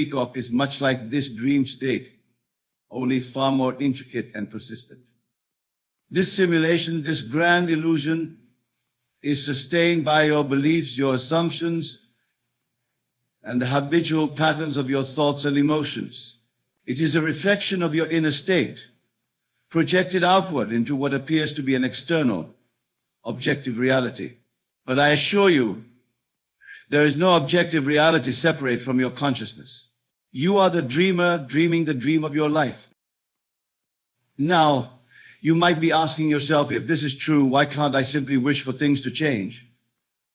of is much like this dream state, only far more intricate and persistent. This simulation, this grand illusion, is sustained by your beliefs, your assumptions, and the habitual patterns of your thoughts and emotions. It is a reflection of your inner state, projected outward into what appears to be an external, objective reality. But I assure you, there is no objective reality separate from your consciousness. You are the dreamer dreaming the dream of your life. Now, you might be asking yourself, if this is true, why can't I simply wish for things to change?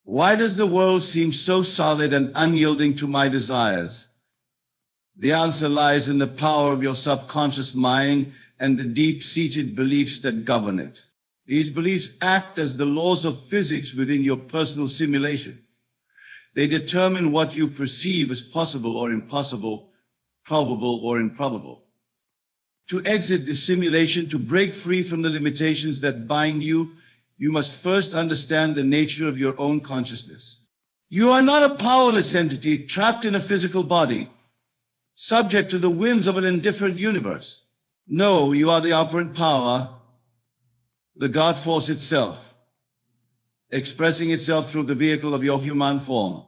Why does the world seem so solid and unyielding to my desires? The answer lies in the power of your subconscious mind and the deep-seated beliefs that govern it. These beliefs act as the laws of physics within your personal simulation. They determine what you perceive as possible or impossible, probable or improbable. To exit this simulation, to break free from the limitations that bind you, you must first understand the nature of your own consciousness. You are not a powerless entity trapped in a physical body, subject to the whims of an indifferent universe. No, you are the operant power, the God force itself, expressing itself through the vehicle of your human form.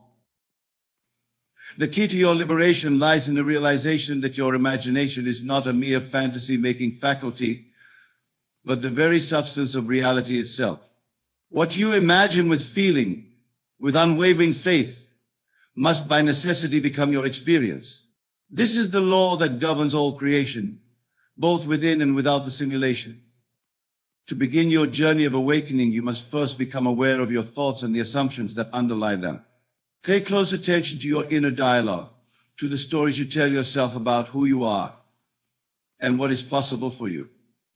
The key to your liberation lies in the realization that your imagination is not a mere fantasy-making faculty, but the very substance of reality itself. What you imagine with feeling, with unwavering faith, must by necessity become your experience. This is the law that governs all creation, both within and without the simulation. To begin your journey of awakening, you must first become aware of your thoughts and the assumptions that underlie them. Pay close attention to your inner dialogue, to the stories you tell yourself about who you are and what is possible for you.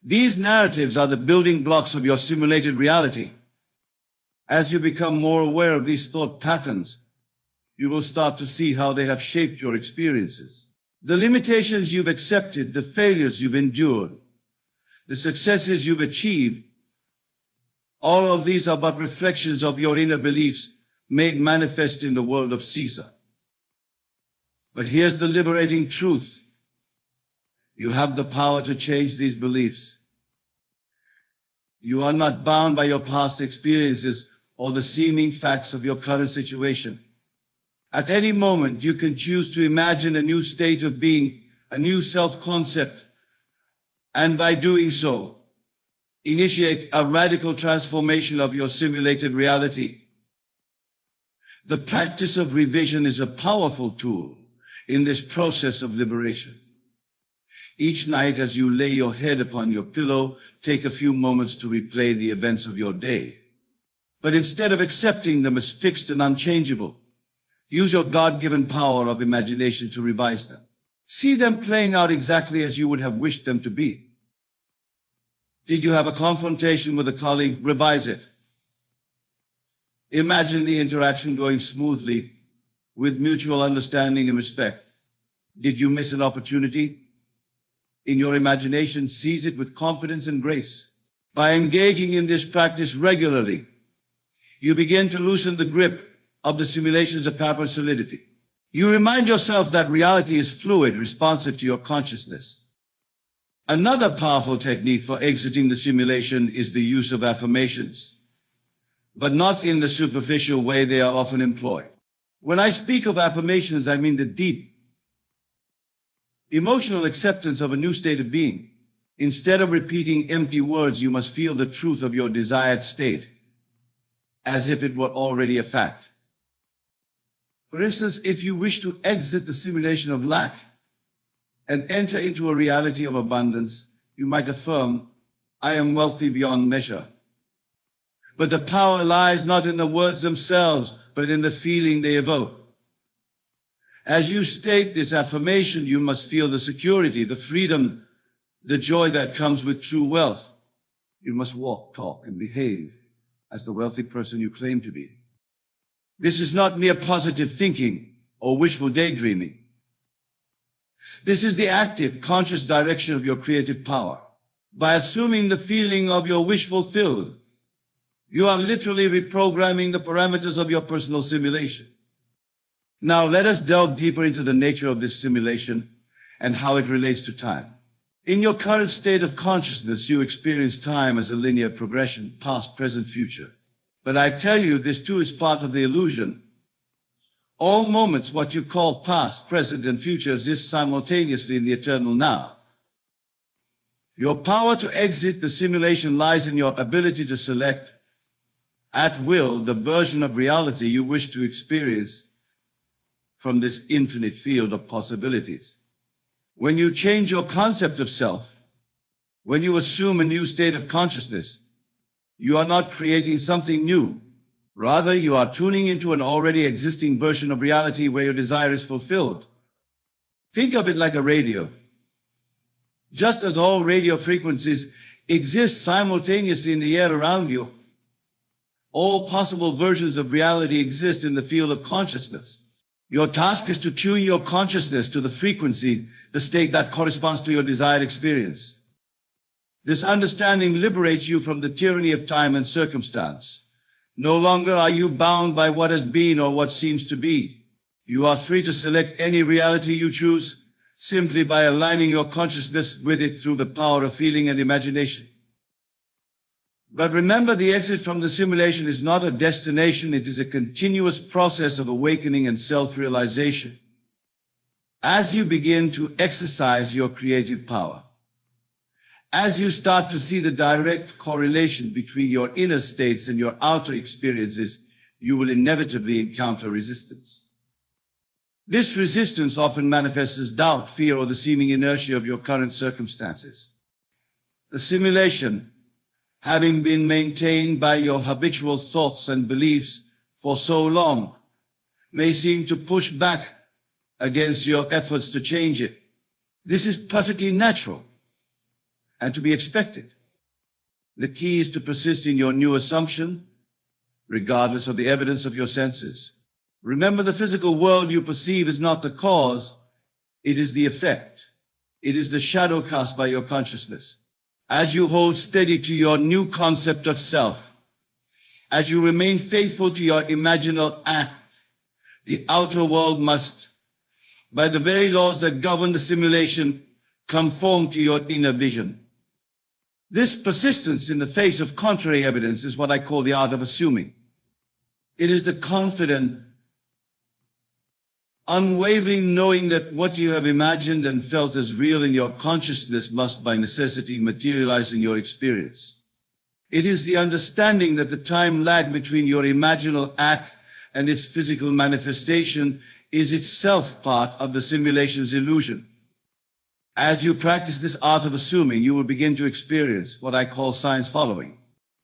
These narratives are the building blocks of your simulated reality. As you become more aware of these thought patterns, you will start to see how they have shaped your experiences. The limitations you've accepted, the failures you've endured, the successes you've achieved, all of these are but reflections of your inner beliefs made manifest in the world of Caesar. But here's the liberating truth. You have the power to change these beliefs. You are not bound by your past experiences or the seeming facts of your current situation. At any moment, you can choose to imagine a new state of being, a new self-concept, and by doing so, initiate a radical transformation of your simulated reality. The practice of revision is a powerful tool in this process of liberation. Each night as you lay your head upon your pillow, take a few moments to replay the events of your day. But instead of accepting them as fixed and unchangeable, use your God-given power of imagination to revise them. See them playing out exactly as you would have wished them to be. Did you have a confrontation with a colleague? Revise it. Imagine the interaction going smoothly with mutual understanding and respect. Did you miss an opportunity? In your imagination, seize it with confidence and grace. By engaging in this practice regularly, you begin to loosen the grip of the simulation's apparent solidity. You remind yourself that reality is fluid, responsive to your consciousness. Another powerful technique for exiting the simulation is the use of affirmations, but not in the superficial way they are often employed. When I speak of affirmations, I mean the deep, emotional acceptance of a new state of being. Instead of repeating empty words, you must feel the truth of your desired state, as if it were already a fact. For instance, if you wish to exit the simulation of lack and enter into a reality of abundance, you might affirm, I am wealthy beyond measure. But the power lies not in the words themselves, but in the feeling they evoke. As you state this affirmation, you must feel the security, the freedom, the joy that comes with true wealth. You must walk, talk, and behave as the wealthy person you claim to be. This is not mere positive thinking or wishful daydreaming. This is the active, conscious direction of your creative power. By assuming the feeling of your wish fulfilled, you are literally reprogramming the parameters of your personal simulation. Now let us delve deeper into the nature of this simulation and how it relates to time. In your current state of consciousness, you experience time as a linear progression, past, present, future. But I tell you, this too is part of the illusion. All moments, what you call past, present, and future, exist simultaneously in the eternal now. Your power to exit the simulation lies in your ability to select at will the version of reality you wish to experience from this infinite field of possibilities. When you change your concept of self, when you assume a new state of consciousness, you are not creating something new. Rather, you are tuning into an already existing version of reality where your desire is fulfilled. Think of it like a radio. Just as all radio frequencies exist simultaneously in the air around you, all possible versions of reality exist in the field of consciousness. Your task is to tune your consciousness to the frequency, the state that corresponds to your desired experience. This understanding liberates you from the tyranny of time and circumstance. No longer are you bound by what has been or what seems to be. You are free to select any reality you choose simply by aligning your consciousness with it through the power of feeling and imagination. But remember, the exit from the simulation is not a destination, it is a continuous process of awakening and self-realization. As you begin to exercise your creative power, as you start to see the direct correlation between your inner states and your outer experiences, you will inevitably encounter resistance. This resistance often manifests as doubt, fear, or the seeming inertia of your current circumstances. The simulation, having been maintained by your habitual thoughts and beliefs for so long, may seem to push back against your efforts to change it. This is perfectly natural and to be expected. The key is to persist in your new assumption, regardless of the evidence of your senses. Remember, the physical world you perceive is not the cause, it is the effect. It is the shadow cast by your consciousness. As you hold steady to your new concept of self, as you remain faithful to your imaginal act, the outer world must, by the very laws that govern the simulation, conform to your inner vision. This persistence in the face of contrary evidence is what I call the art of assuming. It is the confident, unwavering knowing that what you have imagined and felt as real in your consciousness must by necessity materialize in your experience. It is the understanding that the time lag between your imaginal act and its physical manifestation is itself part of the simulation's illusion. As you practice this art of assuming, you will begin to experience what I call signs following.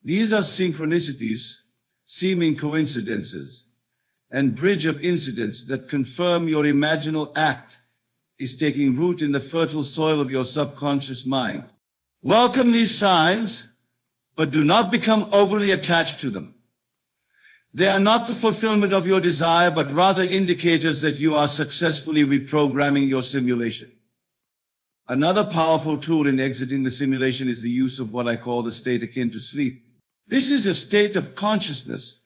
These are synchronicities, seeming coincidences, and bridge of incidents that confirm your imaginal act is taking root in the fertile soil of your subconscious mind. Welcome these signs, but do not become overly attached to them. They are not the fulfillment of your desire, but rather indicators that you are successfully reprogramming your simulation. Another powerful tool in exiting the simulation is the use of what I call the state akin to sleep. This is a state of consciousness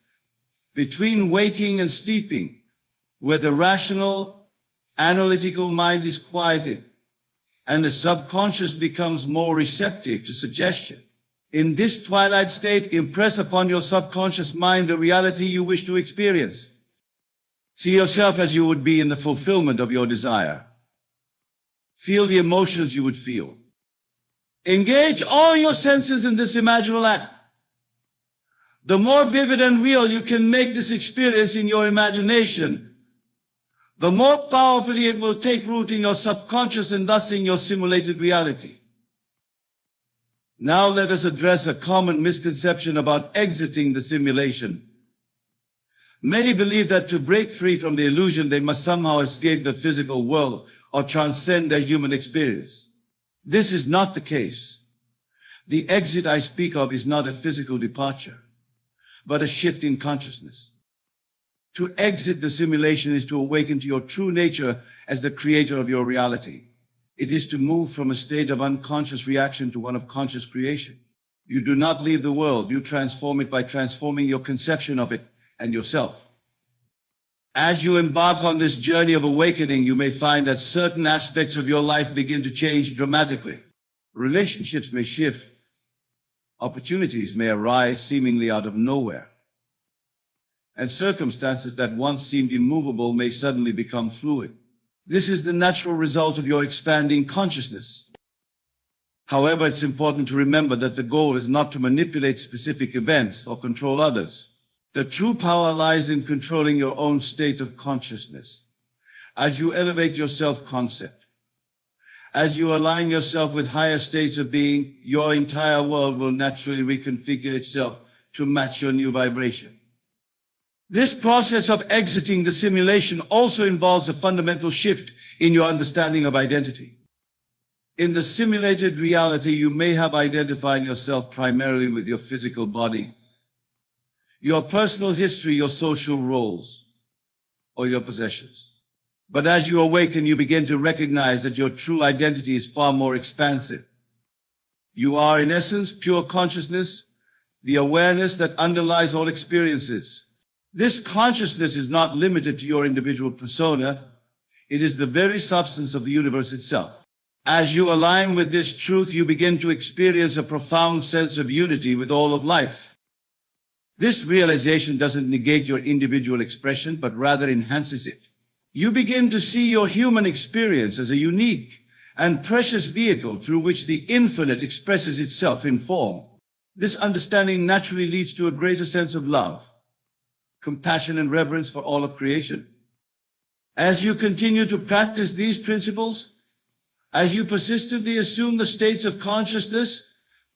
between waking and sleeping, where the rational, analytical mind is quieted and the subconscious becomes more receptive to suggestion. In this twilight state, impress upon your subconscious mind the reality you wish to experience. See yourself as you would be in the fulfillment of your desire. Feel the emotions you would feel. Engage all your senses in this imaginal act. The more vivid and real you can make this experience in your imagination, the more powerfully it will take root in your subconscious and thus in your simulated reality. Now let us address a common misconception about exiting the simulation. Many believe that to break free from the illusion, they must somehow escape the physical world or transcend their human experience. This is not the case. The exit I speak of is not a physical departure, but a shift in consciousness. To exit the simulation is to awaken to your true nature as the creator of your reality. It is to move from a state of unconscious reaction to one of conscious creation. You do not leave the world, you transform it by transforming your conception of it and yourself. As you embark on this journey of awakening, you may find that certain aspects of your life begin to change dramatically. Relationships may shift. Opportunities may arise seemingly out of nowhere. And circumstances that once seemed immovable may suddenly become fluid. This is the natural result of your expanding consciousness. However, it's important to remember that the goal is not to manipulate specific events or control others. The true power lies in controlling your own state of consciousness. As you elevate your self-concept, as you align yourself with higher states of being, your entire world will naturally reconfigure itself to match your new vibration. This process of exiting the simulation also involves a fundamental shift in your understanding of identity. In the simulated reality, you may have identified yourself primarily with your physical body, your personal history, your social roles, or your possessions. But as you awaken, you begin to recognize that your true identity is far more expansive. You are, in essence, pure consciousness, the awareness that underlies all experiences. This consciousness is not limited to your individual persona. It is the very substance of the universe itself. As you align with this truth, you begin to experience a profound sense of unity with all of life. This realization doesn't negate your individual expression, but rather enhances it. You begin to see your human experience as a unique and precious vehicle through which the infinite expresses itself in form. This understanding naturally leads to a greater sense of love, compassion, and reverence for all of creation. As you continue to practice these principles, as you persistently assume the states of consciousness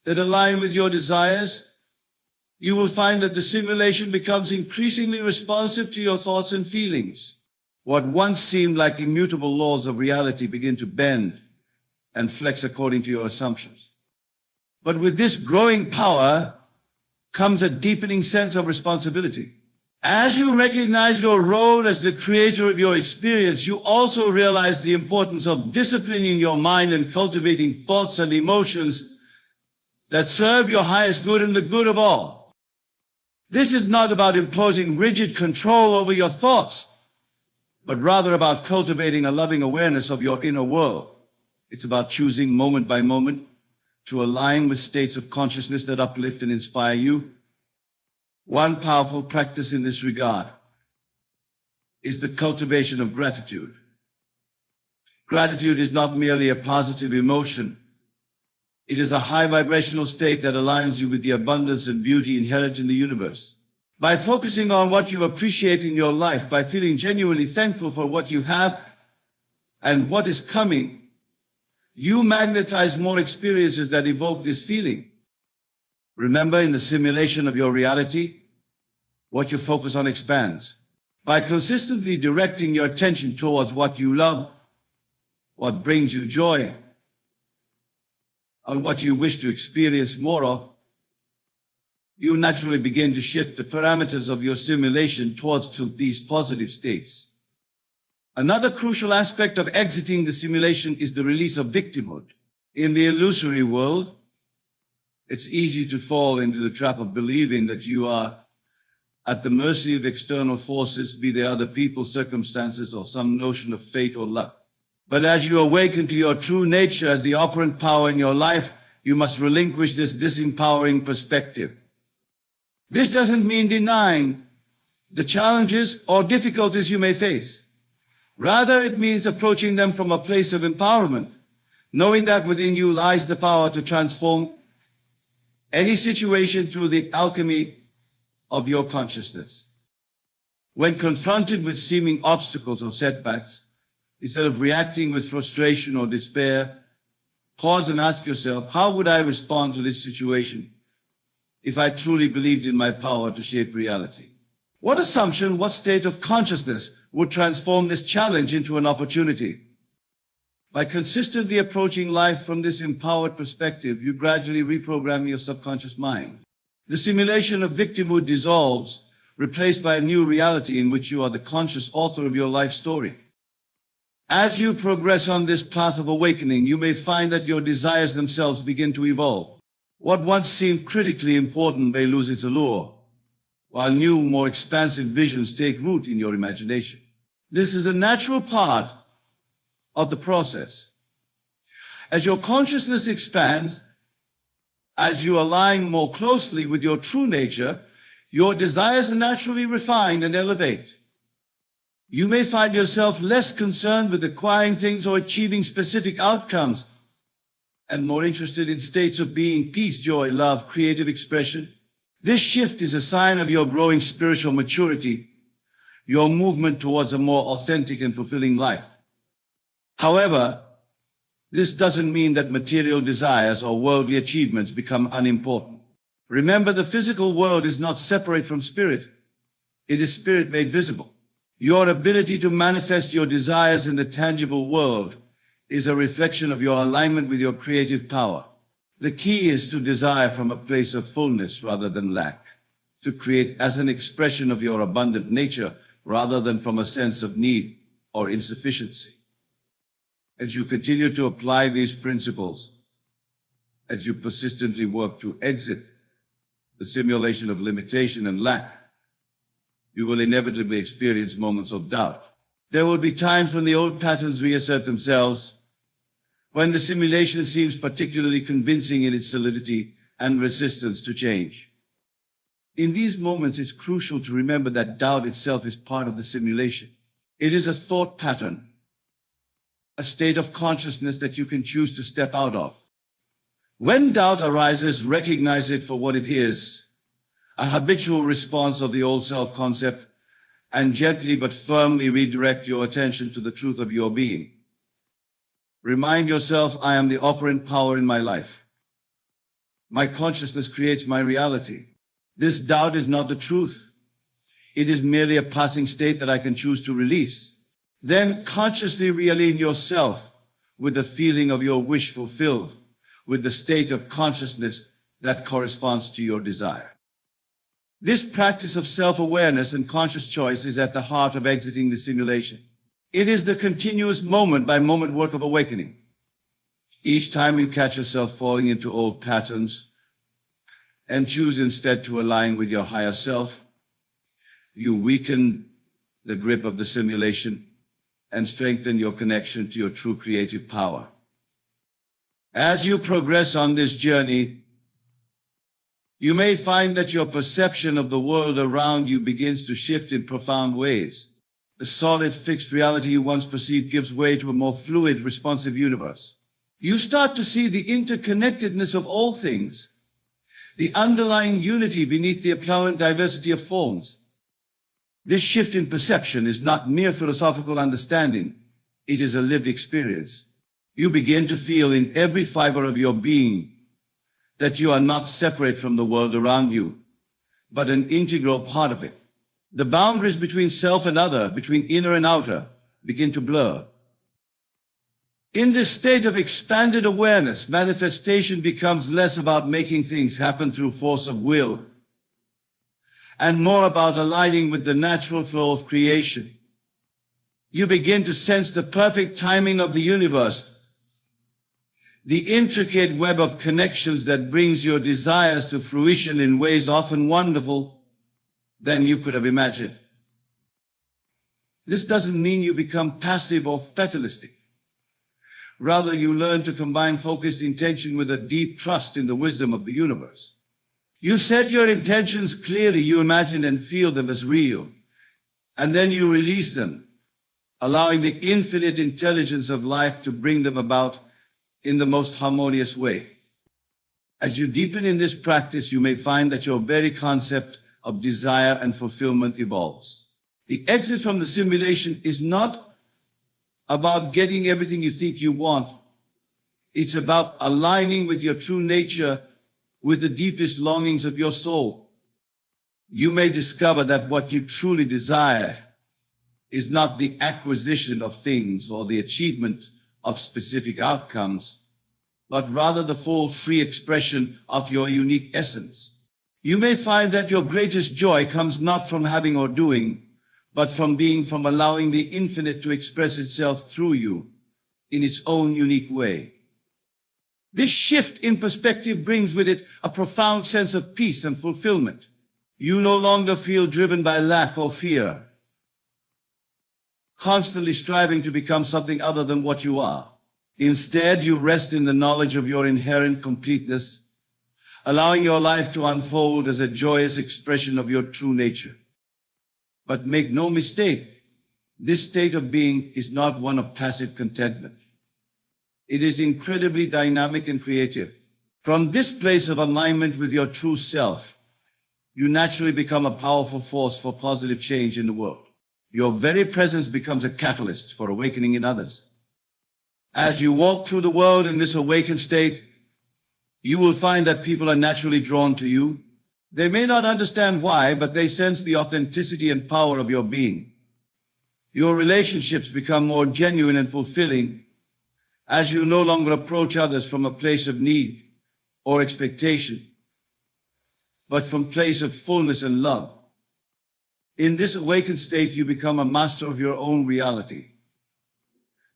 that align with your desires, you will find that the simulation becomes increasingly responsive to your thoughts and feelings. What once seemed like immutable laws of reality begin to bend and flex according to your assumptions. But with this growing power comes a deepening sense of responsibility. As you recognize your role as the creator of your experience, you also realize the importance of disciplining your mind and cultivating thoughts and emotions that serve your highest good and the good of all. This is not about imposing rigid control over your thoughts, but rather about cultivating a loving awareness of your inner world. It's about choosing moment by moment to align with states of consciousness that uplift and inspire you. One powerful practice in this regard is the cultivation of gratitude. Gratitude is not merely a positive emotion. It is a high vibrational state that aligns you with the abundance and beauty inherent in the universe. By focusing on what you appreciate in your life, by feeling genuinely thankful for what you have and what is coming, you magnetize more experiences that evoke this feeling. Remember, in the simulation of your reality, what you focus on expands. By consistently directing your attention towards what you love, what brings you joy, and what you wish to experience more of, you naturally begin to shift the parameters of your simulation towards these positive states. Another crucial aspect of exiting the simulation is the release of victimhood. In the illusory world, it's easy to fall into the trap of believing that you are at the mercy of external forces, be they other people, circumstances, or some notion of fate or luck. But as you awaken to your true nature as the operant power in your life, you must relinquish this disempowering perspective. This doesn't mean denying the challenges or difficulties you may face. Rather, it means approaching them from a place of empowerment, knowing that within you lies the power to transform any situation through the alchemy of your consciousness. When confronted with seeming obstacles or setbacks, instead of reacting with frustration or despair, pause and ask yourself, how would I respond to this situation if I truly believed in my power to shape reality? What assumption, what state of consciousness would transform this challenge into an opportunity? By consistently approaching life from this empowered perspective, you gradually reprogram your subconscious mind. The simulation of victimhood dissolves, replaced by a new reality in which you are the conscious author of your life story. As you progress on this path of awakening, you may find that your desires themselves begin to evolve. What once seemed critically important may lose its allure, while new, more expansive visions take root in your imagination. This is a natural part of the process. As your consciousness expands, as you align more closely with your true nature, your desires are naturally refined and elevate. You may find yourself less concerned with acquiring things or achieving specific outcomes, and more interested in states of being, peace, joy, love, creative expression. This shift is a sign of your growing spiritual maturity, your movement towards a more authentic and fulfilling life. However, this doesn't mean that material desires or worldly achievements become unimportant. Remember, the physical world is not separate from spirit. It is spirit made visible. Your ability to manifest your desires in the tangible world is a reflection of your alignment with your creative power. The key is to desire from a place of fullness rather than lack, to create as an expression of your abundant nature rather than from a sense of need or insufficiency. As you continue to apply these principles, as you persistently work to exit the simulation of limitation and lack, you will inevitably experience moments of doubt. There will be times when the old patterns reassert themselves, when the simulation seems particularly convincing in its solidity and resistance to change. In these moments, it's crucial to remember that doubt itself is part of the simulation. It is a thought pattern, a state of consciousness that you can choose to step out of. When doubt arises, recognize it for what it is, a habitual response of the old self-concept, and gently but firmly redirect your attention to the truth of your being. Remind yourself, I am the operant power in my life. My consciousness creates my reality. This doubt is not the truth. It is merely a passing state that I can choose to release. Then consciously realign yourself with the feeling of your wish fulfilled, with the state of consciousness that corresponds to your desire. This practice of self-awareness and conscious choice is at the heart of exiting the simulation. It is the continuous moment-by-moment work of awakening. Each time you catch yourself falling into old patterns and choose instead to align with your higher self, you weaken the grip of the simulation and strengthen your connection to your true creative power. As you progress on this journey, you may find that your perception of the world around you begins to shift in profound ways. The solid, fixed reality you once perceived gives way to a more fluid, responsive universe. You start to see the interconnectedness of all things, the underlying unity beneath the apparent diversity of forms. This shift in perception is not mere philosophical understanding. It is a lived experience. You begin to feel in every fiber of your being that you are not separate from the world around you, but an integral part of it. The boundaries between self and other, between inner and outer, begin to blur. In this state of expanded awareness, manifestation becomes less about making things happen through force of will, and more about aligning with the natural flow of creation. You begin to sense the perfect timing of the universe, the intricate web of connections that brings your desires to fruition in ways often wonderful than you could have imagined. This doesn't mean you become passive or fatalistic. Rather, you learn to combine focused intention with a deep trust in the wisdom of the universe. You set your intentions clearly, you imagine and feel them as real, and then you release them, allowing the infinite intelligence of life to bring them about in the most harmonious way. As you deepen in this practice, you may find that your very concept of desire and fulfillment evolves. The exit from the simulation is not about getting everything you think you want. It's about aligning with your true nature, with the deepest longings of your soul. You may discover that what you truly desire is not the acquisition of things or the achievement of specific outcomes, but rather the full, free expression of your unique essence. You may find that your greatest joy comes not from having or doing, but from allowing the infinite to express itself through you in its own unique way. This shift in perspective brings with it a profound sense of peace and fulfillment. You no longer feel driven by lack or fear, constantly striving to become something other than what you are. Instead, you rest in the knowledge of your inherent completeness, allowing your life to unfold as a joyous expression of your true nature. But make no mistake, this state of being is not one of passive contentment. It is incredibly dynamic and creative. From this place of alignment with your true self, you naturally become a powerful force for positive change in the world. Your very presence becomes a catalyst for awakening in others. As you walk through the world in this awakened state, you will find that people are naturally drawn to you. They may not understand why, but they sense the authenticity and power of your being. Your relationships become more genuine and fulfilling as you no longer approach others from a place of need or expectation, but from a place of fullness and love. In this awakened state, you become a master of your own reality.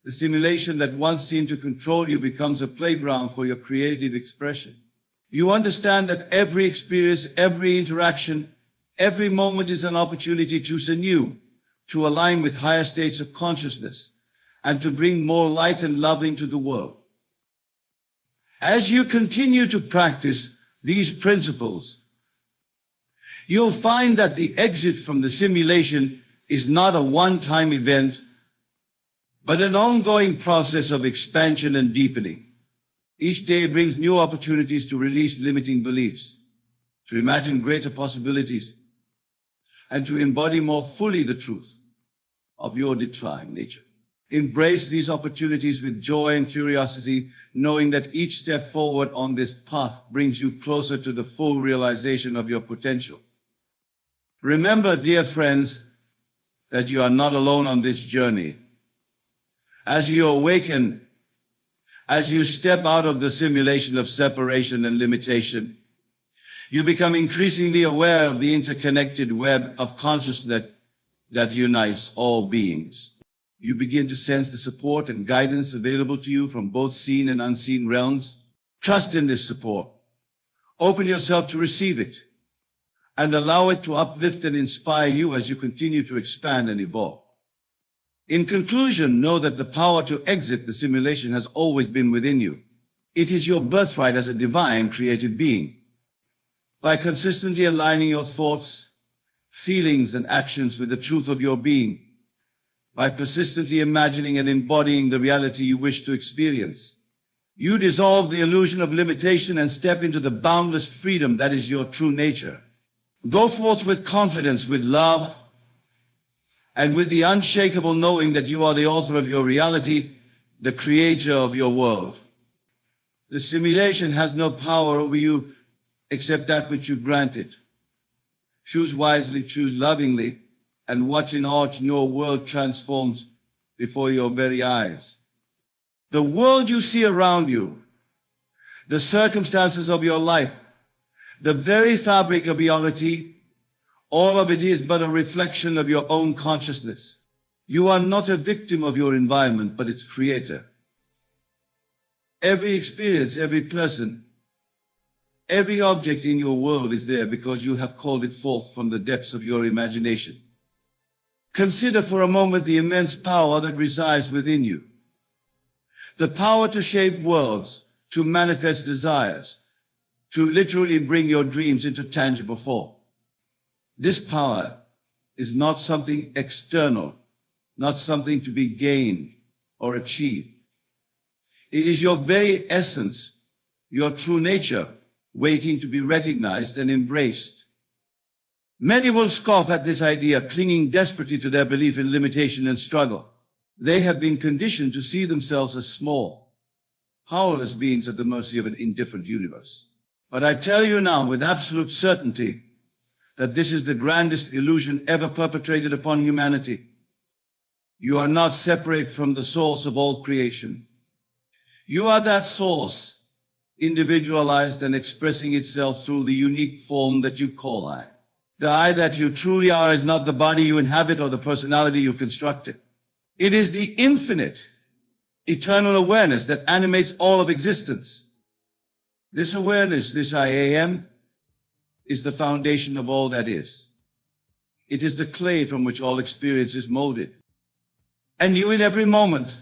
The simulation that once seemed to control you becomes a playground for your creative expression. You understand that every experience, every interaction, every moment is an opportunity to choose anew, to align with higher states of consciousness, and to bring more light and love into the world. As you continue to practice these principles, you'll find that the exit from the simulation is not a one-time event, but an ongoing process of expansion and deepening. Each day brings new opportunities to release limiting beliefs, to imagine greater possibilities, and to embody more fully the truth of your divine nature. Embrace these opportunities with joy and curiosity, knowing that each step forward on this path brings you closer to the full realization of your potential. Remember, dear friends, that you are not alone on this journey. As you awaken, as you step out of the simulation of separation and limitation, you become increasingly aware of the interconnected web of consciousness that unites all beings. You begin to sense the support and guidance available to you from both seen and unseen realms. Trust in this support. Open yourself to receive it, and allow it to uplift and inspire you as you continue to expand and evolve. In conclusion, know that the power to exit the simulation has always been within you. It is your birthright as a divine created being. By consistently aligning your thoughts, feelings, and actions with the truth of your being, by persistently imagining and embodying the reality you wish to experience, you dissolve the illusion of limitation and step into the boundless freedom that is your true nature. Go forth with confidence, with love, and with the unshakable knowing that you are the author of your reality, the creator of your world. The simulation has no power over you except that which you grant it. Choose wisely, choose lovingly, and watch in awe your world transforms before your very eyes. The world you see around you, the circumstances of your life, the very fabric of reality, all of it is but a reflection of your own consciousness. You are not a victim of your environment, but its creator. Every experience, every person, every object in your world is there because you have called it forth from the depths of your imagination. Consider for a moment the immense power that resides within you. The power to shape worlds, to manifest desires, to literally bring your dreams into tangible form. This power is not something external, not something to be gained or achieved. It is your very essence, your true nature, waiting to be recognized and embraced. Many will scoff at this idea, clinging desperately to their belief in limitation and struggle. They have been conditioned to see themselves as small, powerless beings at the mercy of an indifferent universe. But I tell you now with absolute certainty that this is the grandest illusion ever perpetrated upon humanity. You are not separate from the source of all creation. You are that source, individualized and expressing itself through the unique form that you call I. The I that you truly are is not the body you inhabit or the personality you constructed. It is the infinite, eternal awareness that animates all of existence. This awareness, this I am, is the foundation of all that is. It is the clay from which all experience is molded. And you in every moment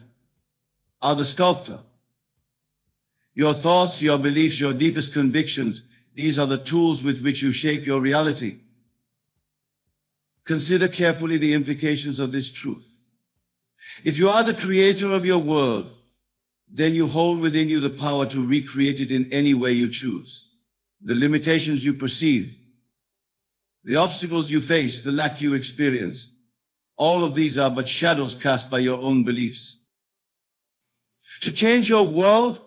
are the sculptor. Your thoughts, your beliefs, your deepest convictions, these are the tools with which you shape your reality. Consider carefully the implications of this truth. If you are the creator of your world, then you hold within you the power to recreate it in any way you choose. The limitations you perceive, the obstacles you face, the lack you experience, all of these are but shadows cast by your own beliefs. To change your world,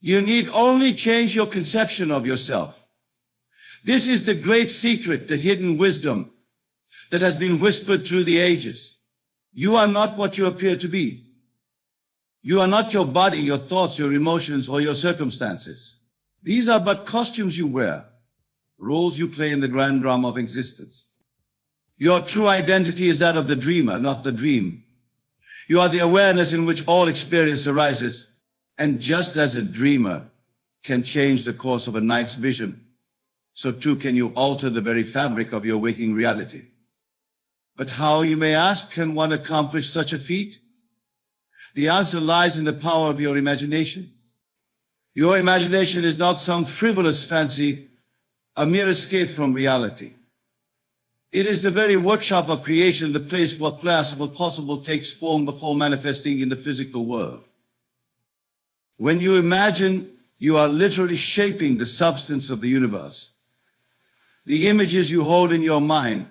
you need only change your conception of yourself. This is the great secret, the hidden wisdom that has been whispered through the ages. You are not what you appear to be. You are not your body, your thoughts, your emotions, or your circumstances. These are but costumes you wear, roles you play in the grand drama of existence. Your true identity is that of the dreamer, not the dream. You are the awareness in which all experience arises, and just as a dreamer can change the course of a night's vision, so too can you alter the very fabric of your waking reality. But how, you may ask, can one accomplish such a feat? The answer lies in the power of your imagination. Your imagination is not some frivolous fancy, a mere escape from reality. It is the very workshop of creation, the place where possible takes form before manifesting in the physical world. When you imagine, you are literally shaping the substance of the universe. The images you hold in your mind,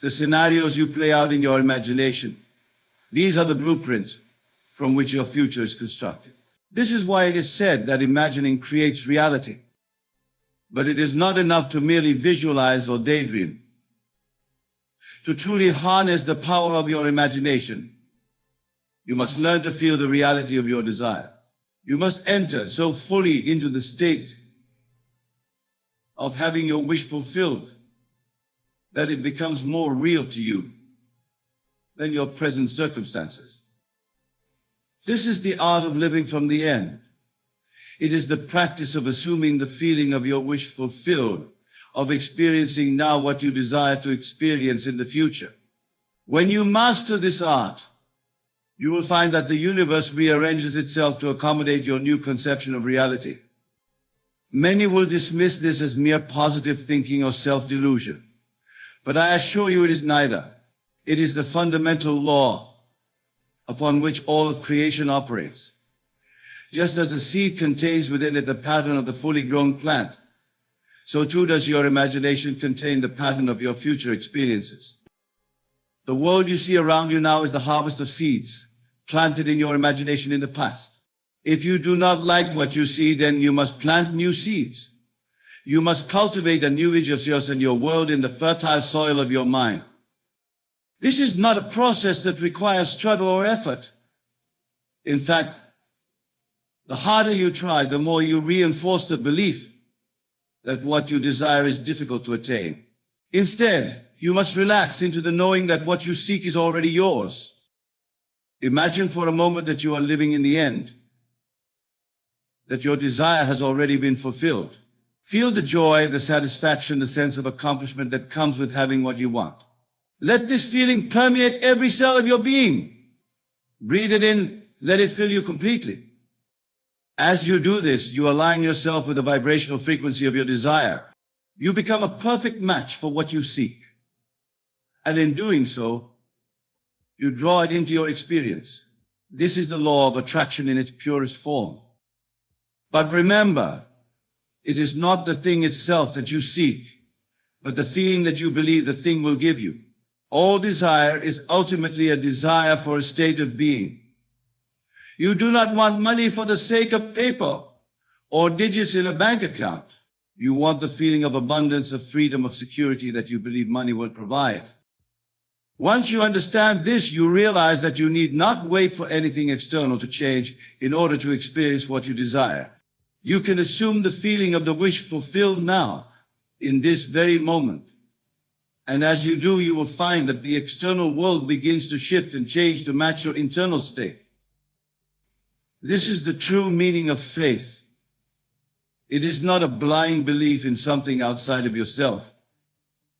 the scenarios you play out in your imagination, these are the blueprints from which your future is constructed. This is why it is said that imagining creates reality. But it is not enough to merely visualize or daydream. To truly harness the power of your imagination, you must learn to feel the reality of your desire. You must enter so fully into the state of having your wish fulfilled that it becomes more real to you than your present circumstances. This is the art of living from the end. It is the practice of assuming the feeling of your wish fulfilled, of experiencing now what you desire to experience in the future. When you master this art, you will find that the universe rearranges itself to accommodate your new conception of reality. Many will dismiss this as mere positive thinking or self-delusion, but I assure you it is neither. It is the fundamental law upon which all of creation operates. Just as a seed contains within it the pattern of the fully grown plant, so too does your imagination contain the pattern of your future experiences. The world you see around you now is the harvest of seeds planted in your imagination in the past. If you do not like what you see, then you must plant new seeds. You must cultivate a new image of yourself and your world in the fertile soil of your mind. This is not a process that requires struggle or effort. In fact, the harder you try, the more you reinforce the belief that what you desire is difficult to attain. Instead, you must relax into the knowing that what you seek is already yours. Imagine for a moment that you are living in the end, that your desire has already been fulfilled. Feel the joy, the satisfaction, the sense of accomplishment that comes with having what you want. Let this feeling permeate every cell of your being. Breathe it in, let it fill you completely. As you do this, you align yourself with the vibrational frequency of your desire. You become a perfect match for what you seek. And in doing so, you draw it into your experience. This is the law of attraction in its purest form. But remember, it is not the thing itself that you seek, but the feeling that you believe the thing will give you. All desire is ultimately a desire for a state of being. You do not want money for the sake of paper or digits in a bank account. You want the feeling of abundance, of freedom, of security that you believe money will provide. Once you understand this, you realize that you need not wait for anything external to change in order to experience what you desire. You can assume the feeling of the wish fulfilled now, in this very moment. And as you do, you will find that the external world begins to shift and change to match your internal state. This is the true meaning of faith. It is not a blind belief in something outside of yourself,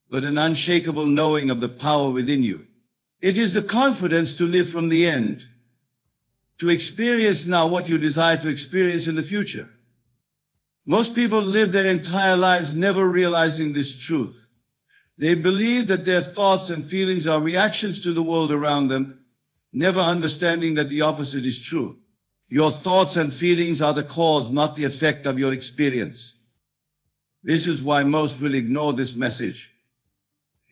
but an unshakable knowing of the power within you. It is the confidence to live from the end, to experience now what you desire to experience in the future. Most people live their entire lives never realizing this truth. They believe that their thoughts and feelings are reactions to the world around them, never understanding that the opposite is true. Your thoughts and feelings are the cause, not the effect of your experience. This is why most will ignore this message.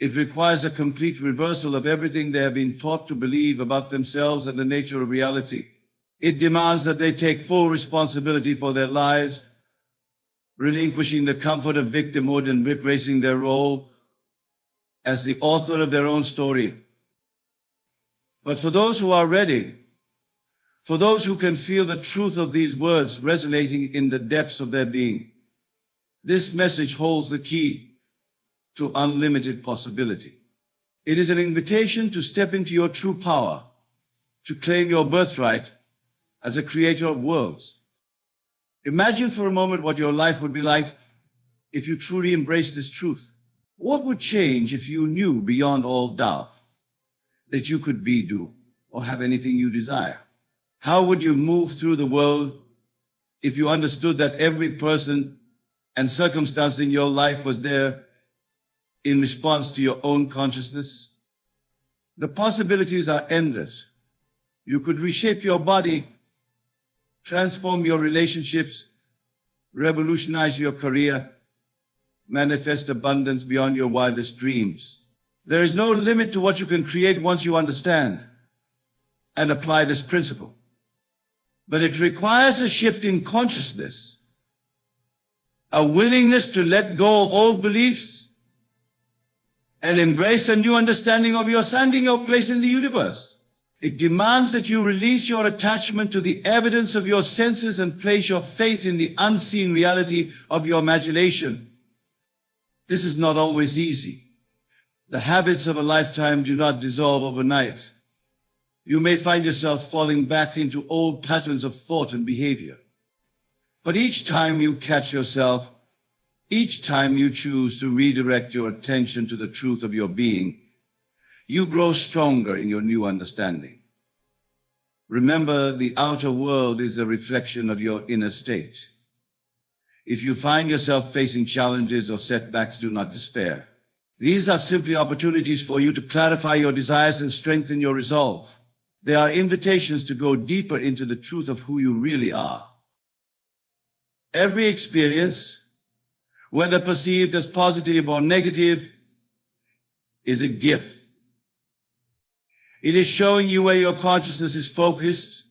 It requires a complete reversal of everything they have been taught to believe about themselves and the nature of reality. It demands that they take full responsibility for their lives, relinquishing the comfort of victimhood and embracing their role as the author of their own story. But for those who are ready, for those who can feel the truth of these words resonating in the depths of their being, this message holds the key to unlimited possibility. It is an invitation to step into your true power, to claim your birthright as a creator of worlds. Imagine for a moment what your life would be like if you truly embraced this truth. What would change if you knew beyond all doubt that you could be, do, or have anything you desire? How would you move through the world if you understood that every person and circumstance in your life was there in response to your own consciousness? The possibilities are endless. You could reshape your body, transform your relationships, revolutionize your career, manifest abundance beyond your wildest dreams. There is no limit to what you can create once you understand and apply this principle. But it requires a shift in consciousness, a willingness to let go of old beliefs and embrace a new understanding of your standing, your place in the universe. It demands that you release your attachment to the evidence of your senses and place your faith in the unseen reality of your imagination. This is not always easy. The habits of a lifetime do not dissolve overnight. You may find yourself falling back into old patterns of thought and behavior. But each time you catch yourself, each time you choose to redirect your attention to the truth of your being, you grow stronger in your new understanding. Remember, the outer world is a reflection of your inner state. If you find yourself facing challenges or setbacks, do not despair. These are simply opportunities for you to clarify your desires and strengthen your resolve. They are invitations to go deeper into the truth of who you really are. Every experience, whether perceived as positive or negative, is a gift. It is showing you where your consciousness is focused,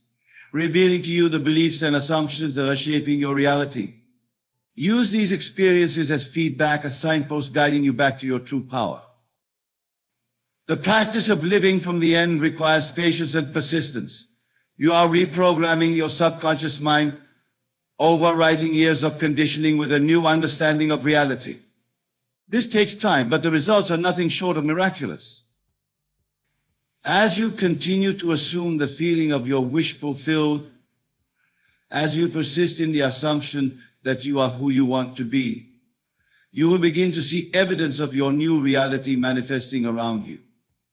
revealing to you the beliefs and assumptions that are shaping your reality. Use these experiences as feedback, as signposts guiding you back to your true power. The practice of living from the end requires patience and persistence. You are reprogramming your subconscious mind, overwriting years of conditioning with a new understanding of reality. This takes time, but the results are nothing short of miraculous. As you continue to assume the feeling of your wish fulfilled, as you persist in the assumption that you are who you want to be, you will begin to see evidence of your new reality manifesting around you.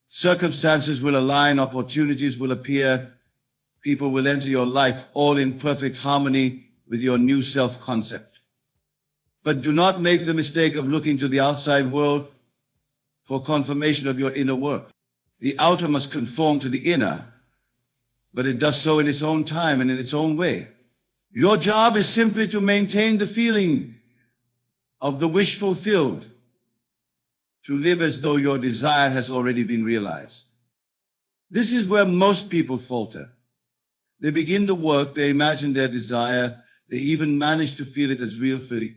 Circumstances will align, opportunities will appear, people will enter your life, all in perfect harmony with your new self-concept. But do not make the mistake of looking to the outside world for confirmation of your inner work. The outer must conform to the inner, but it does so in its own time and in its own way. Your job is simply to maintain the feeling of the wish fulfilled, to live as though your desire has already been realized. This is where most people falter. They begin the work, they imagine their desire, they even manage to feel it as real feeling.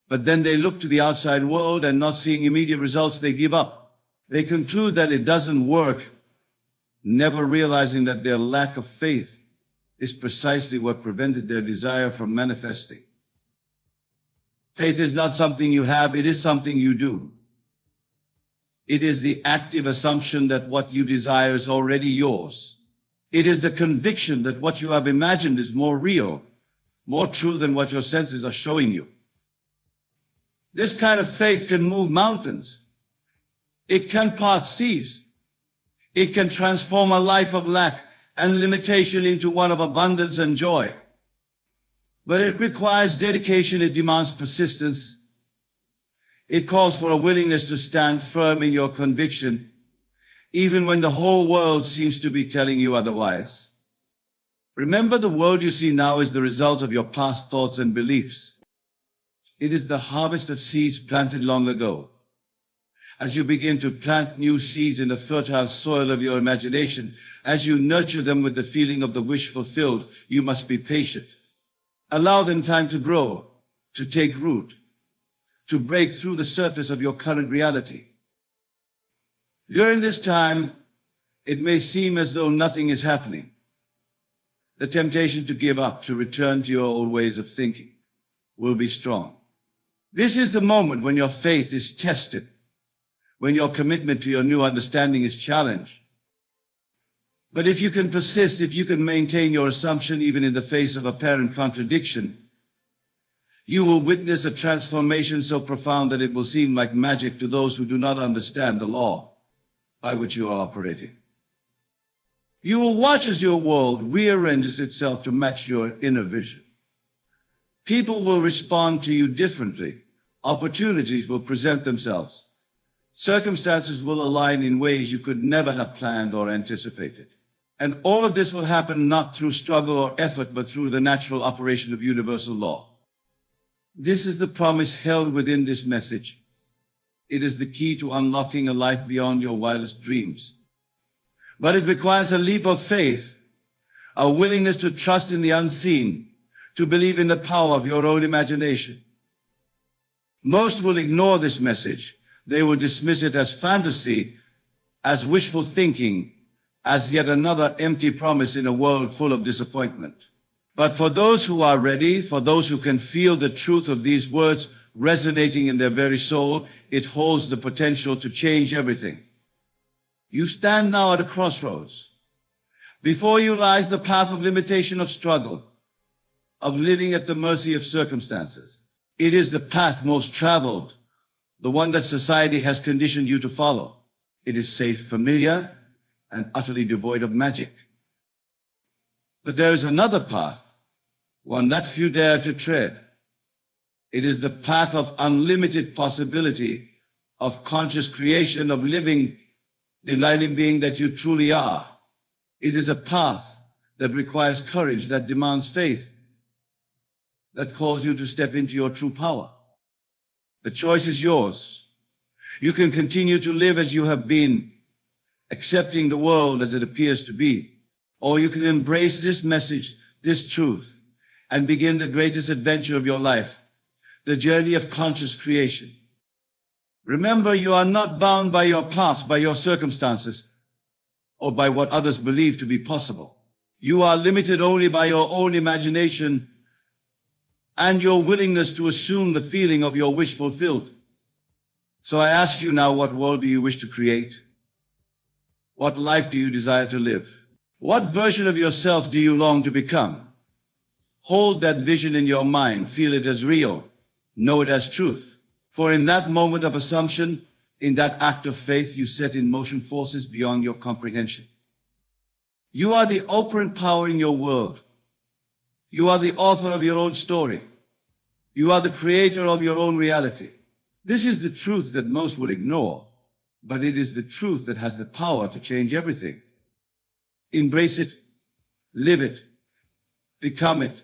But then they look to the outside world and not seeing immediate results, they give up. They conclude that it doesn't work, never realizing that their lack of faith is precisely what prevented their desire from manifesting. Faith is not something you have, it is something you do. It is the active assumption that what you desire is already yours. It is the conviction that what you have imagined is more real, more true than what your senses are showing you. This kind of faith can move mountains. It can part seas. It can transform a life of lack and limitation into one of abundance and joy. But it requires dedication. It demands persistence. It calls for a willingness to stand firm in your conviction, even when the whole world seems to be telling you otherwise. Remember, the world you see now is the result of your past thoughts and beliefs. It is the harvest of seeds planted long ago. As you begin to plant new seeds in the fertile soil of your imagination, as you nurture them with the feeling of the wish fulfilled, you must be patient. Allow them time to grow, to take root, to break through the surface of your current reality. During this time, it may seem as though nothing is happening. The temptation to give up, to return to your old ways of thinking, will be strong. This is the moment when your faith is tested, when your commitment to your new understanding is challenged. But if you can persist, if you can maintain your assumption even in the face of apparent contradiction, you will witness a transformation so profound that it will seem like magic to those who do not understand the law by which you are operating. You will watch as your world rearranges itself to match your inner vision. People will respond to you differently. Opportunities will present themselves. Circumstances will align in ways you could never have planned or anticipated. And all of this will happen not through struggle or effort, but through the natural operation of universal law. This is the promise held within this message. It is the key to unlocking a life beyond your wildest dreams. But it requires a leap of faith, a willingness to trust in the unseen, to believe in the power of your own imagination. Most will ignore this message. They will dismiss it as fantasy, as wishful thinking, as yet another empty promise in a world full of disappointment. But for those who are ready, for those who can feel the truth of these words resonating in their very soul, it holds the potential to change everything. You stand now at a crossroads. Before you lies the path of limitation, of struggle, of living at the mercy of circumstances. It is the path most traveled, the one that society has conditioned you to follow. It is safe, familiar, and utterly devoid of magic. But there is another path, one that few dare to tread. It is the path of unlimited possibility, of conscious creation, of living the enlightened being that you truly are. It is a path that requires courage, that demands faith, that calls you to step into your true power. The choice is yours. You can continue to live as you have been, accepting the world as it appears to be, or you can embrace this message, this truth, and begin the greatest adventure of your life, the journey of conscious creation. Remember, you are not bound by your past, by your circumstances, or by what others believe to be possible. You are limited only by your own imagination and your willingness to assume the feeling of your wish fulfilled. So I ask you now, what world do you wish to create? What life do you desire to live? What version of yourself do you long to become? Hold that vision in your mind, feel it as real, know it as truth. For in that moment of assumption, in that act of faith, you set in motion forces beyond your comprehension. You are the operant power in your world. You are the author of your own story. You are the creator of your own reality. This is the truth that most will ignore, but it is the truth that has the power to change everything. Embrace it, live it, become it.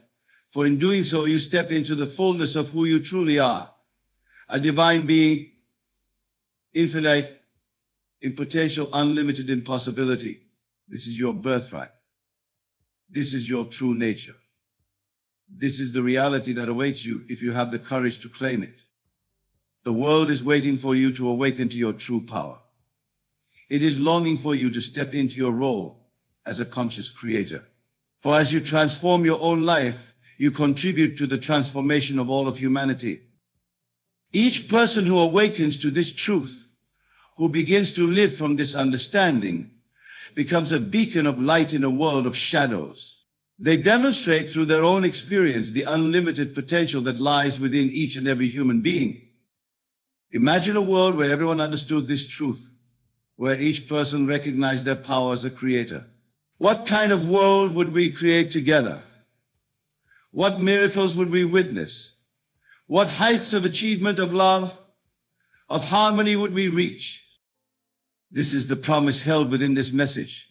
For in doing so, you step into the fullness of who you truly are, a divine being, infinite in potential, unlimited in possibility. This is your birthright. This is your true nature. This is the reality that awaits you if you have the courage to claim it. The world is waiting for you to awaken to your true power. It is longing for you to step into your role as a conscious creator. For as you transform your own life, you contribute to the transformation of all of humanity. Each person who awakens to this truth, who begins to live from this understanding, becomes a beacon of light in a world of shadows. They demonstrate through their own experience the unlimited potential that lies within each and every human being. Imagine a world where everyone understood this truth, where each person recognized their power as a creator. What kind of world would we create together? What miracles would we witness? What heights of achievement of love, of harmony would we reach? This is the promise held within this message.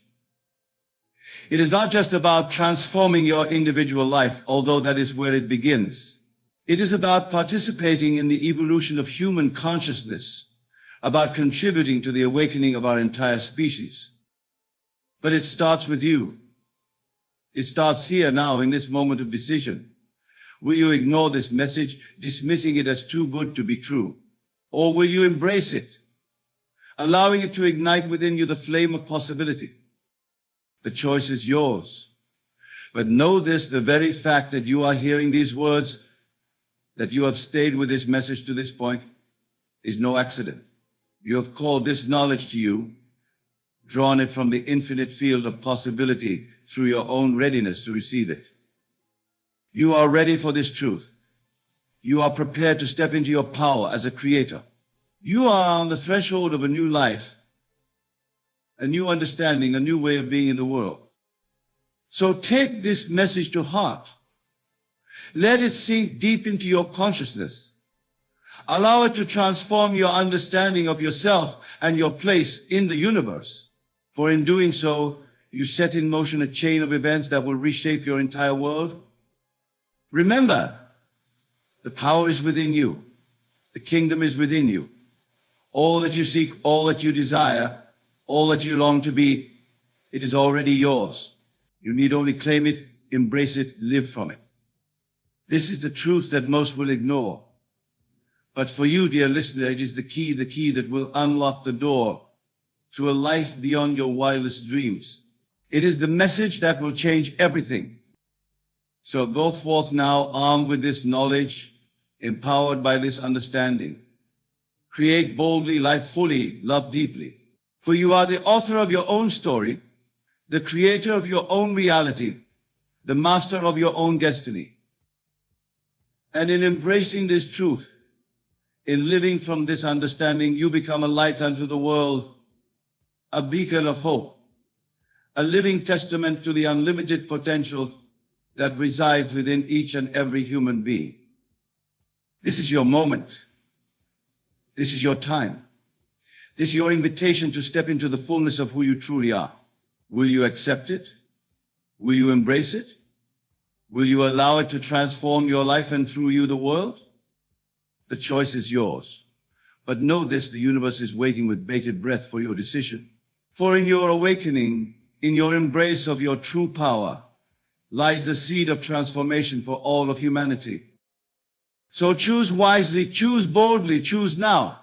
It is not just about transforming your individual life, although that is where it begins. It is about participating in the evolution of human consciousness, about contributing to the awakening of our entire species. But it starts with you. It starts here now in this moment of decision. Will you ignore this message, dismissing it as too good to be true? Or will you embrace it, allowing it to ignite within you the flame of possibility? The choice is yours. But know this, the very fact that you are hearing these words, that you have stayed with this message to this point, is no accident. You have called this knowledge to you, drawn it from the infinite field of possibility through your own readiness to receive it. You are ready for this truth. You are prepared to step into your power as a creator. You are on the threshold of a new life, a new understanding, a new way of being in the world. So take this message to heart. Let it sink deep into your consciousness. Allow it to transform your understanding of yourself and your place in the universe. For in doing so, you set in motion a chain of events that will reshape your entire world. Remember, the power is within you. The kingdom is within you. All that you seek, all that you desire, all that you long to be, it is already yours. You need only claim it, embrace it, live from it. This is the truth that most will ignore. But for you, dear listener, it is the key that will unlock the door to a life beyond your wildest dreams. It is the message that will change everything. So go forth now, armed with this knowledge, empowered by this understanding. Create boldly, life fully, love deeply. For you are the author of your own story, the creator of your own reality, the master of your own destiny. And in embracing this truth, in living from this understanding, you become a light unto the world, a beacon of hope, a living testament to the unlimited potential that resides within each and every human being. This is your moment. This is your time. This is your invitation to step into the fullness of who you truly are. Will you accept it? Will you embrace it? Will you allow it to transform your life and through you the world? The choice is yours. But know this, the universe is waiting with bated breath for your decision. For in your awakening, in your embrace of your true power, lies the seed of transformation for all of humanity. So choose wisely, choose boldly, choose now.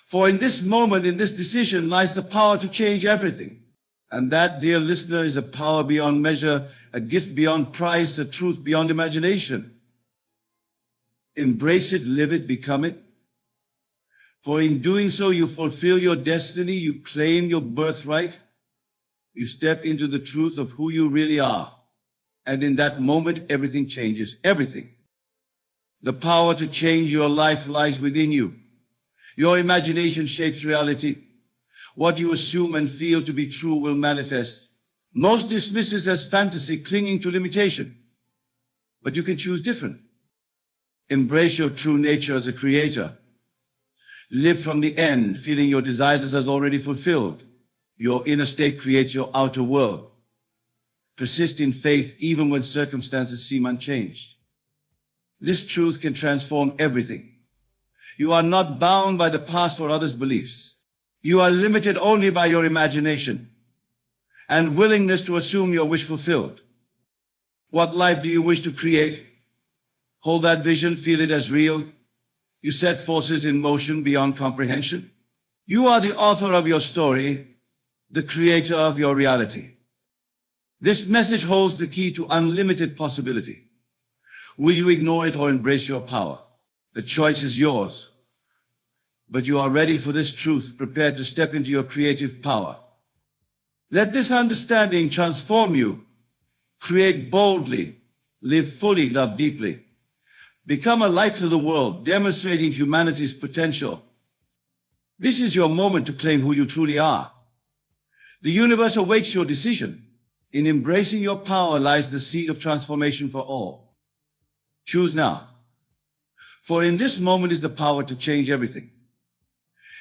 For in this moment, in this decision, lies the power to change everything. And that, dear listener, is a power beyond measure, a gift beyond price, a truth beyond imagination. Embrace it, live it, become it. For in doing so, you fulfill your destiny, you claim your birthright, you step into the truth of who you really are. And in that moment, everything changes, everything. The power to change your life lies within you. Your imagination shapes reality. What you assume and feel to be true will manifest. Most dismiss this as fantasy, clinging to limitation. But you can choose different. Embrace your true nature as a creator. Live from the end, feeling your desires as already fulfilled. Your inner state creates your outer world. Persist in faith even when circumstances seem unchanged. This truth can transform everything. You are not bound by the past or others' beliefs. You are limited only by your imagination and willingness to assume your wish fulfilled. What life do you wish to create? Hold that vision, feel it as real. You set forces in motion beyond comprehension. You are the author of your story, the creator of your reality. This message holds the key to unlimited possibility. Will you ignore it or embrace your power? The choice is yours. But you are ready for this truth, prepared to step into your creative power. Let this understanding transform you. Create boldly, live fully, love deeply. Become a light to the world, demonstrating humanity's potential, This is your moment to claim who you truly are. The universe awaits your decision. In embracing your power lies the seed of transformation for all. Choose now. For in this moment is the power to change everything.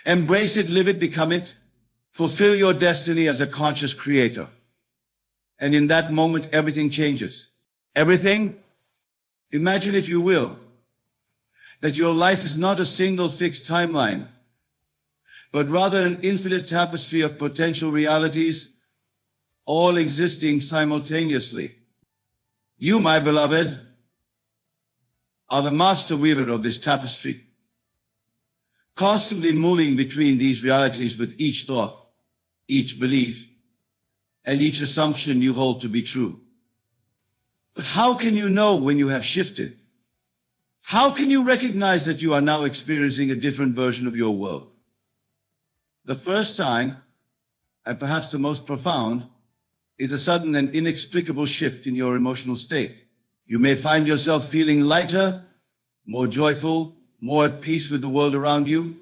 Embrace it, live it, become it. Fulfill your destiny as a conscious creator. And in that moment, everything changes. Everything? Imagine, if you will, that your life is not a single fixed timeline, but rather an infinite tapestry of potential realities, all existing simultaneously. You, my beloved, are the master weaver of this tapestry, constantly moving between these realities with each thought, each belief, and each assumption you hold to be true. But how can you know when you have shifted? How can you recognize that you are now experiencing a different version of your world? The first sign, and perhaps the most profound, is a sudden and inexplicable shift in your emotional state. You may find yourself feeling lighter, more joyful, more at peace with the world around you.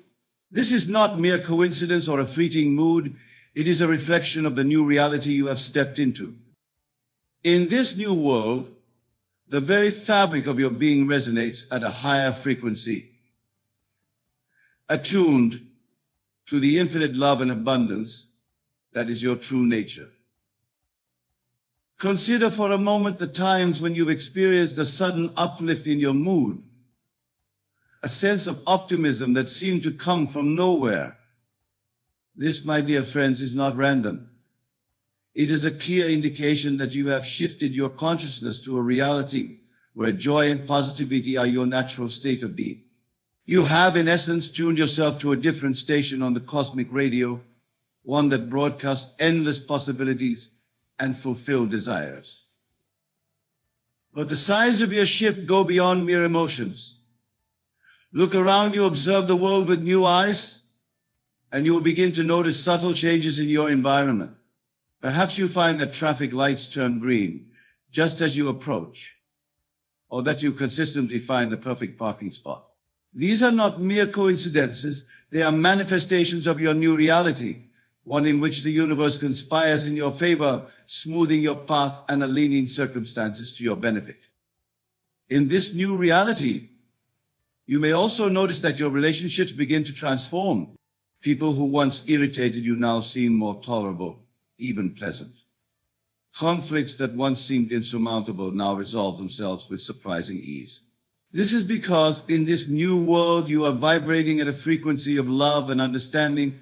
This is not mere coincidence or a fleeting mood. It is a reflection of the new reality you have stepped into. In this new world, the very fabric of your being resonates at a higher frequency, attuned to the infinite love and abundance that is your true nature. Consider for a moment the times when you've experienced a sudden uplift in your mood, a sense of optimism that seemed to come from nowhere. This, my dear friends, is not random. It is a clear indication that you have shifted your consciousness to a reality where joy and positivity are your natural state of being. You have, in essence, tuned yourself to a different station on the cosmic radio, one that broadcasts endless possibilities and fulfilled desires. But the signs of your shift go beyond mere emotions. Look around you, observe the world with new eyes, and you will begin to notice subtle changes in your environment. Perhaps you find that traffic lights turn green just as you approach, or that you consistently find the perfect parking spot. These are not mere coincidences. They are manifestations of your new reality, one in which the universe conspires in your favor, smoothing your path and aligning circumstances to your benefit. In this new reality, you may also notice that your relationships begin to transform. People who once irritated you now seem more tolerable, even pleasant. Conflicts that once seemed insurmountable now resolve themselves with surprising ease. This is because in this new world you are vibrating at a frequency of love and understanding,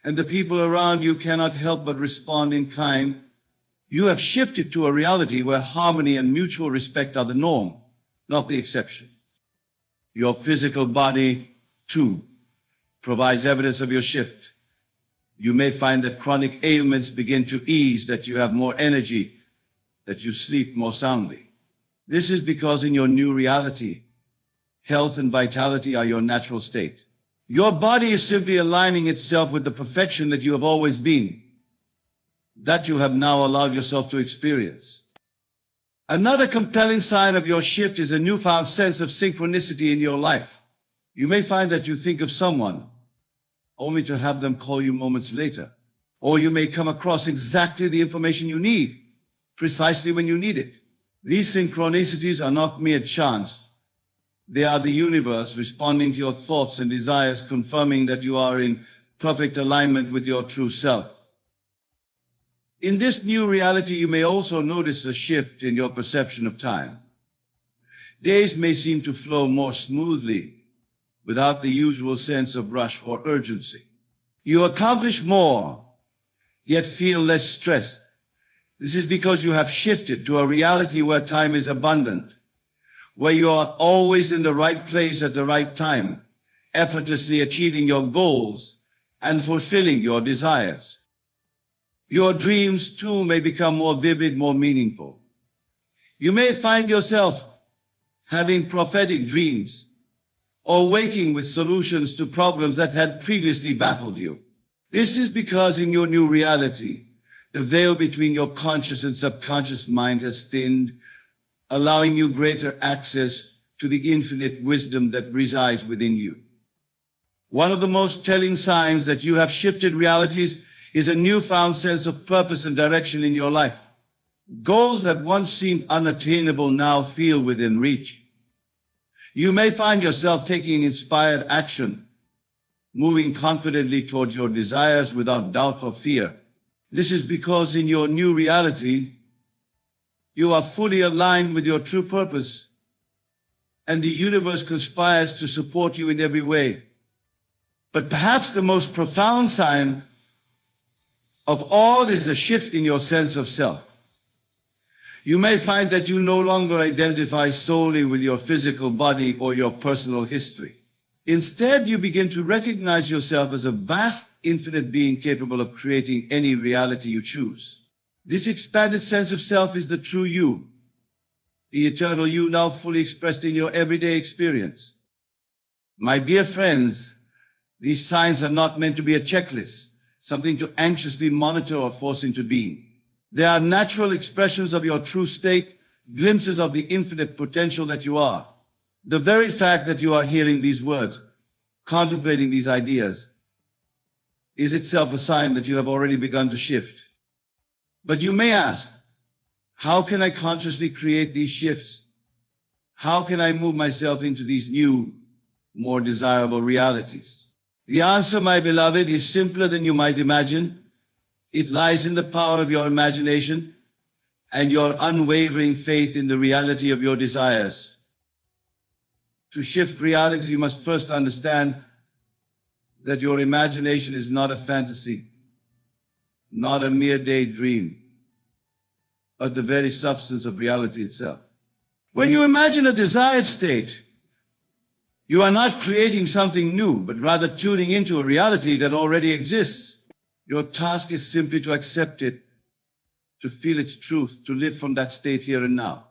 and the people around you cannot help but respond in kind. You have shifted to a reality where harmony and mutual respect are the norm, not the exception. Your physical body, too, provides evidence of your shift. You may find that chronic ailments begin to ease, that you have more energy, that you sleep more soundly. This is because in your new reality, health and vitality are your natural state. Your body is simply aligning itself with the perfection that you have always been, that you have now allowed yourself to experience. Another compelling sign of your shift is a newfound sense of synchronicity in your life. You may find that you think of someone only to have them call you moments later. Or you may come across exactly the information you need, precisely when you need it. These synchronicities are not mere chance. They are the universe responding to your thoughts and desires, confirming that you are in perfect alignment with your true self. In this new reality, you may also notice a shift in your perception of time. Days may seem to flow more smoothly, without the usual sense of rush or urgency. You accomplish more, yet feel less stressed. This is because you have shifted to a reality where time is abundant, where you are always in the right place at the right time, effortlessly achieving your goals and fulfilling your desires. Your dreams, too, may become more vivid, more meaningful. You may find yourself having prophetic dreams, or waking with solutions to problems that had previously baffled you. This is because in your new reality, the veil between your conscious and subconscious mind has thinned, allowing you greater access to the infinite wisdom that resides within you. One of the most telling signs that you have shifted realities is a newfound sense of purpose and direction in your life. Goals that once seemed unattainable now feel within reach. You may find yourself taking inspired action, moving confidently towards your desires without doubt or fear. This is because in your new reality, you are fully aligned with your true purpose, and the universe conspires to support you in every way. But perhaps the most profound sign of all is a shift in your sense of self. You may find that you no longer identify solely with your physical body or your personal history. Instead, you begin to recognize yourself as a vast, infinite being capable of creating any reality you choose. This expanded sense of self is the true you, the eternal you now fully expressed in your everyday experience. My dear friends, these signs are not meant to be a checklist, something to anxiously monitor or force into being. They are natural expressions of your true state, glimpses of the infinite potential that you are. The very fact that you are hearing these words, contemplating these ideas, is itself a sign that you have already begun to shift. But you may ask, how can I consciously create these shifts? How can I move myself into these new, more desirable realities? The answer, my beloved, is simpler than you might imagine. It lies in the power of your imagination and your unwavering faith in the reality of your desires. To shift realities, you must first understand that your imagination is not a fantasy, not a mere daydream, but the very substance of reality itself. When you imagine a desired state, you are not creating something new, but rather tuning into a reality that already exists. Your task is simply to accept it, to feel its truth, to live from that state here and now.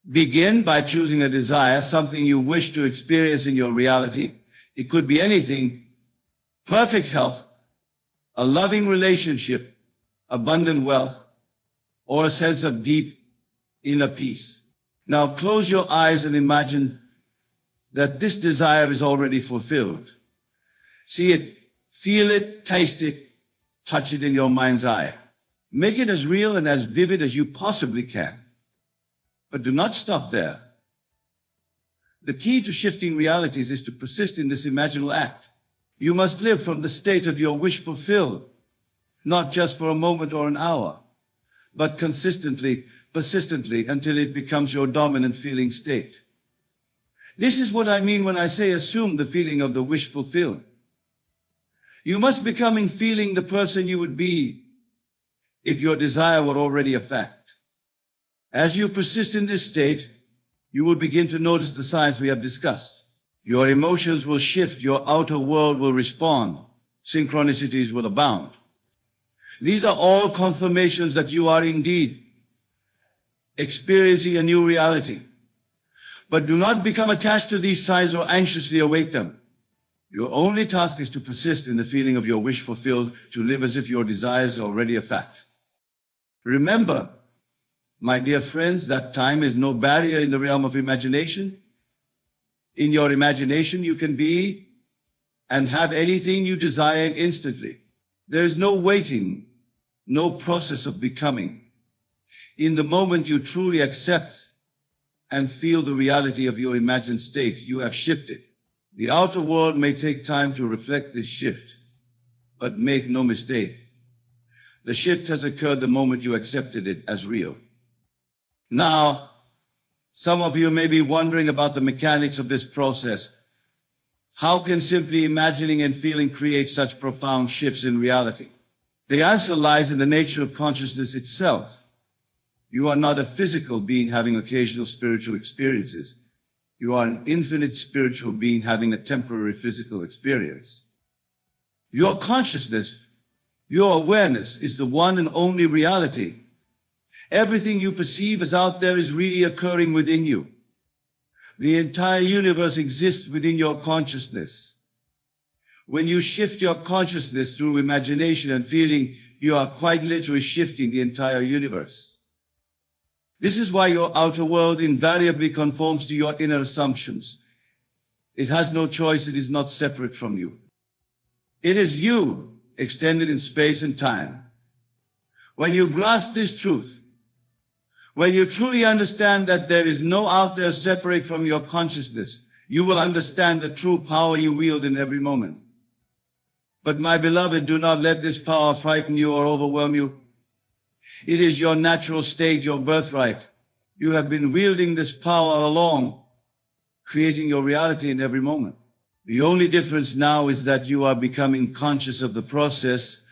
Begin by choosing a desire, something you wish to experience in your reality. It could be anything: perfect health, a loving relationship, abundant wealth, or a sense of deep inner peace. Now close your eyes and imagine that this desire is already fulfilled. See it, feel it, taste it, touch it in your mind's eye. Make it as real and as vivid as you possibly can. But do not stop there. The key to shifting realities is to persist in this imaginal act. You must live from the state of your wish fulfilled, not just for a moment or an hour, but consistently, persistently, until it becomes your dominant feeling state. This is what I mean when I say assume the feeling of the wish fulfilled. You must become feeling the person you would be if your desire were already a fact. As you persist in this state, you will begin to notice the signs we have discussed. Your emotions will shift, your outer world will respond, synchronicities will abound. These are all confirmations that you are indeed experiencing a new reality. But do not become attached to these signs or anxiously await them. Your only task is to persist in the feeling of your wish fulfilled, to live as if your desire is already a fact. Remember, my dear friends, that time is no barrier in the realm of imagination. In your imagination, you can be and have anything you desire instantly. There is no waiting, no process of becoming. In the moment you truly accept and feel the reality of your imagined state, you have shifted. The outer world may take time to reflect this shift, but make no mistake. The shift has occurred the moment you accepted it as real. Now, some of you may be wondering about the mechanics of this process. How can simply imagining and feeling create such profound shifts in reality? The answer lies in the nature of consciousness itself. You are not a physical being having occasional spiritual experiences. You are an infinite spiritual being having a temporary physical experience. Your consciousness, your awareness, is the one and only reality. Everything you perceive as out there is really occurring within you. The entire universe exists within your consciousness. When you shift your consciousness through imagination and feeling, you are quite literally shifting the entire universe. This is why your outer world invariably conforms to your inner assumptions. It has no choice. It is not separate from you. It is you, extended in space and time. When you grasp this truth, when you truly understand that there is no out there separate from your consciousness, you will understand the true power you wield in every moment. But my beloved, do not let this power frighten you or overwhelm you. It is your natural state, your birthright. You have been wielding this power along, creating your reality in every moment. The only difference now is that you are becoming conscious of the process,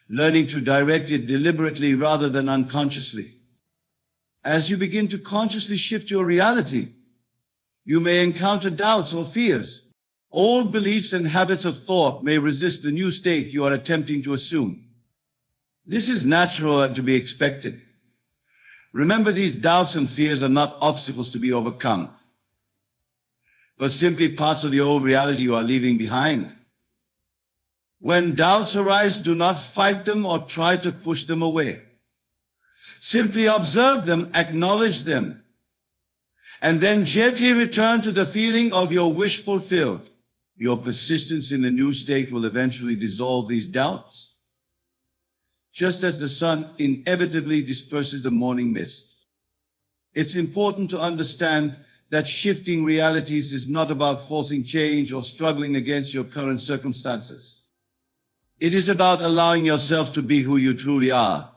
learning to direct it deliberately rather than unconsciously. As you begin to consciously shift your reality, you may encounter doubts or fears. Old beliefs and habits of thought may resist the new state you are attempting to assume. This is natural and to be expected. Remember, these doubts and fears are not obstacles to be overcome, but simply parts of the old reality you are leaving behind. When doubts arise, do not fight them or try to push them away. Simply observe them, acknowledge them, and then gently return to the feeling of your wish fulfilled. Your persistence in the new state will eventually dissolve these doubts, just as the sun inevitably disperses the morning mist. It's important to understand that shifting realities is not about forcing change or struggling against your current circumstances. It is about allowing yourself to be who you truly are,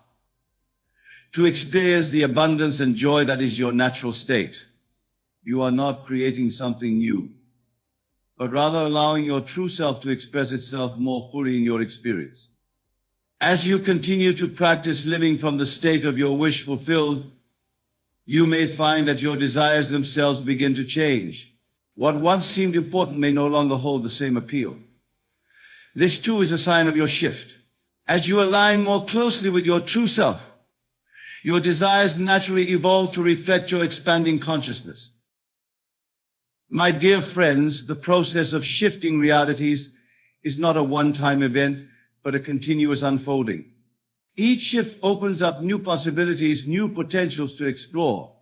to experience the abundance and joy that is your natural state. You are not creating something new, but rather allowing your true self to express itself more fully in your experience. As you continue to practice living from the state of your wish fulfilled, you may find that your desires themselves begin to change. What once seemed important may no longer hold the same appeal. This too is a sign of your shift. As you align more closely with your true self, your desires naturally evolve to reflect your expanding consciousness. My dear friends, the process of shifting realities is not a one-time event, but a continuous unfolding. Each shift opens up new possibilities, new potentials to explore.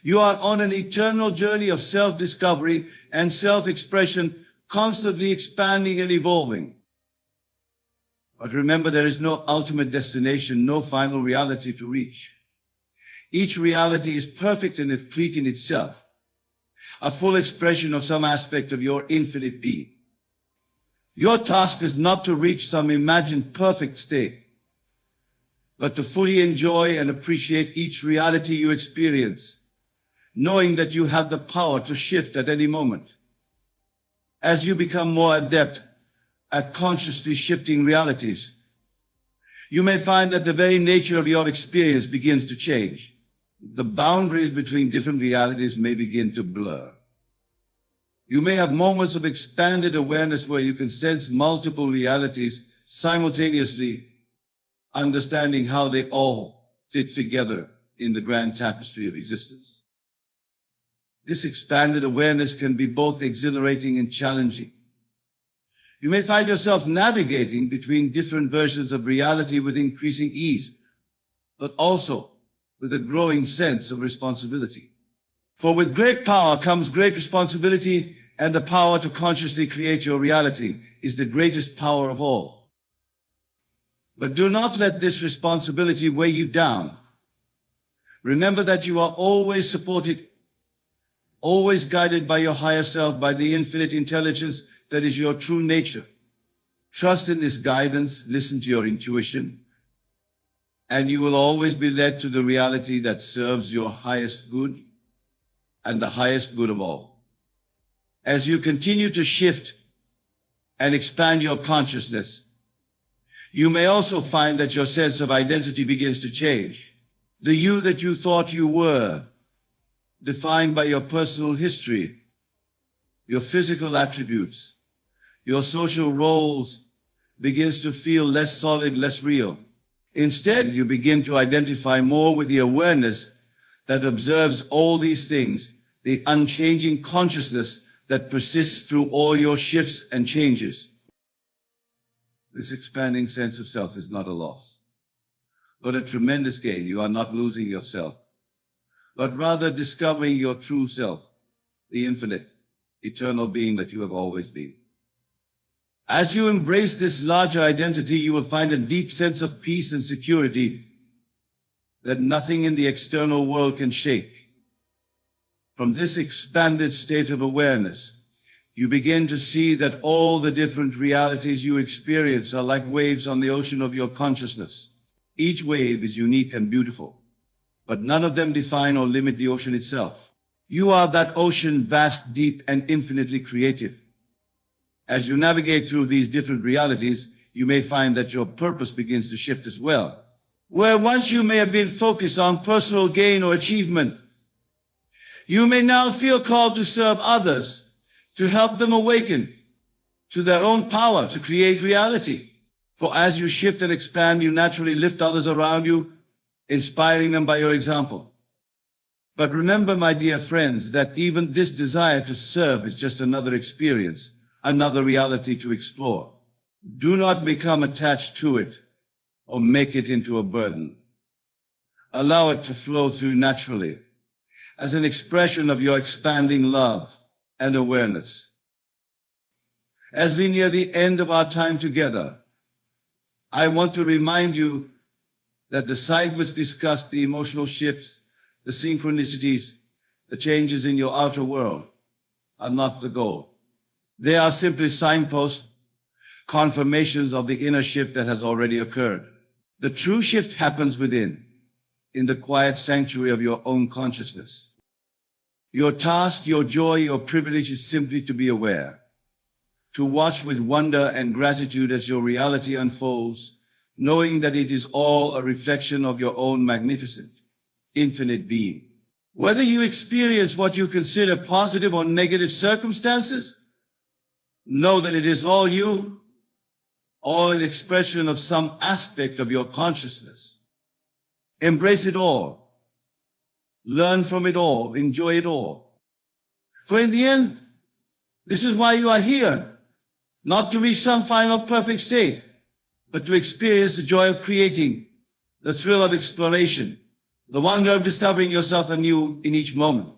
You are on an eternal journey of self-discovery and self-expression, constantly expanding and evolving. But remember, there is no ultimate destination, no final reality to reach. Each reality is perfect and complete in itself, a full expression of some aspect of your infinite being. Your task is not to reach some imagined perfect state, but to fully enjoy and appreciate each reality you experience, knowing that you have the power to shift at any moment. As you become more adept at consciously shifting realities, you may find that the very nature of your experience begins to change. The boundaries between different realities may begin to blur. You may have moments of expanded awareness where you can sense multiple realities simultaneously, understanding how they all fit together in the grand tapestry of existence. This expanded awareness can be both exhilarating and challenging. You may find yourself navigating between different versions of reality with increasing ease, but also with a growing sense of responsibility. For with great power comes great responsibility, and the power to consciously create your reality is the greatest power of all. But do not let this responsibility weigh you down. Remember that you are always supported, always guided by your higher self, by the infinite intelligence that is your true nature. Trust in this guidance, listen to your intuition, and you will always be led to the reality that serves your highest good and the highest good of all. As you continue to shift and expand your consciousness, you may also find that your sense of identity begins to change. The you that you thought you were, defined by your personal history, your physical attributes, your social roles, begins to feel less solid, less real. Instead, you begin to identify more with the awareness that observes all these things, the unchanging consciousness that persists through all your shifts and changes. This expanding sense of self is not a loss, but a tremendous gain. You are not losing yourself, but rather discovering your true self, the infinite, eternal being that you have always been. As you embrace this larger identity, you will find a deep sense of peace and security that nothing in the external world can shake. From this expanded state of awareness, you begin to see that all the different realities you experience are like waves on the ocean of your consciousness. Each wave is unique and beautiful, but none of them define or limit the ocean itself. You are that ocean, vast, deep, and infinitely creative. As you navigate through these different realities, you may find that your purpose begins to shift as well. Where once you may have been focused on personal gain or achievement, you may now feel called to serve others, to help them awaken to their own power to create reality. For as you shift and expand, you naturally lift others around you, inspiring them by your example. But remember, my dear friends, that even this desire to serve is just another experience, another reality to explore. Do not become attached to it or make it into a burden. Allow it to flow through naturally as an expression of your expanding love and awareness. As we near the end of our time together, I want to remind you that the site which discussed the emotional shifts, the synchronicities, the changes in your outer world are not the goal. They are simply signposts, confirmations of the inner shift that has already occurred. The true shift happens within, in the quiet sanctuary of your own consciousness. Your task, your joy, your privilege is simply to be aware, to watch with wonder and gratitude as your reality unfolds, knowing that it is all a reflection of your own magnificent, infinite being. Whether you experience what you consider positive or negative circumstances, know that it is all you, all an expression of some aspect of your consciousness. Embrace it all. Learn from it all. Enjoy it all. For in the end, this is why you are here, not to reach some final perfect state, but to experience the joy of creating, the thrill of exploration, the wonder of discovering yourself anew in each moment.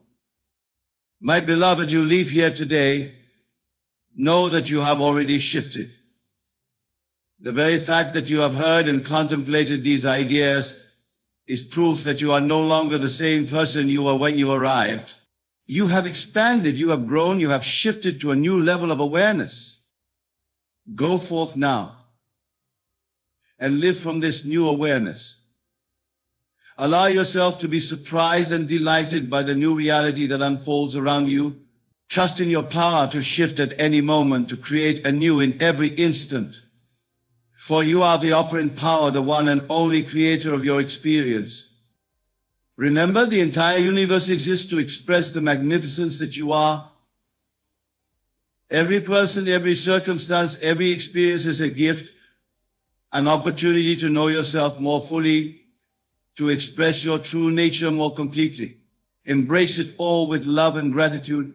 My beloved, you leave here today, know that you have already shifted. The very fact that you have heard and contemplated these ideas is proof that you are no longer the same person you were when you arrived. You have expanded, you have grown, you have shifted to a new level of awareness. Go forth now and live from this new awareness. Allow yourself to be surprised and delighted by the new reality that unfolds around you. Trust in your power to shift at any moment, to create anew in every instant. For you are the operant power, the one and only creator of your experience. Remember, the entire universe exists to express the magnificence that you are. Every person, every circumstance, every experience is a gift, an opportunity to know yourself more fully, to express your true nature more completely. Embrace it all with love and gratitude,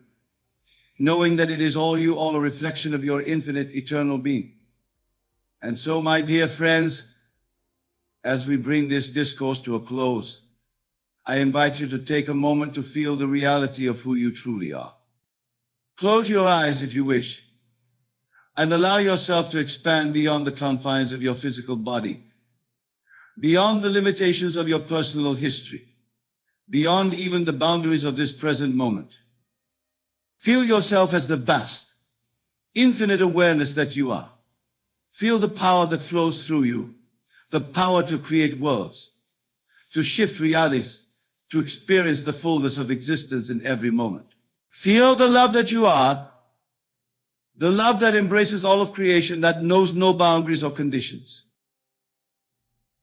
knowing that it is all you, all a reflection of your infinite eternal being. And so, my dear friends, as we bring this discourse to a close, I invite you to take a moment to feel the reality of who you truly are. Close your eyes if you wish, and allow yourself to expand beyond the confines of your physical body, beyond the limitations of your personal history, beyond even the boundaries of this present moment. Feel yourself as the vast, infinite awareness that you are. Feel the power that flows through you, the power to create worlds, to shift realities, to experience the fullness of existence in every moment. Feel the love that you are, the love that embraces all of creation, that knows no boundaries or conditions.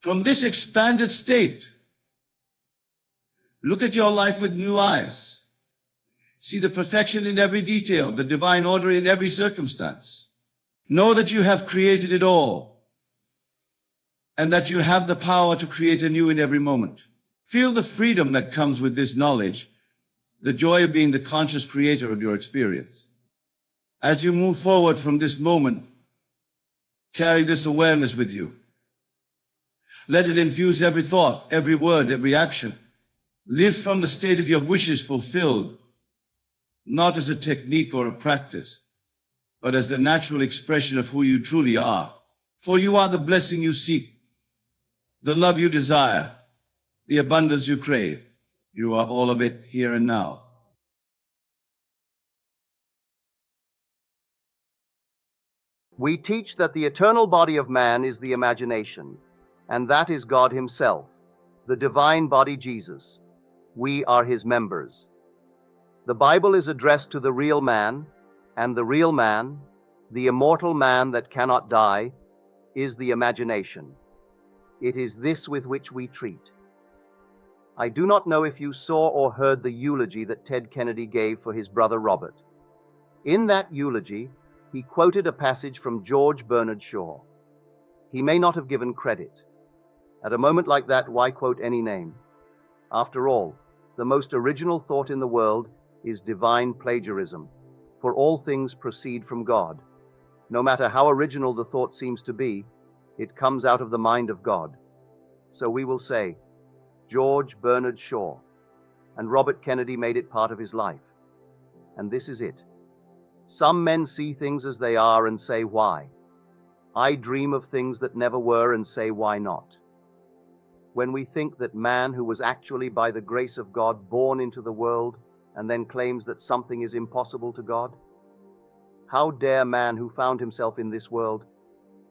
From this expanded state, look at your life with new eyes. See the perfection in every detail, the divine order in every circumstance. Know that you have created it all, and that you have the power to create anew in every moment. Feel the freedom that comes with this knowledge, the joy of being the conscious creator of your experience. As you move forward from this moment, carry this awareness with you. Let it infuse every thought, every word, every action. Live from the state of your wishes fulfilled, not as a technique or a practice, but as the natural expression of who you truly are. For you are the blessing you seek, the love you desire, the abundance you crave. You are all of it here and now. We teach that the eternal body of man is the imagination, and that is God himself, the divine body Jesus. We are his members. The Bible is addressed to the real man, and the real man, the immortal man that cannot die, is the imagination. It is this with which we treat. I do not know if you saw or heard the eulogy that Ted Kennedy gave for his brother Robert. In that eulogy, he quoted a passage from George Bernard Shaw. He may not have given credit. At a moment like that, why quote any name? After all, the most original thought in the world is divine plagiarism, for all things proceed from God. No matter how original the thought seems to be, it comes out of the mind of God. So we will say, George Bernard Shaw, and Robert Kennedy made it part of his life. And this is it. Some men see things as they are and say, why? I dream of things that never were and say, why not? When we think that man, who was actually by the grace of God born into the world, and then claims that something is impossible to God? How dare man who found himself in this world?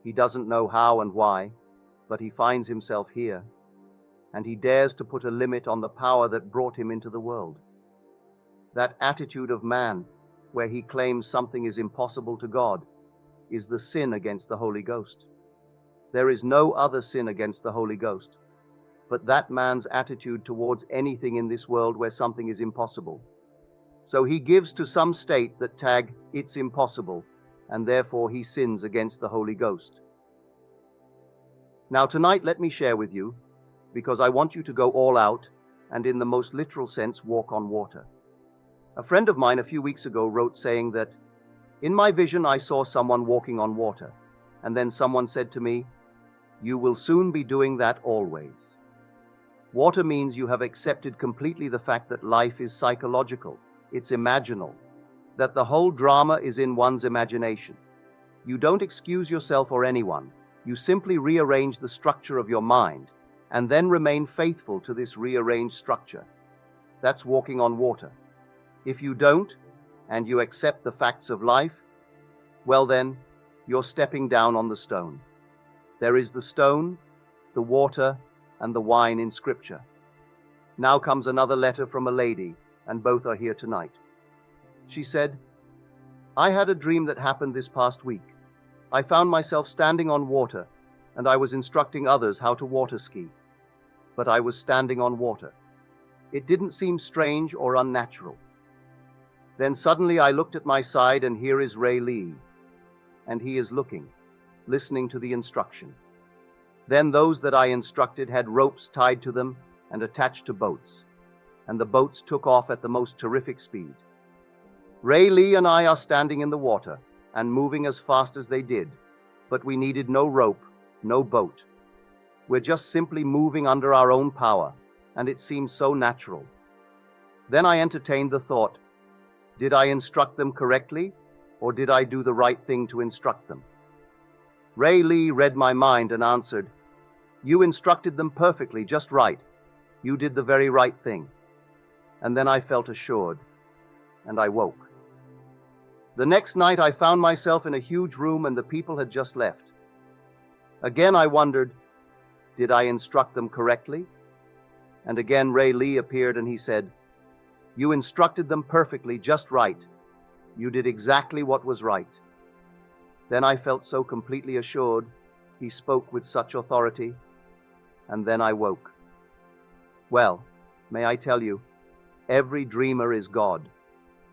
He doesn't know how and why, but he finds himself here, and he dares to put a limit on the power that brought him into the world. That attitude of man, where he claims something is impossible to God, is the sin against the Holy Ghost. There is no other sin against the Holy Ghost, but that man's attitude towards anything in this world where something is impossible. So he gives to some state that tag, it's impossible, and therefore he sins against the Holy Ghost. Now tonight let me share with you, because I want you to go all out, and in the most literal sense walk on water. A friend of mine a few weeks ago wrote saying that, in my vision I saw someone walking on water, and then someone said to me, you will soon be doing that always. Water means you have accepted completely the fact that life is psychological, it's imaginal, that the whole drama is in one's imagination. You don't excuse yourself or anyone, you simply rearrange the structure of your mind, and then remain faithful to this rearranged structure. That's walking on water. If you don't, and you accept the facts of life, well then, you're stepping down on the stone. There is the stone, the water, and the wine in Scripture. Now comes another letter from a lady, and both are here tonight. She said, I had a dream that happened this past week. I found myself standing on water, and I was instructing others how to water ski. But I was standing on water. It didn't seem strange or unnatural. Then suddenly I looked at my side, and here is Ray Lee, and he is looking, listening to the instruction. Then those that I instructed had ropes tied to them and attached to boats, and the boats took off at the most terrific speed. Ray Lee and I are standing in the water and moving as fast as they did, but we needed no rope, no boat. We're just simply moving under our own power, and it seemed so natural. Then I entertained the thought, did I instruct them correctly, or did I do the right thing to instruct them? Ray Lee read my mind and answered, you instructed them perfectly, just right. You did the very right thing. And then I felt assured, and I woke. The next night I found myself in a huge room and the people had just left. Again I wondered, did I instruct them correctly? And again Ray Lee appeared and he said, you instructed them perfectly, just right. You did exactly what was right. Then I felt so completely assured, he spoke with such authority, and then I woke. Well, may I tell you, every dreamer is God,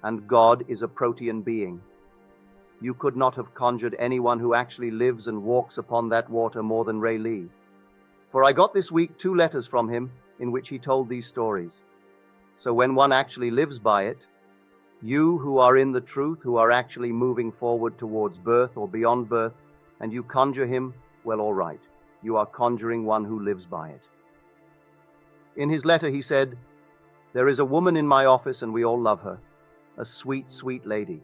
and God is a protean being. You could not have conjured anyone who actually lives and walks upon that water more than Ray Lee. For I got this week 2 letters from him in which he told these stories. So when one actually lives by it, you who are in the truth, who are actually moving forward towards birth or beyond birth, and you conjure him, well, all right, you are conjuring one who lives by it. In his letter he said, there is a woman in my office and we all love her. a sweet, sweet lady.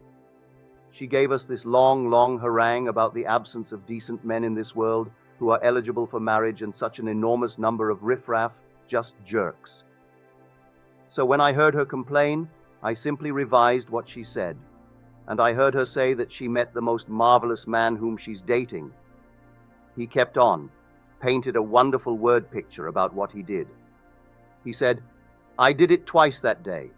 She gave us this long, long harangue about the absence of decent men in this world who are eligible for marriage, and such an enormous number of riffraff, just jerks. So when I heard her complain, I simply revised what she said, and I heard her say that she met the most marvelous man whom she's dating. He kept on, painted a wonderful word picture about what he did. He said, "I did it twice that day.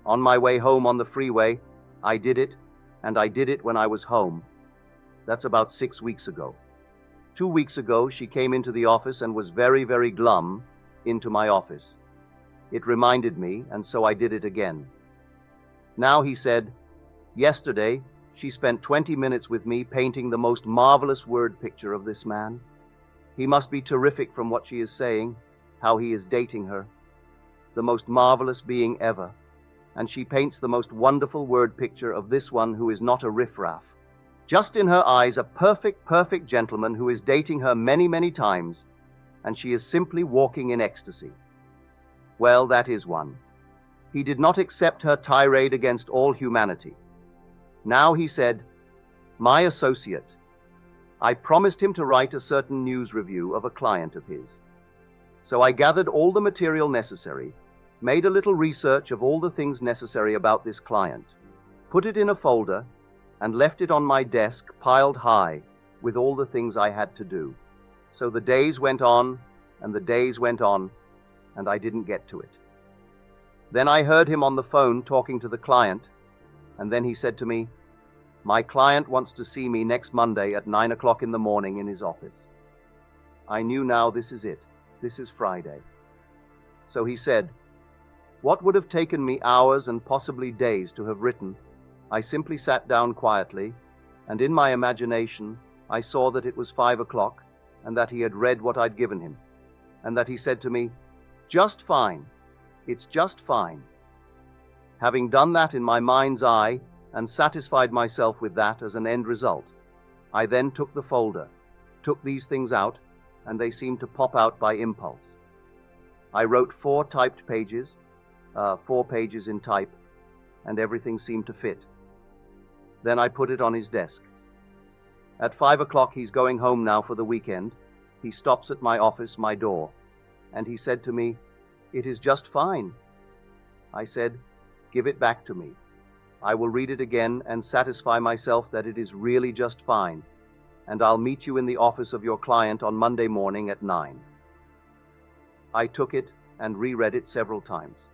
On my way home on the freeway, I did it, and I did it when I was home." That's about 6 weeks ago. 2 weeks ago, she came into the office and was very, very glum into my office. It reminded me, and so I did it again. Now, he said, yesterday, she spent 20 minutes with me painting the most marvelous word picture of this man. He must be terrific from what she is saying, how he is dating her. The most marvelous being ever. And she paints the most wonderful word picture of this one who is not a riffraff. Just in her eyes, a perfect, perfect gentleman who is dating her many, many times, and she is simply walking in ecstasy. Well, that is one. He did not accept her tirade against all humanity. Now he said, "My associate. I promised him to write a certain news review of a client of his. So I gathered all the material necessary, made a little research of all the things necessary about this client, put it in a folder, and left it on my desk piled high with all the things I had to do. So the days went on, and the days went on, and I didn't get to it. Then I heard him on the phone talking to the client, and then he said to me, 'My client wants to see me next Monday at 9 o'clock in the morning in his office.' I knew now this is it. This is Friday. So he said, what would have taken me hours and possibly days to have written, I simply sat down quietly, and in my imagination, I saw that it was 5 o'clock, and that he had read what I'd given him, and that he said to me, 'Just fine. It's just fine.' Having done that in my mind's eye, and satisfied myself with that as an end result, I then took the folder, took these things out, and they seemed to pop out by impulse. I wrote 4 typed pages, 4 pages in type, and everything seemed to fit. Then I put it on his desk. At 5 o'clock, he's going home now for the weekend. He stops at my office, my door, and he said to me, 'It is just fine.' I said, 'Give it back to me. I will read it again and satisfy myself that it is really just fine, and I'll meet you in the office of your client on Monday morning at 9. I took it and reread it several times.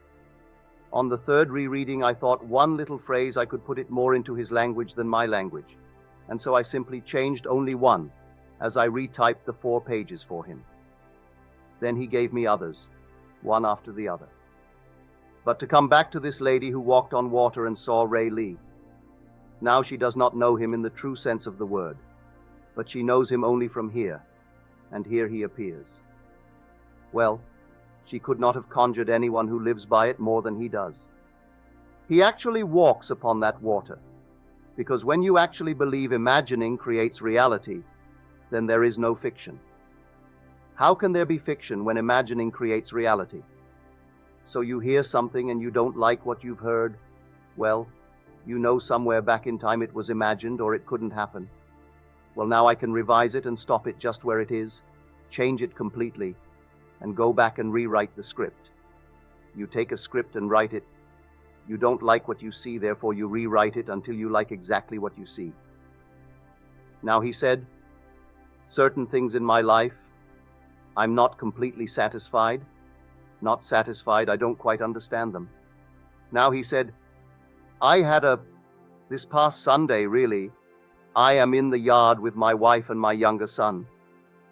On the third rereading, I thought one little phrase I could put it more into his language than my language, and so I simply changed only one as I retyped the 4 pages for him. Then he gave me others, one after the other. But to come back to this lady who walked on water and saw Ray Lee. Now she does not know him in the true sense of the word, but she knows him only from here, and here he appears. Well, she could not have conjured anyone who lives by it more than he does. He actually walks upon that water, because when you actually believe imagining creates reality, then there is no fiction. How can there be fiction when imagining creates reality? So you hear something and you don't like what you've heard. Well, you know somewhere back in time it was imagined or it couldn't happen. Well, now I can revise it and stop it just where it is, change it completely, and go back and rewrite the script. You take a script and write it. You don't like what you see, therefore you rewrite it until you like exactly what you see. Now he said, certain things in my life, I'm not completely satisfied. Not satisfied, I don't quite understand them. Now he said, this past Sunday really, I am in the yard with my wife and my younger son,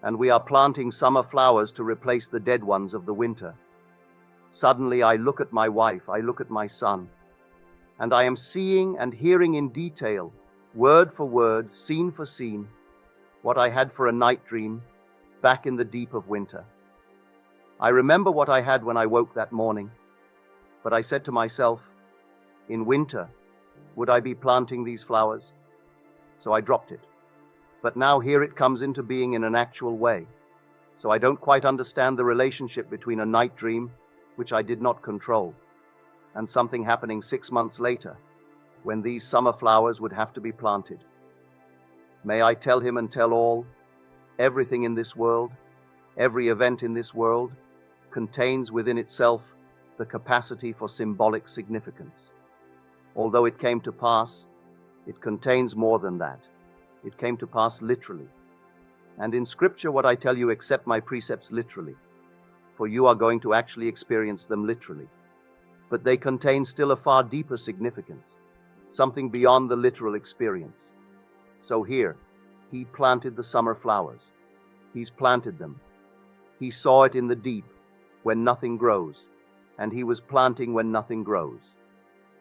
and we are planting summer flowers to replace the dead ones of the winter. Suddenly I look at my wife, I look at my son, and I am seeing and hearing in detail, word for word, scene for scene, what I had for a night dream back in the deep of winter. I remember what I had when I woke that morning, but I said to myself, in winter, would I be planting these flowers? So I dropped it. But now here it comes into being in an actual way. So I don't quite understand the relationship between a night dream, which I did not control, and something happening 6 months later, when these summer flowers would have to be planted. May I tell him and tell all, everything in this world, every event in this world, contains within itself the capacity for symbolic significance. Although it came to pass, it contains more than that. It came to pass literally. And in Scripture, what I tell you, accept my precepts literally, for you are going to actually experience them literally. But they contain still a far deeper significance, something beyond the literal experience. So here, he planted the summer flowers. He's planted them. He saw it in the deep when nothing grows, and he was planting when nothing grows.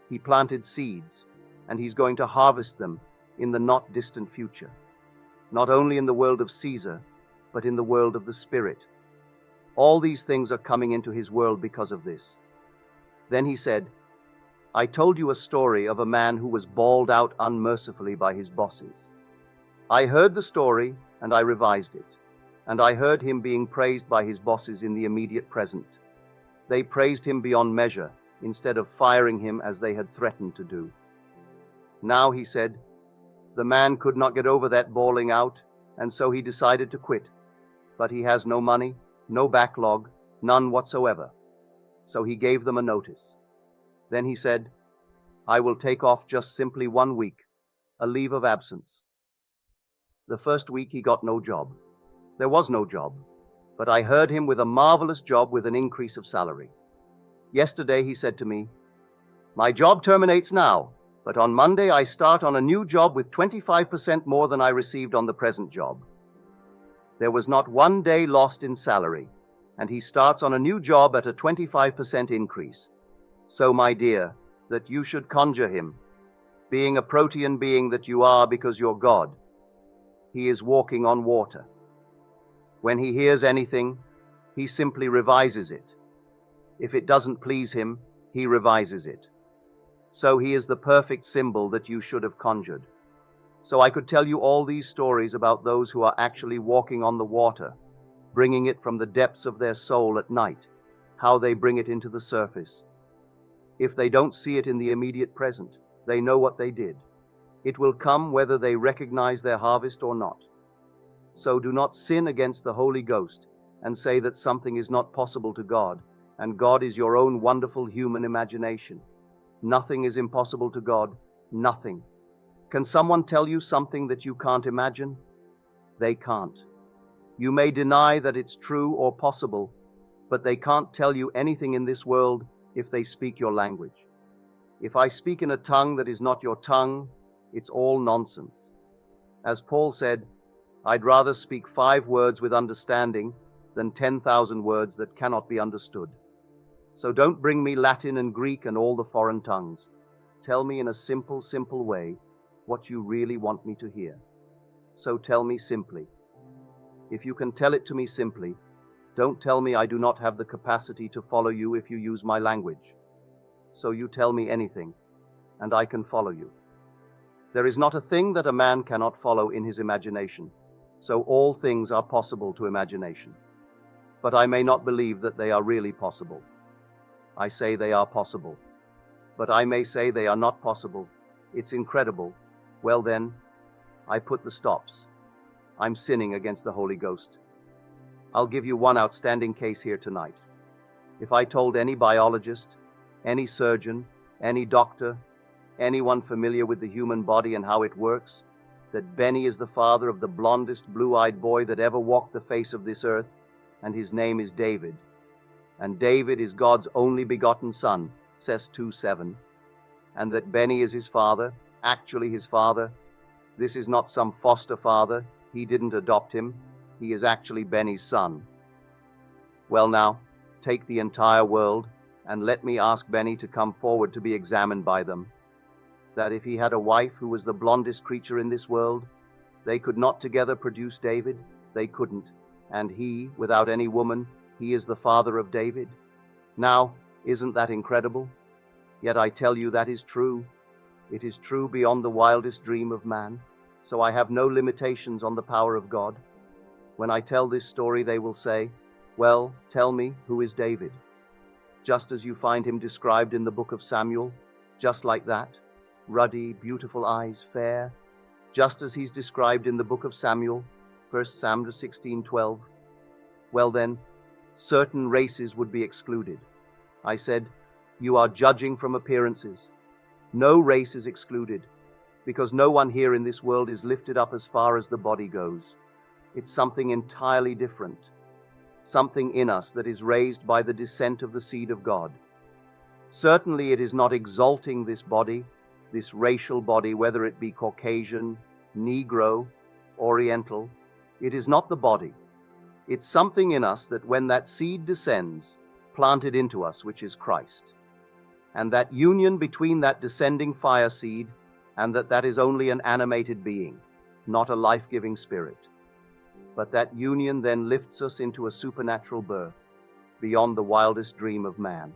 He planted seeds, and he's going to harvest them in the not distant future, not only in the world of Caesar, but in the world of the Spirit. All these things are coming into his world because of this. Then he said, I told you a story of a man who was bawled out unmercifully by his bosses. I heard the story, and I revised it, and I heard him being praised by his bosses in the immediate present. They praised him beyond measure, instead of firing him as they had threatened to do. Now, he said, the man could not get over that bawling out, and so he decided to quit. But he has no money, no backlog, none whatsoever. So he gave them a notice. Then he said, I will take off just simply 1 week, a leave of absence. The first week he got no job. There was no job, but I heard him with a marvelous job with an increase of salary. Yesterday he said to me, my job terminates now, but on Monday I start on a new job with 25% more than I received on the present job. There was not 1 day lost in salary, and he starts on a new job at a 25% increase. So, my dear, that you should conjure him, being a protean being that you are because you're God. He is walking on water. When he hears anything, he simply revises it. If it doesn't please him, he revises it. So he is the perfect symbol that you should have conjured. So I could tell you all these stories about those who are actually walking on the water, bringing it from the depths of their soul at night, how they bring it into the surface. If they don't see it in the immediate present, they know what they did. It will come whether they recognize their harvest or not. So do not sin against the Holy Ghost and say that something is not possible to God, and God is your own wonderful human imagination. Nothing is impossible to God, nothing. Can someone tell you something that you can't imagine? They can't. You may deny that it's true or possible, but they can't tell you anything in this world if they speak your language. If I speak in a tongue that is not your tongue, it's all nonsense. As Paul said, I'd rather speak 5 words with understanding than 10,000 words that cannot be understood. So don't bring me Latin and Greek and all the foreign tongues. Tell me in a simple way what you really want me to hear. So tell me simply. If you can tell it to me simply, don't tell me I do not have the capacity to follow you if you use my language. So you tell me anything, and I can follow you. There is not a thing that a man cannot follow in his imagination, so all things are possible to imagination. But I may not believe that they are really possible. I say they are possible, but I may say they are not possible. It's incredible. Well then, I put the stops. I'm sinning against the Holy Ghost. I'll give you one outstanding case here tonight. If I told any biologist, any surgeon, any doctor, anyone familiar with the human body and how it works, that Benny is the father of the blondest, blue-eyed boy that ever walked the face of this earth, and his name is David, and David is God's only begotten son, says 2:7, and that Benny is his father, actually his father. This is not some foster father. He didn't adopt him. He is actually Benny's son. Well now, take the entire world, and let me ask Benny to come forward to be examined by them. That if he had a wife who was the blondest creature in this world, they could not together produce David. They couldn't. And he, without any woman, he is the father of David. Now, isn't that incredible? Yet I tell you that is true. It is true beyond the wildest dream of man. So I have no limitations on the power of God. When I tell this story, they will say, well, tell me, who is David? Just as you find him described in the book of Samuel, just like that. ruddy, beautiful eyes, fair, just as he's described in the book of Samuel, 1 Samuel 16:12, well then, certain races would be excluded. I said, you are judging from appearances. No race is excluded, because no one here in this world is lifted up as far as the body goes. It's something entirely different, something in us that is raised by the descent of the seed of God. Certainly it is not exalting this body, this racial body, whether it be Caucasian, Negro, Oriental. It is not the body. It's something in us that when that seed descends, planted into us, which is Christ, and that union between that descending fire seed and that is only an animated being, not a life-giving spirit. But that union then lifts us into a supernatural birth beyond the wildest dream of man.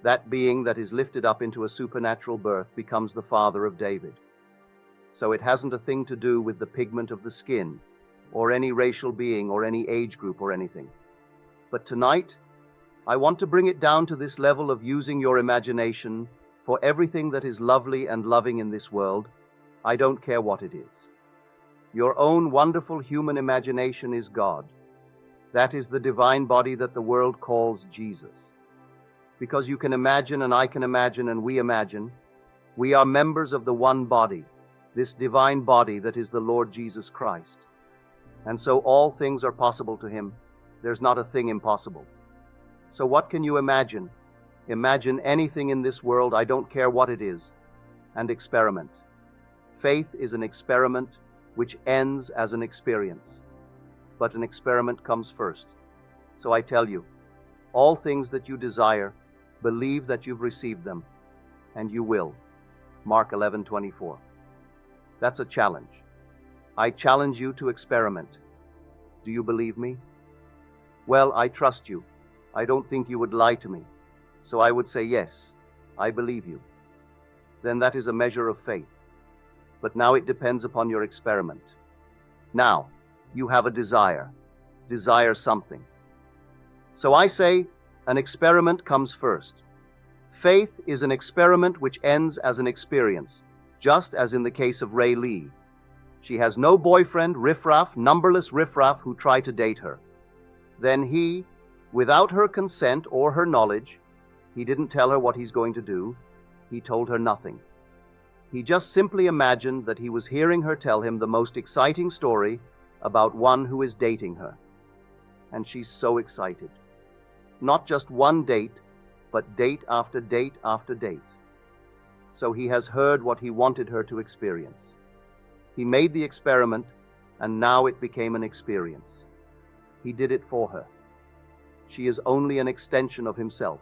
That being that is lifted up into a supernatural birth becomes the father of David. So it hasn't a thing to do with the pigment of the skin, or any racial being, or any age group, or anything. But tonight, I want to bring it down to this level of using your imagination for everything that is lovely and loving in this world. I don't care what it is. Your own wonderful human imagination is God. That is the divine body that the world calls Jesus. Because you can imagine, and I can imagine, and we imagine, we are members of the one body, this divine body that is the Lord Jesus Christ. And so all things are possible to him. There's not a thing impossible. So what can you imagine? Imagine anything in this world, I don't care what it is, and experiment. Faith is an experiment which ends as an experience. But an experiment comes first. So I tell you, all things that you desire, believe that you've received them, and you will. Mark 11:24. That's a challenge. I challenge you to experiment. Do you believe me? Well, I trust you. I don't think you would lie to me. So I would say, yes, I believe you. Then that is a measure of faith. But now it depends upon your experiment. Now, you have a desire. Desire something. So I say, an experiment comes first. Faith is an experiment which ends as an experience, just as in the case of Ray Lee. She has no boyfriend, riffraff, numberless riffraff who try to date her. Then he, without her consent or her knowledge, he didn't tell her what he's going to do. He told her nothing. He just simply imagined that he was hearing her tell him the most exciting story about one who is dating her. And she's so excited. Not just one date, but date after date after date. So he has heard what he wanted her to experience. He made the experiment, and now it became an experience. He did it for her. She is only an extension of himself,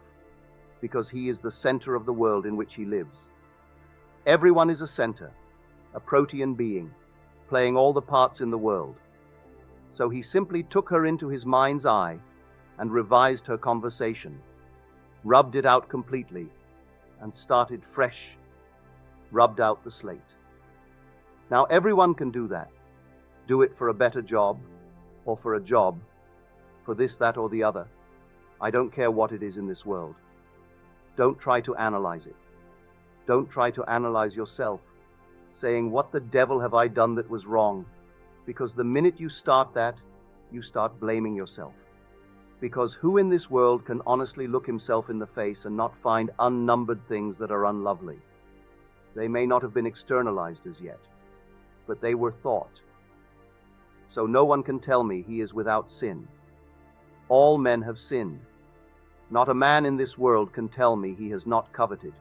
because he is the center of the world in which he lives. Everyone is a center, a protean being, playing all the parts in the world. So he simply took her into his mind's eye and revised her conversation, rubbed it out completely, and started fresh, rubbed out the slate. Now everyone can do that. Do it for a better job, or for a job, for this, that, or the other. I don't care what it is in this world. Don't try to analyze it. Don't try to analyze yourself, saying, what the devil have I done that was wrong? Because the minute you start that, you start blaming yourself. Because who in this world can honestly look himself in the face and not find unnumbered things that are unlovely? They may not have been externalized as yet, but they were thought. So no one can tell me he is without sin. All men have sinned. Not a man in this world can tell me he has not coveted.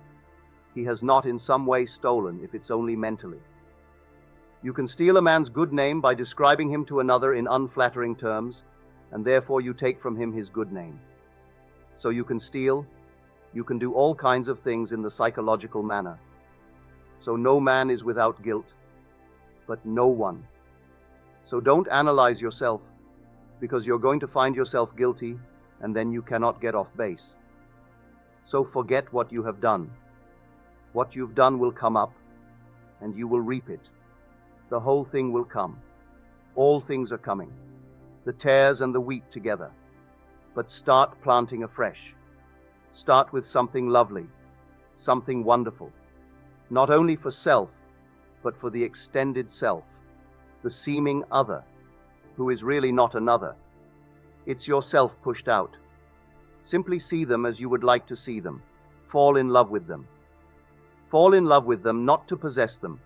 He has not in some way stolen, if it's only mentally. You can steal a man's good name by describing him to another in unflattering terms, and therefore you take from him his good name. So you can steal, you can do all kinds of things in the psychological manner. So no man is without guilt, but no one. So don't analyze yourself, because you're going to find yourself guilty, and then you cannot get off base. So forget what you have done. What you've done will come up, and you will reap it. The whole thing will come. All things are coming, the tares and the wheat together. But start planting afresh. Start with something lovely, something wonderful. not only for self, but for the extended self, the seeming other, who is really not another. It's yourself pushed out. Simply see them as you would like to see them. Fall in love with them. Fall in love with them not to possess them,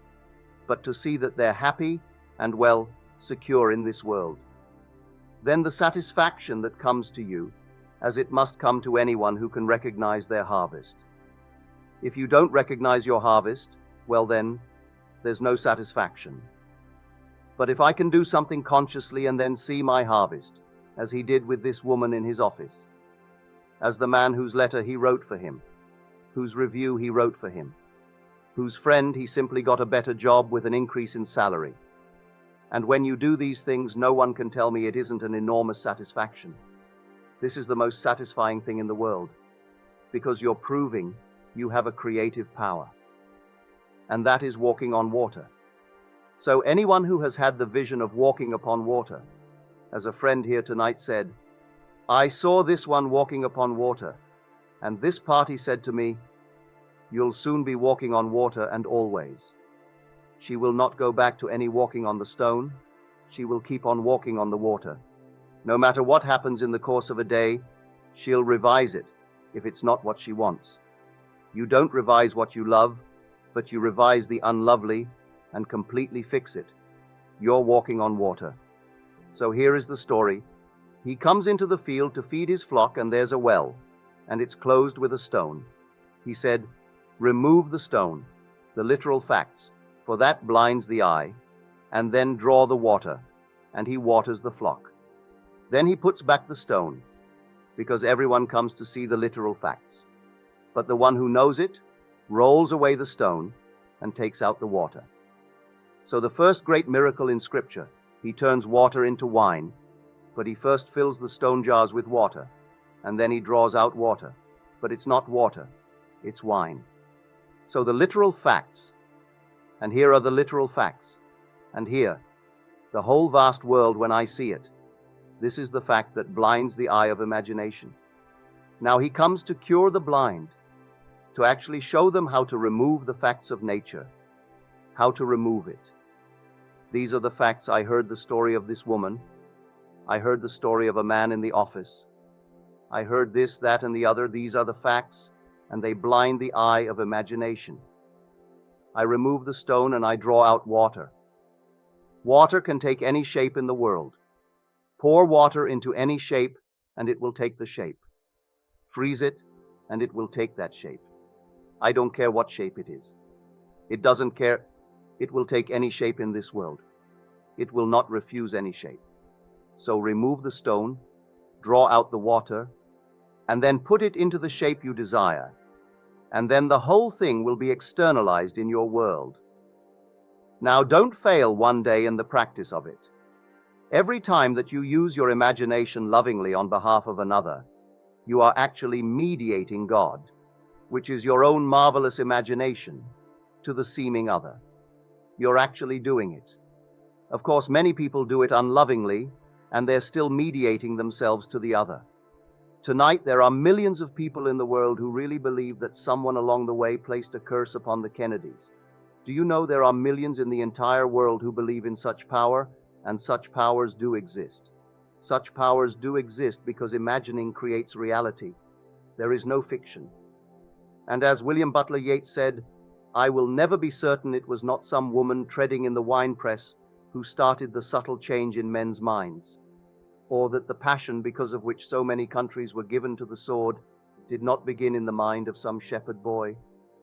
but to see that they're happy and, well, secure in this world. Then the satisfaction that comes to you, as it must come to anyone who can recognize their harvest. If you don't recognize your harvest, well then, there's no satisfaction. But if I can do something consciously and then see my harvest, as he did with this woman in his office, as the man whose letter he wrote for him, whose review he wrote for him, whose friend he simply got a better job with an increase in salary. And when you do these things, no one can tell me it isn't an enormous satisfaction. This is the most satisfying thing in the world, because you're proving you have a creative power. And that is walking on water. So anyone who has had the vision of walking upon water, as a friend here tonight said, I saw this one walking upon water, and this party said to me, you'll soon be walking on water and always. She will not go back to any walking on the stone. She will keep on walking on the water. No matter what happens in the course of a day, she'll revise it if it's not what she wants. You don't revise what you love, but you revise the unlovely and completely fix it. You're walking on water. So here is the story. He comes into the field to feed his flock, and there's a well, and it's closed with a stone. He said, remove the stone, the literal facts, for that blinds the eye, and then draw the water, and he waters the flock. Then he puts back the stone, because everyone comes to see the literal facts. But the one who knows it rolls away the stone and takes out the water. So the first great miracle in Scripture, he turns water into wine, but he first fills the stone jars with water, and then he draws out water. But it's not water, it's wine. So the literal facts, and here are the literal facts, and here, the whole vast world when I see it, this is the fact that blinds the eye of imagination. Now he comes to cure the blind, to actually show them how to remove the facts of nature, how to remove it. These are the facts. I heard the story of this woman. I heard the story of a man in the office. I heard this, that, and the other. These are the facts, and they blind the eye of imagination. I remove the stone and I draw out water. Water can take any shape in the world. Pour water into any shape, and it will take the shape. Freeze it, and it will take that shape. I don't care what shape it is. It doesn't care. It will take any shape in this world. It will not refuse any shape. So remove the stone, draw out the water, and then put it into the shape you desire. And then the whole thing will be externalized in your world. Now don't fail one day in the practice of it. Every time that you use your imagination lovingly on behalf of another, you are actually mediating God, which is your own marvelous imagination, to the seeming other. You're actually doing it. Of course, many people do it unlovingly, and they're still mediating themselves to the other. Tonight, there are millions of people in the world who really believe that someone along the way placed a curse upon the Kennedys. Do you know there are millions in the entire world who believe in such power, and such powers do exist? Such powers do exist because imagining creates reality. There is no fiction. And as William Butler Yeats said, I will never be certain it was not some woman treading in the winepress who started the subtle change in men's minds, or that the passion because of which so many countries were given to the sword did not begin in the mind of some shepherd boy,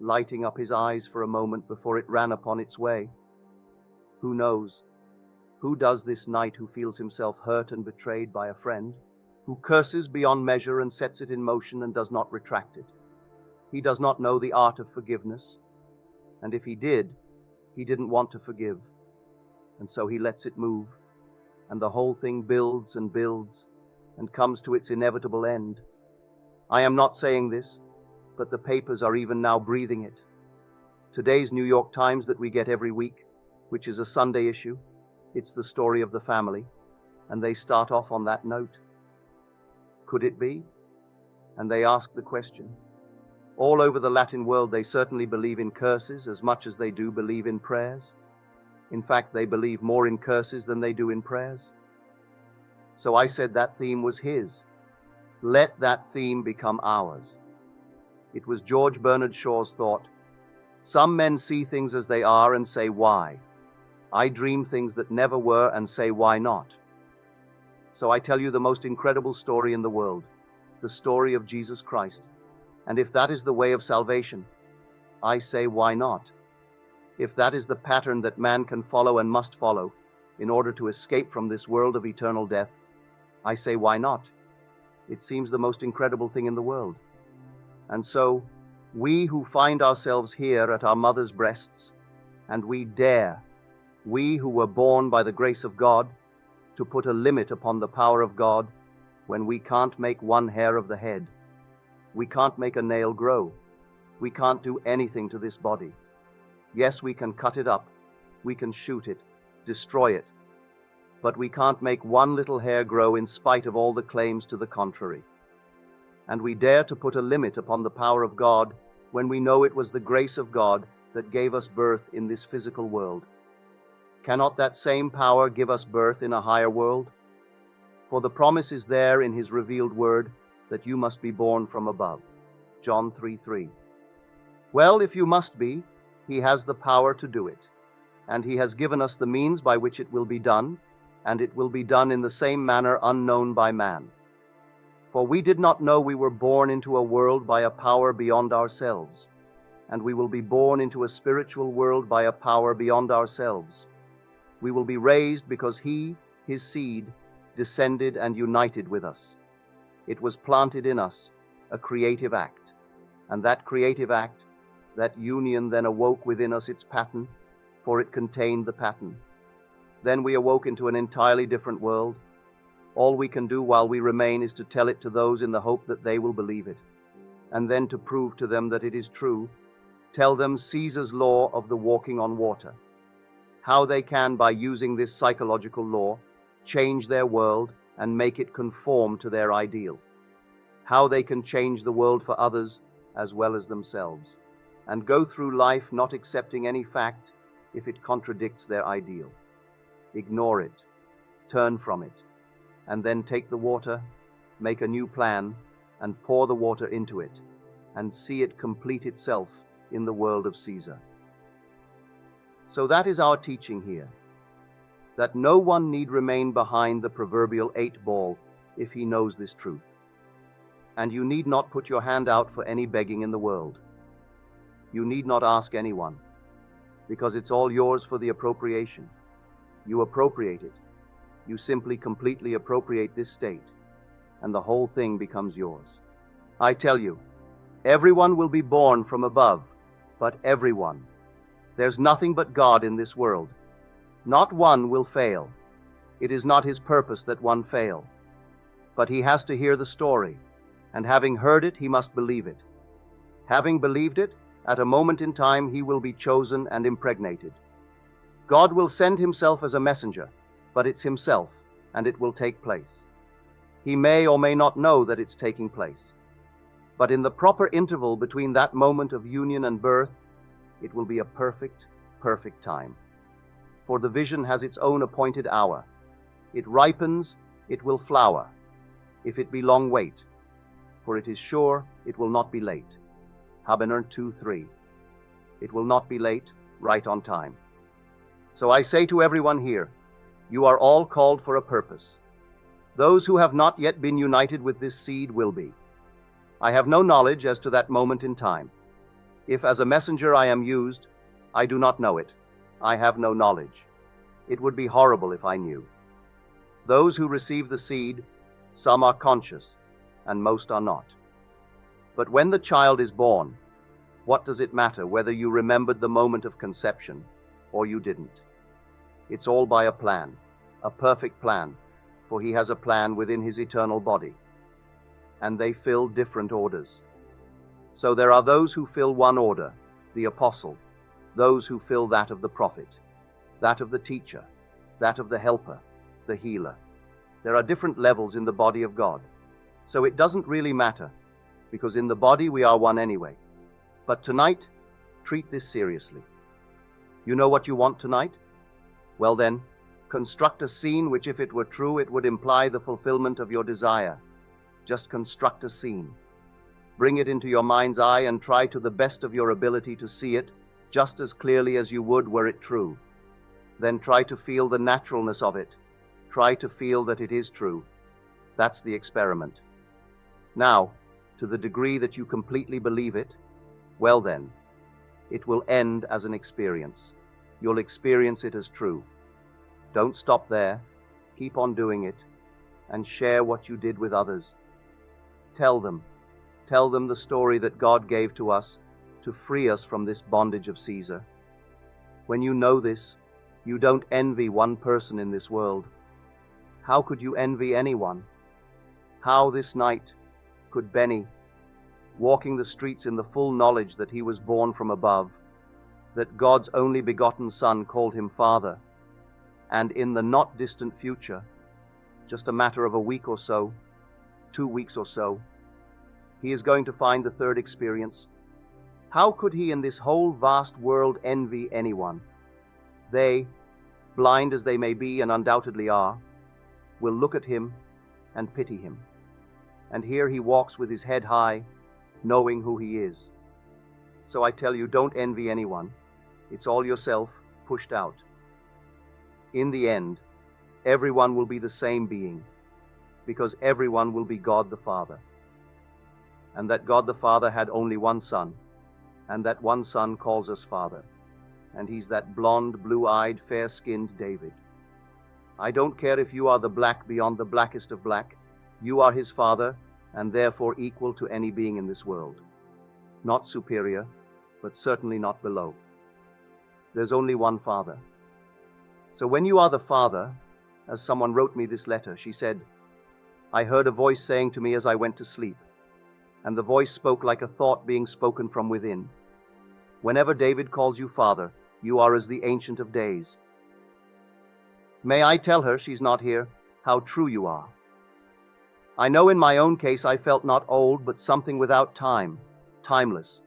lighting up his eyes for a moment before it ran upon its way. Who knows? Who does this knight who feels himself hurt and betrayed by a friend, who curses beyond measure and sets it in motion and does not retract it? He does not know the art of forgiveness, and if he did, he didn't want to forgive, and so he lets it move, and the whole thing builds and builds and comes to its inevitable end. I am not saying this, but the papers are even now breathing it. Today's New York Times that we get every week, which is a Sunday issue, it's the story of the family, and they start off on that note. Could it be? And they ask the question, All over the Latin world, they certainly believe in curses as much as they do believe in prayers. In fact, they believe more in curses than they do in prayers. So I said that theme was his. Let that theme become ours. It was George Bernard Shaw's thought. Some men see things as they are and say, why? I dream things that never were and say, why not? So I tell you the most incredible story in the world, the story of Jesus Christ. And if that is the way of salvation, I say, why not? If that is the pattern that man can follow and must follow in order to escape from this world of eternal death, I say, why not? It seems the most incredible thing in the world. And so, we who find ourselves here at our mother's breasts, and we dare, we who were born by the grace of God, to put a limit upon the power of God when we can't make one hair of the head. We can't make a nail grow. We can't do anything to this body. Yes, we can cut it up. We can shoot it, destroy it. But we can't make one little hair grow in spite of all the claims to the contrary. And we dare to put a limit upon the power of God when we know it was the grace of God that gave us birth in this physical world. Cannot that same power give us birth in a higher world? For the promise is there in his revealed word that you must be born from above. John 3:3. Well, if you must be, he has the power to do it. And he has given us the means by which it will be done, and it will be done in the same manner unknown by man. For we did not know we were born into a world by a power beyond ourselves, and we will be born into a spiritual world by a power beyond ourselves. We will be raised because he, his seed, descended and united with us. It was planted in us, a creative act, and that creative act, that union then awoke within us its pattern, for it contained the pattern. Then we awoke into an entirely different world. All we can do while we remain is to tell it to those in the hope that they will believe it, and then to prove to them that it is true, tell them Caesar's law of the walking on water, how they can, by using this psychological law, change their world and make it conform to their ideal, how they can change the world for others as well as themselves, and go through life not accepting any fact if it contradicts their ideal. Ignore it, turn from it, and then take the water, make a new plan, and pour the water into it, and see it complete itself in the world of Caesar. So that is our teaching here, that no one need remain behind the proverbial 8-ball if he knows this truth. And you need not put your hand out for any begging in the world. You need not ask anyone, because it's all yours for the appropriation. You appropriate it. You simply completely appropriate this state, and the whole thing becomes yours. I tell you, everyone will be born from above, but everyone. There's nothing but God in this world. Not one will fail. It is not his purpose that one fail. But he has to hear the story, and having heard it, he must believe it. Having believed it, at a moment in time he will be chosen and impregnated. God will send himself as a messenger, but it's himself, and it will take place. He may or may not know that it's taking place. But in the proper interval between that moment of union and birth, it will be a perfect, perfect time. For the vision has its own appointed hour. It ripens, it will flower. If it be long, wait, for it is sure it will not be late. Habener 2:3. It will not be late, right on time. So I say to everyone here, you are all called for a purpose. Those who have not yet been united with this seed will be. I have no knowledge as to that moment in time. If as a messenger I am used, I do not know it. I have no knowledge. It would be horrible if I knew. Those who receive the seed, some are conscious, and most are not. But when the child is born, what does it matter whether you remembered the moment of conception or you didn't? It's all by a plan, a perfect plan, for he has a plan within his eternal body. And they fill different orders. So there are those who fill one order, the apostle, those who fill that of the prophet, that of the teacher, that of the helper, the healer. There are different levels in the body of God. So it doesn't really matter, because in the body we are one anyway. But tonight, treat this seriously. You know what you want tonight? Well then, construct a scene which, if it were true, it would imply the fulfillment of your desire. Just construct a scene. Bring it into your mind's eye and try to the best of your ability to see it just as clearly as you would were it true. Then try to feel the naturalness of it. Try to feel that it is true. That's the experiment. Now, to the degree that you completely believe it, well then, it will end as an experience. You'll experience it as true. Don't stop there. Keep on doing it, and share what you did with others. Tell them the story that God gave to us to free us from this bondage of Caesar. When you know this, you don't envy one person in this world. How could you envy anyone? How this night could Benny, walking the streets in the full knowledge that he was born from above, that God's only begotten Son called him Father, and in the not distant future, just a matter of a week or so, 2 weeks or so, he is going to find the third experience. How could he in this whole vast world envy anyone? They, blind as they may be and undoubtedly are, will look at him and pity him. And here he walks with his head high, knowing who he is. So I tell you, don't envy anyone. It's all yourself, pushed out. In the end, everyone will be the same being, because everyone will be God the Father. And that God the Father had only one Son, and that one Son calls us Father. And he's that blonde, blue-eyed, fair-skinned David. I don't care if you are the black beyond the blackest of black. You are his Father, and therefore equal to any being in this world. Not superior, but certainly not below. There's only one Father. So when you are the Father, as someone wrote me this letter, she said, I heard a voice saying to me as I went to sleep, and the voice spoke like a thought being spoken from within. Whenever David calls you Father, you are as the Ancient of Days. May I tell her, she's not here, how true you are. I know in my own case I felt not old, but something without time, timeless.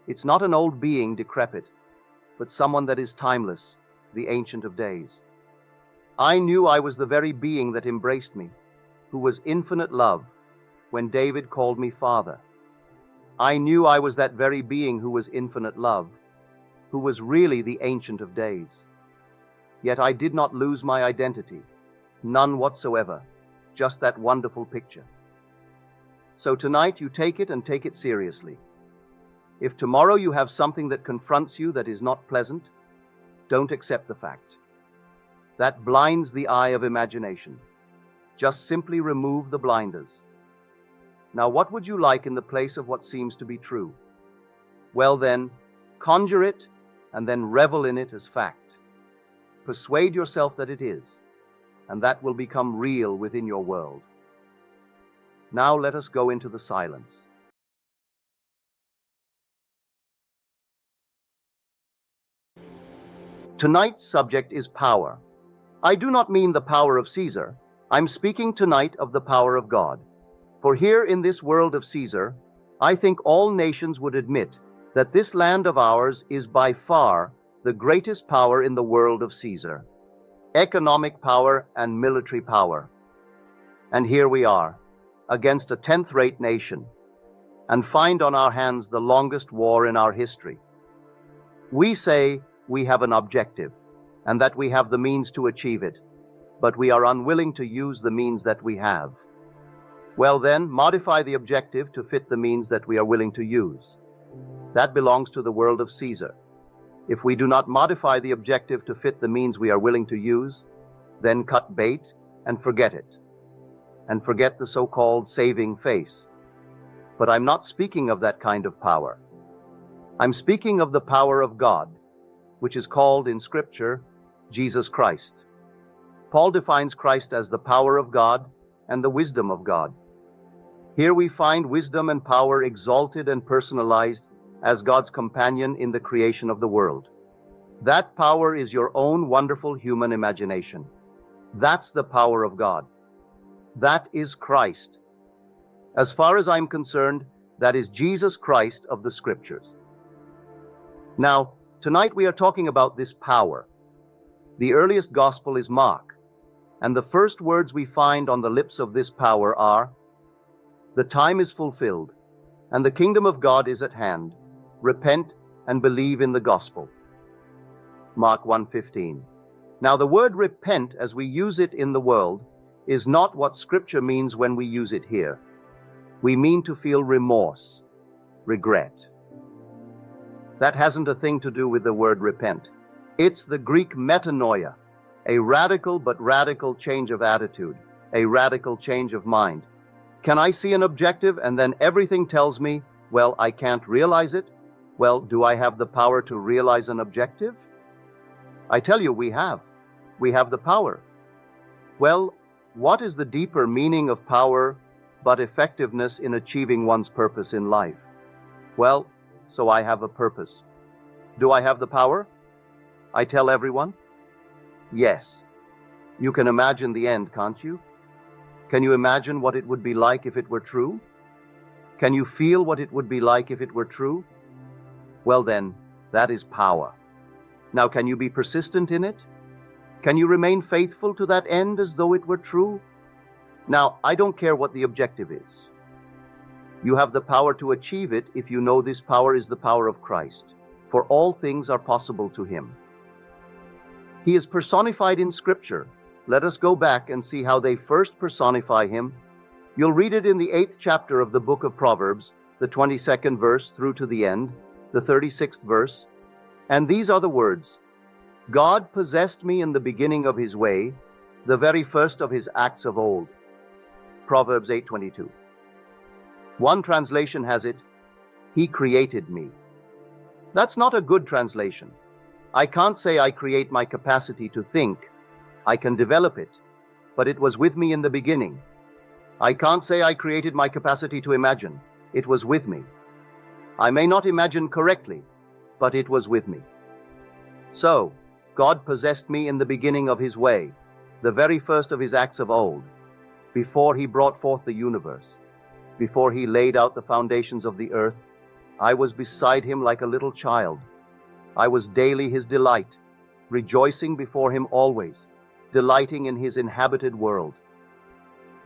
It's not an old being decrepit, but someone that is timeless, the Ancient of Days. I knew I was the very being that embraced me, who was infinite love, when David called me Father. I knew I was that very being who was infinite love, who was really the Ancient of Days. Yet I did not lose my identity, none whatsoever, just that wonderful picture. So tonight you take it and take it seriously. If tomorrow you have something that confronts you that is not pleasant, don't accept the fact. That blinds the eye of imagination. Just simply remove the blinders. Now, what would you like in the place of what seems to be true? Well then, conjure it and then revel in it as fact. Persuade yourself that it is, and that will become real within your world. Now let us go into the silence. Tonight's subject is power. I do not mean the power of Caesar. I'm speaking tonight of the power of God. For here in this world of Caesar, I think all nations would admit that this land of ours is by far the greatest power in the world of Caesar. Economic power and military power. And here we are, against a 10th-rate nation, and find on our hands the longest war in our history. We say we have an objective, and that we have the means to achieve it, but we are unwilling to use the means that we have. Well then, modify the objective to fit the means that we are willing to use. That belongs to the world of Caesar. If we do not modify the objective to fit the means we are willing to use, then cut bait and forget it. And forget the so-called saving face. But I'm not speaking of that kind of power. I'm speaking of the power of God, which is called in Scripture Jesus Christ. Paul defines Christ as the power of God and the wisdom of God. Here we find wisdom and power exalted and personalized as God's companion in the creation of the world. That power is your own wonderful human imagination. That's the power of God. That is Christ. As far as I'm concerned, That is Jesus Christ of the Scriptures. Now, tonight we are talking about this power. The earliest gospel is Mark, and the first words we find on the lips of this power are, "The time is fulfilled, and the kingdom of God is at hand. Repent and believe in the gospel." Mark 1:15. Now, the word repent, as we use it in the world, is not what Scripture means when we use it here. We mean to feel remorse, regret. That hasn't a thing to do with the word repent. It's the Greek metanoia, a radical but radical change of attitude, a radical change of mind. Can I see an objective and then everything tells me, well, I can't realize it? Well, do I have the power to realize an objective? I tell you, we have. We have the power. Well, what is the deeper meaning of power but effectiveness in achieving one's purpose in life? Well, so I have a purpose. Do I have the power? I tell everyone, yes. You can imagine the end, can't you? Can you imagine what it would be like if it were true? Can you feel what it would be like if it were true? Well then, that is power. Now, can you be persistent in it? Can you remain faithful to that end as though it were true? Now, I don't care what the objective is. You have the power to achieve it if you know this power is the power of Christ, for all things are possible to him. He is personified in Scripture. Let us go back and see how they first personify him. You'll read it in the 8th chapter of the book of Proverbs, the 22nd verse through to the end, the 36th verse. And these are the words, "God possessed me in the beginning of his way, the very first of his acts of old." Proverbs 8:22. One translation has it, "He created me." That's not a good translation. I can't say I create my capacity to think. I can develop it, but it was with me in the beginning. I can't say I created my capacity to imagine. It was with me. I may not imagine correctly, but it was with me. So, God possessed me in the beginning of his way, the very first of his acts of old, before he brought forth the universe, before he laid out the foundations of the earth. I was beside him like a little child. I was daily his delight, rejoicing before him always, delighting in his inhabited world.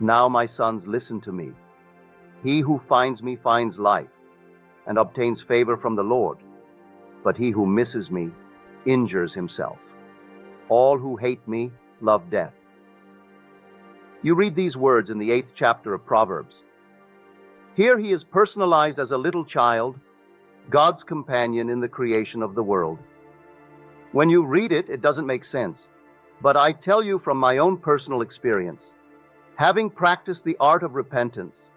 Now, my sons, listen to me. He who finds me finds life and obtains favor from the Lord, but he who misses me injures himself. All who hate me love death. You read these words in the 8th chapter of Proverbs. Here he is personalized as a little child, God's companion in the creation of the world. When you read it, it doesn't make sense. But I tell you from my own personal experience, having practiced the art of repentance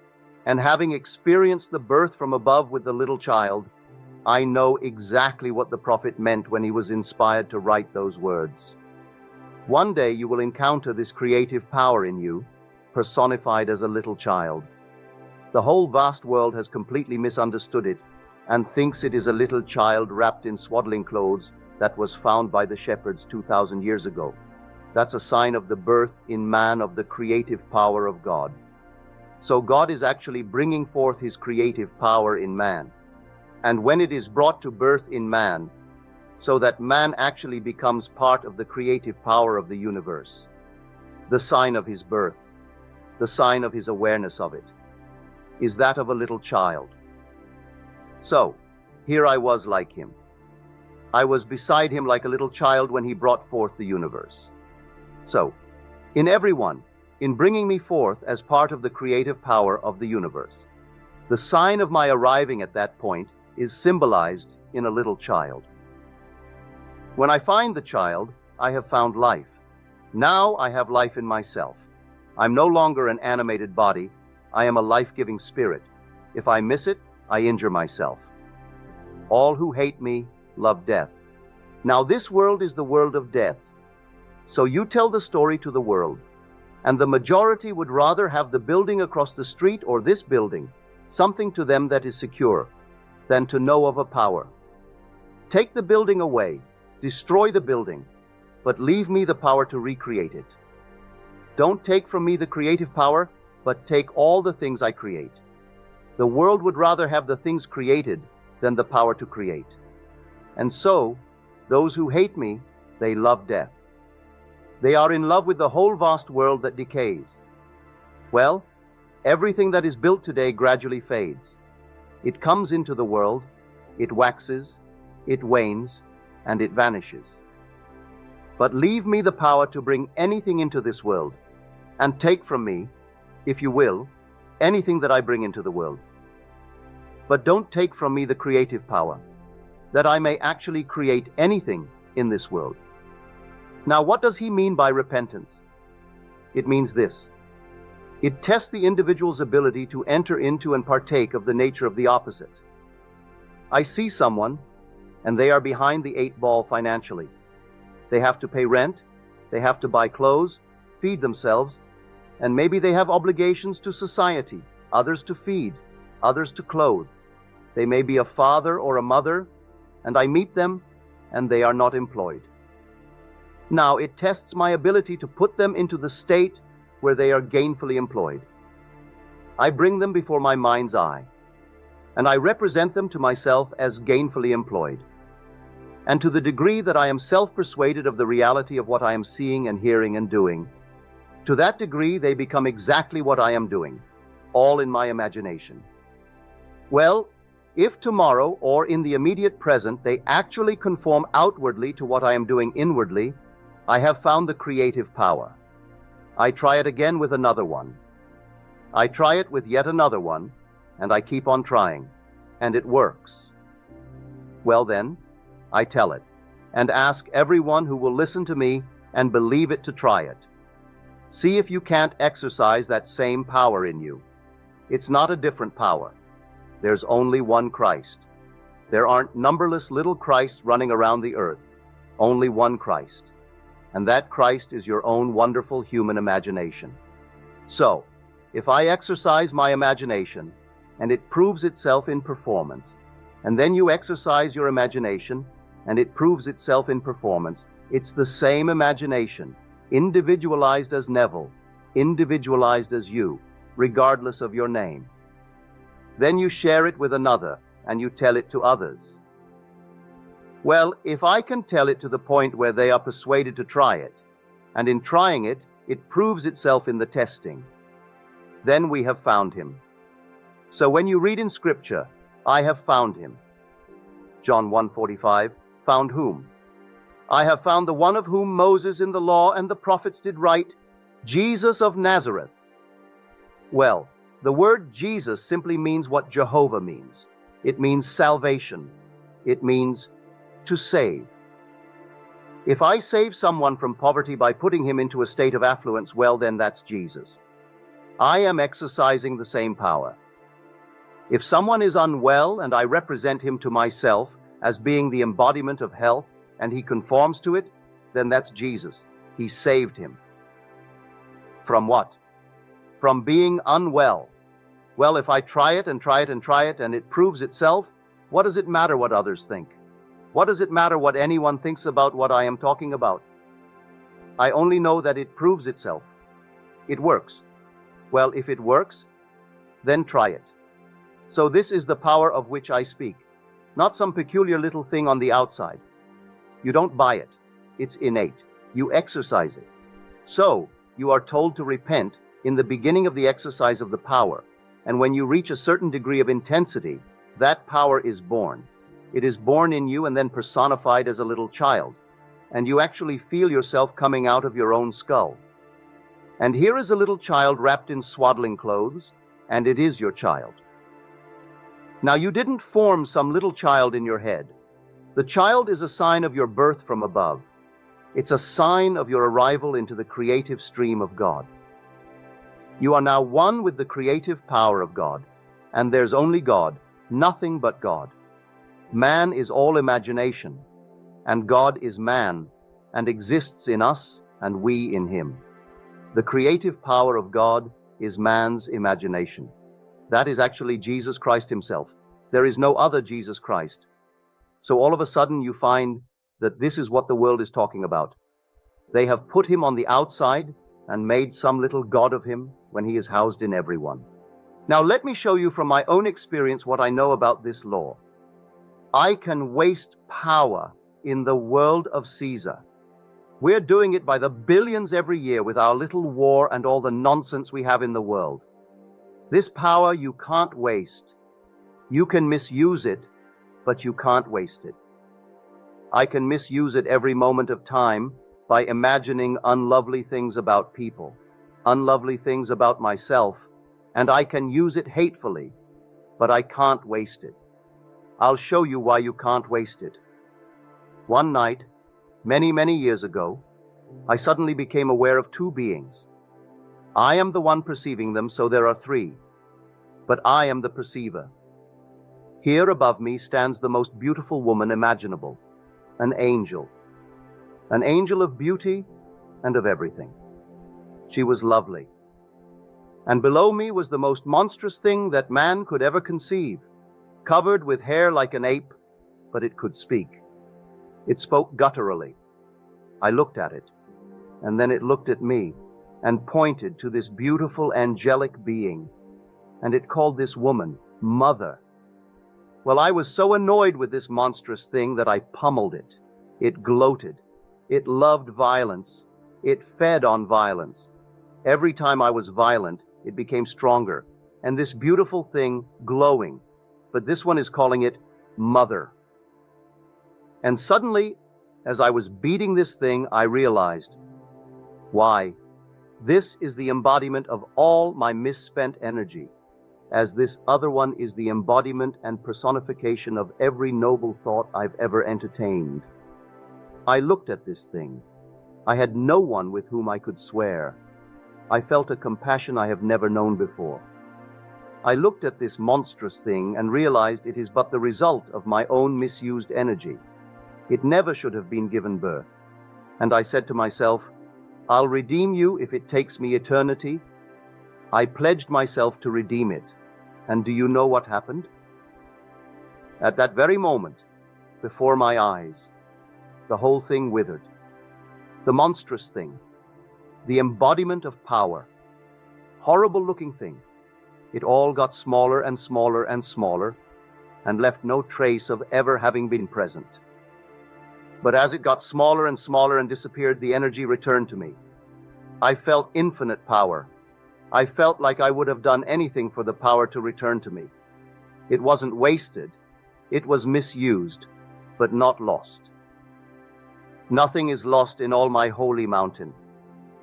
and having experienced the birth from above with the little child, I know exactly what the prophet meant when he was inspired to write those words. One day you will encounter this creative power in you, personified as a little child. The whole vast world has completely misunderstood it and thinks it is a little child wrapped in swaddling clothes that was found by the shepherds 2,000 years ago. That's a sign of the birth in man of the creative power of God. So God is actually bringing forth his creative power in man. And when it is brought to birth in man, so that man actually becomes part of the creative power of the universe, the sign of his birth, the sign of his awareness of it, is that of a little child. So, here I was like him. I was beside him like a little child when he brought forth the universe. So, in everyone, in bringing me forth as part of the creative power of the universe, the sign of my arriving at that point is symbolized in a little child. When I find the child, I have found life. Now I have life in myself. I'm no longer an animated body. I am a life-giving spirit. If I miss it, I injure myself. All who hate me love death. Now this world is the world of death. So you tell the story to the world, and the majority would rather have the building across the street or this building, something to them that is secure, than to know of a power. Take the building away, destroy the building, but leave me the power to recreate it. Don't take from me the creative power, but take all the things I create. The world would rather have the things created than the power to create. And so, those who hate me, they love death. They are in love with the whole vast world that decays. Well, everything that is built today gradually fades. It comes into the world, it waxes, it wanes, and it vanishes. But leave me the power to bring anything into this world, and take from me, if you will, anything that I bring into the world. But don't take from me the creative power, that I may actually create anything in this world. Now, what does he mean by repentance? It means this. It tests the individual's ability to enter into and partake of the nature of the opposite. I see someone, and they are behind the 8 ball financially. They have to pay rent, they have to buy clothes, feed themselves, and maybe they have obligations to society, others to feed, others to clothe. They may be a father or a mother, and I meet them, and they are not employed. Now, it tests my ability to put them into the state where they are gainfully employed. I bring them before my mind's eye, and I represent them to myself as gainfully employed. And to the degree that I am self-persuaded of the reality of what I am seeing and hearing and doing, to that degree they become exactly what I am doing, all in my imagination. Well, if tomorrow or in the immediate present they actually conform outwardly to what I am doing inwardly, I have found the creative power. I try it again with another one. I try it with yet another one, and I keep on trying, and it works. Well then, I tell it, and ask everyone who will listen to me and believe it to try it. See if you can't exercise that same power in you. It's not a different power. There's only one Christ. There aren't numberless little Christs running around the earth. Only one Christ. And that Christ is your own wonderful human imagination. So, if I exercise my imagination, and it proves itself in performance, and then you exercise your imagination, and it proves itself in performance, it's the same imagination, individualized as Neville, individualized as you, regardless of your name. Then you share it with another, and you tell it to others. Well, if I can tell it to the point where they are persuaded to try it, and in trying it, it proves itself in the testing, then we have found him. So when you read in Scripture, I have found him. John 1:45, found whom? I have found the one of whom Moses in the law and the prophets did write, Jesus of Nazareth. Well, the word Jesus simply means what Jehovah means. It means salvation. It means to save. If I save someone from poverty by putting him into a state of affluence, well, then that's Jesus. I am exercising the same power. If someone is unwell and I represent him to myself as being the embodiment of health and he conforms to it, then that's Jesus. He saved him. From what? From being unwell. Well, if I try it and try it and try it and it proves itself, what does it matter what others think? What does it matter what anyone thinks about what I am talking about? I only know that it proves itself. It works. Well, if it works, then try it. So this is the power of which I speak, not some peculiar little thing on the outside. You don't buy it. It's innate. You exercise it. So, you are told to repent in the beginning of the exercise of the power, and when you reach a certain degree of intensity, that power is born. It is born in you and then personified as a little child, and you actually feel yourself coming out of your own skull. And here is a little child wrapped in swaddling clothes, and it is your child. Now, you didn't form some little child in your head. The child is a sign of your birth from above. It's a sign of your arrival into the creative stream of God. You are now one with the creative power of God, and there's only God, nothing but God. Man is all imagination, and God is man, and exists in us, and we in him. The creative power of God is man's imagination. That is actually Jesus Christ himself. There is no other Jesus Christ. So all of a sudden you find that this is what the world is talking about. They have put him on the outside and made some little god of him when he is housed in everyone. Now let me show you from my own experience what I know about this law. I can waste power in the world of Caesar. We're doing it by the billions every year with our little war and all the nonsense we have in the world. This power you can't waste. You can misuse it, but you can't waste it. I can misuse it every moment of time by imagining unlovely things about people, unlovely things about myself, and I can use it hatefully, but I can't waste it. I'll show you why you can't waste it. One night, many, many years ago, I suddenly became aware of two beings. I am the one perceiving them, so there are three, but I am the perceiver. Here above me stands the most beautiful woman imaginable, an angel of beauty and of everything. She was lovely. And below me was the most monstrous thing that man could ever conceive, covered with hair like an ape, but it could speak. It spoke gutturally. I looked at it, and then it looked at me and pointed to this beautiful angelic being, and it called this woman Mother. Well, I was so annoyed with this monstrous thing that I pummeled it. It gloated. It loved violence. It fed on violence. Every time I was violent, it became stronger, and this beautiful thing glowing, but this one is calling it Mother. And suddenly, as I was beating this thing, I realized, why, this is the embodiment of all my misspent energy, as this other one is the embodiment and personification of every noble thought I've ever entertained. I looked at this thing. I had no one with whom I could swear. I felt a compassion I have never known before. I looked at this monstrous thing and realized it is but the result of my own misused energy. It never should have been given birth. And I said to myself, I'll redeem you if it takes me eternity. I pledged myself to redeem it. And do you know what happened? At that very moment, before my eyes, the whole thing withered. The monstrous thing, the embodiment of power, horrible-looking thing, it all got smaller and smaller and smaller, and left no trace of ever having been present. But as it got smaller and smaller and disappeared, the energy returned to me. I felt infinite power. I felt like I would have done anything for the power to return to me. It wasn't wasted. It was misused, but not lost. Nothing is lost in all my holy mountain.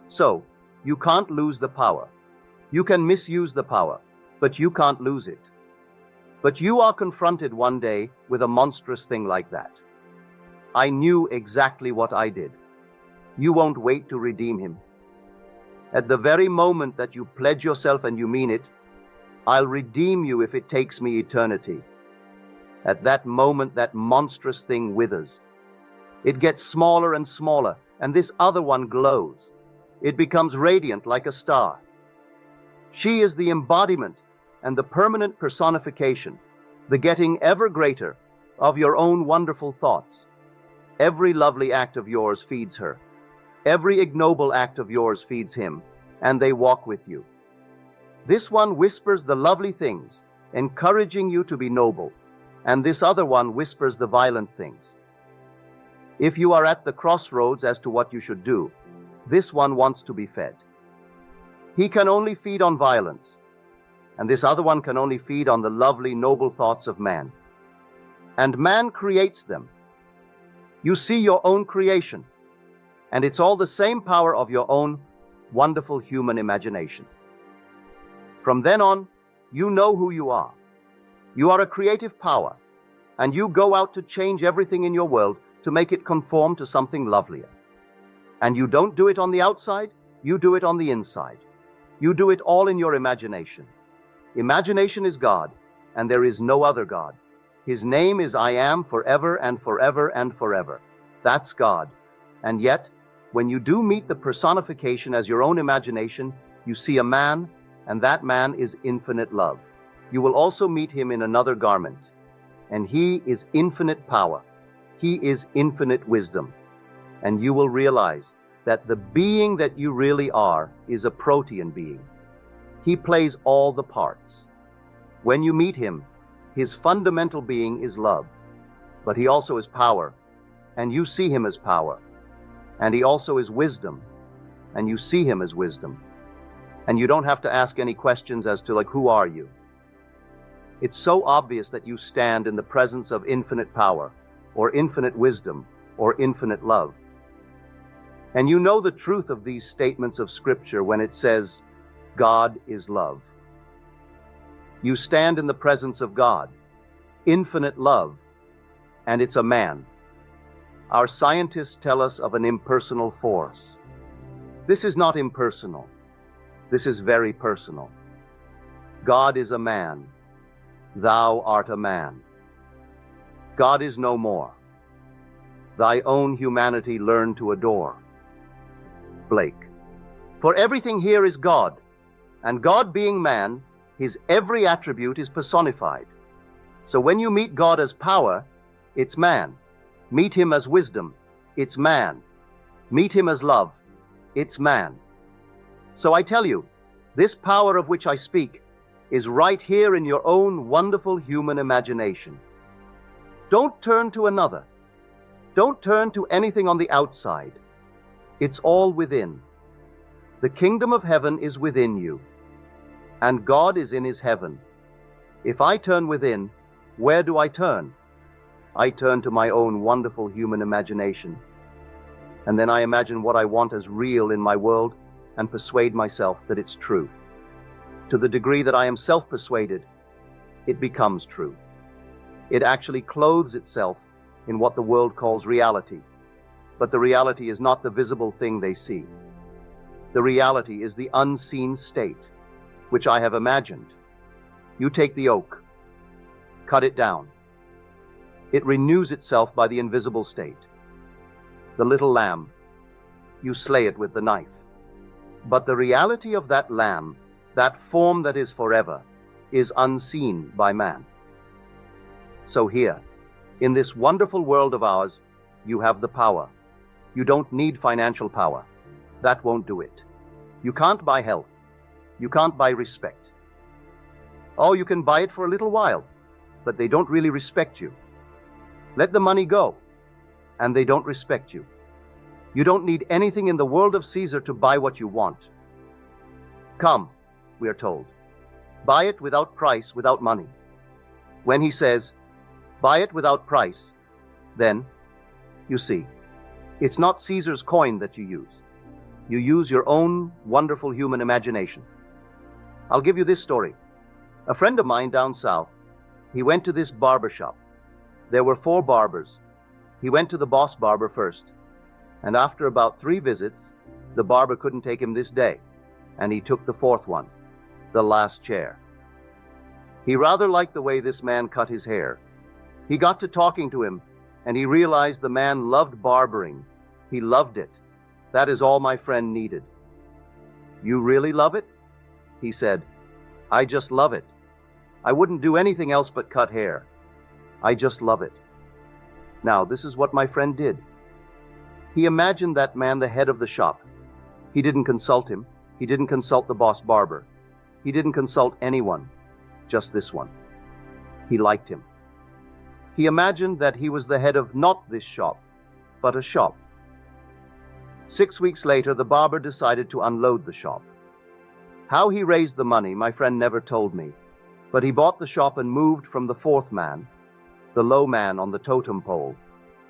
So, you can't lose the power. You can misuse the power, but you can't lose it. But you are confronted one day with a monstrous thing like that. I knew exactly what I did. You won't wait to redeem him. At the very moment that you pledge yourself and you mean it, I'll redeem you if it takes me eternity. At that moment, that monstrous thing withers. It gets smaller and smaller, and this other one glows. It becomes radiant like a star. She is the embodiment and the permanent personification, the getting ever greater of your own wonderful thoughts. Every lovely act of yours feeds her. Every ignoble act of yours feeds him, and they walk with you. This one whispers the lovely things, encouraging you to be noble, and this other one whispers the violent things. If you are at the crossroads as to what you should do, this one wants to be fed. He can only feed on violence, and this other one can only feed on the lovely, noble thoughts of man. And man creates them. You see your own creation, and it's all the same power of your own wonderful human imagination. From then on, you know who you are. You are a creative power, and you go out to change everything in your world to make it conform to something lovelier. And you don't do it on the outside, you do it on the inside. You do it all in your imagination. Imagination is God, and there is no other God. His name is I Am forever and forever and forever. That's God. And yet, when you do meet the personification as your own imagination, you see a man, and that man is infinite love. You will also meet him in another garment, and he is infinite power. He is infinite wisdom. And you will realize that the being that you really are is a protean being. He plays all the parts. When you meet him, his fundamental being is love, but he also is power, and you see him as power. And he also is wisdom, and you see him as wisdom. And you don't have to ask any questions as to, like, who are you? It's so obvious that you stand in the presence of infinite power, or infinite wisdom, or infinite love. And you know the truth of these statements of Scripture when it says, God is love. You stand in the presence of God, infinite love, and it's a man. Our scientists tell us of an impersonal force. This is not impersonal. This is very personal. God is a man. Thou art a man. God is no more. Thy own humanity learn to adore. Blake. For everything here is God, and God being man, his every attribute is personified. So when you meet God as power, it's man. Meet him as wisdom, it's man. Meet him as love, it's man. So I tell you, this power of which I speak is right here in your own wonderful human imagination. Don't turn to another. Don't turn to anything on the outside. It's all within. The kingdom of heaven is within you, and God is in his heaven. If I turn within, where do I turn? I turn to my own wonderful human imagination. And then I imagine what I want as real in my world and persuade myself that it's true. To the degree that I am self-persuaded, it becomes true. It actually clothes itself in what the world calls reality. But the reality is not the visible thing they see. The reality is the unseen state, which I have imagined. You take the oak, cut it down. It renews itself by the invisible state. The little lamb, you slay it with the knife. But the reality of that lamb, that form that is forever, is unseen by man. So here, in this wonderful world of ours, you have the power. You don't need financial power. That won't do it. You can't buy health. You can't buy respect. Oh, you can buy it for a little while, but they don't really respect you. Let the money go, and they don't respect you. You don't need anything in the world of Caesar to buy what you want. Come, we are told. Buy it without price, without money. When he says, buy it without price, then, you see, it's not Caesar's coin that you use. You use your own wonderful human imagination. I'll give you this story. A friend of mine down south, he went to this barber shop. There were 4 barbers. He went to the boss barber first, and after about 3 visits, the barber couldn't take him this day, and he took the 4th one, the last chair. He rather liked the way this man cut his hair. He got to talking to him, and he realized the man loved barbering. He loved it. That is all my friend needed. You really love it? He said, I just love it. I wouldn't do anything else but cut hair. I just love it. Now, this is what my friend did. He imagined that man the head of the shop. He didn't consult him. He didn't consult the boss barber. He didn't consult anyone, just this one. He liked him. He imagined that he was the head of not this shop, but a shop. 6 weeks later, the barber decided to unload the shop. How he raised the money, my friend never told me, but he bought the shop and moved from the 4th man, the low man on the totem pole,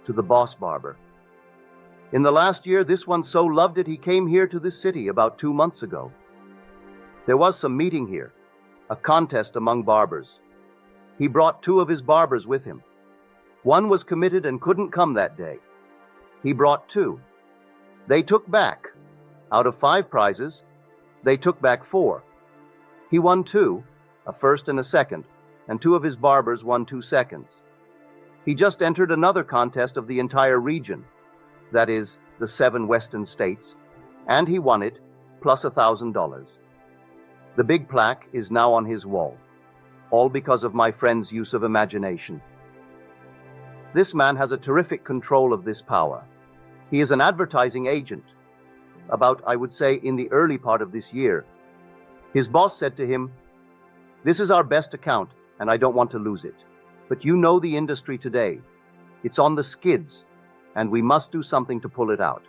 to the boss barber. In the last year, this one so loved it, he came here to this city about 2 months ago. There was some meeting here, a contest among barbers. He brought 2 of his barbers with him. One was committed and couldn't come that day. He brought 2. They took back. Out of 5 prizes, they took back 4. He won 2, a first and a second, and 2 of his barbers won 2 seconds. He just entered another contest of the entire region, that is, the 7 western states, and he won it, plus $1,000. The big plaque is now on his wall, all because of my friend's use of imagination. This man has a terrific control of this power. He is an advertising agent. About, I would say, in the early part of this year, his boss said to him, This is our best account, and I don't want to lose it. But you know the industry today. It's on the skids, and we must do something to pull it out.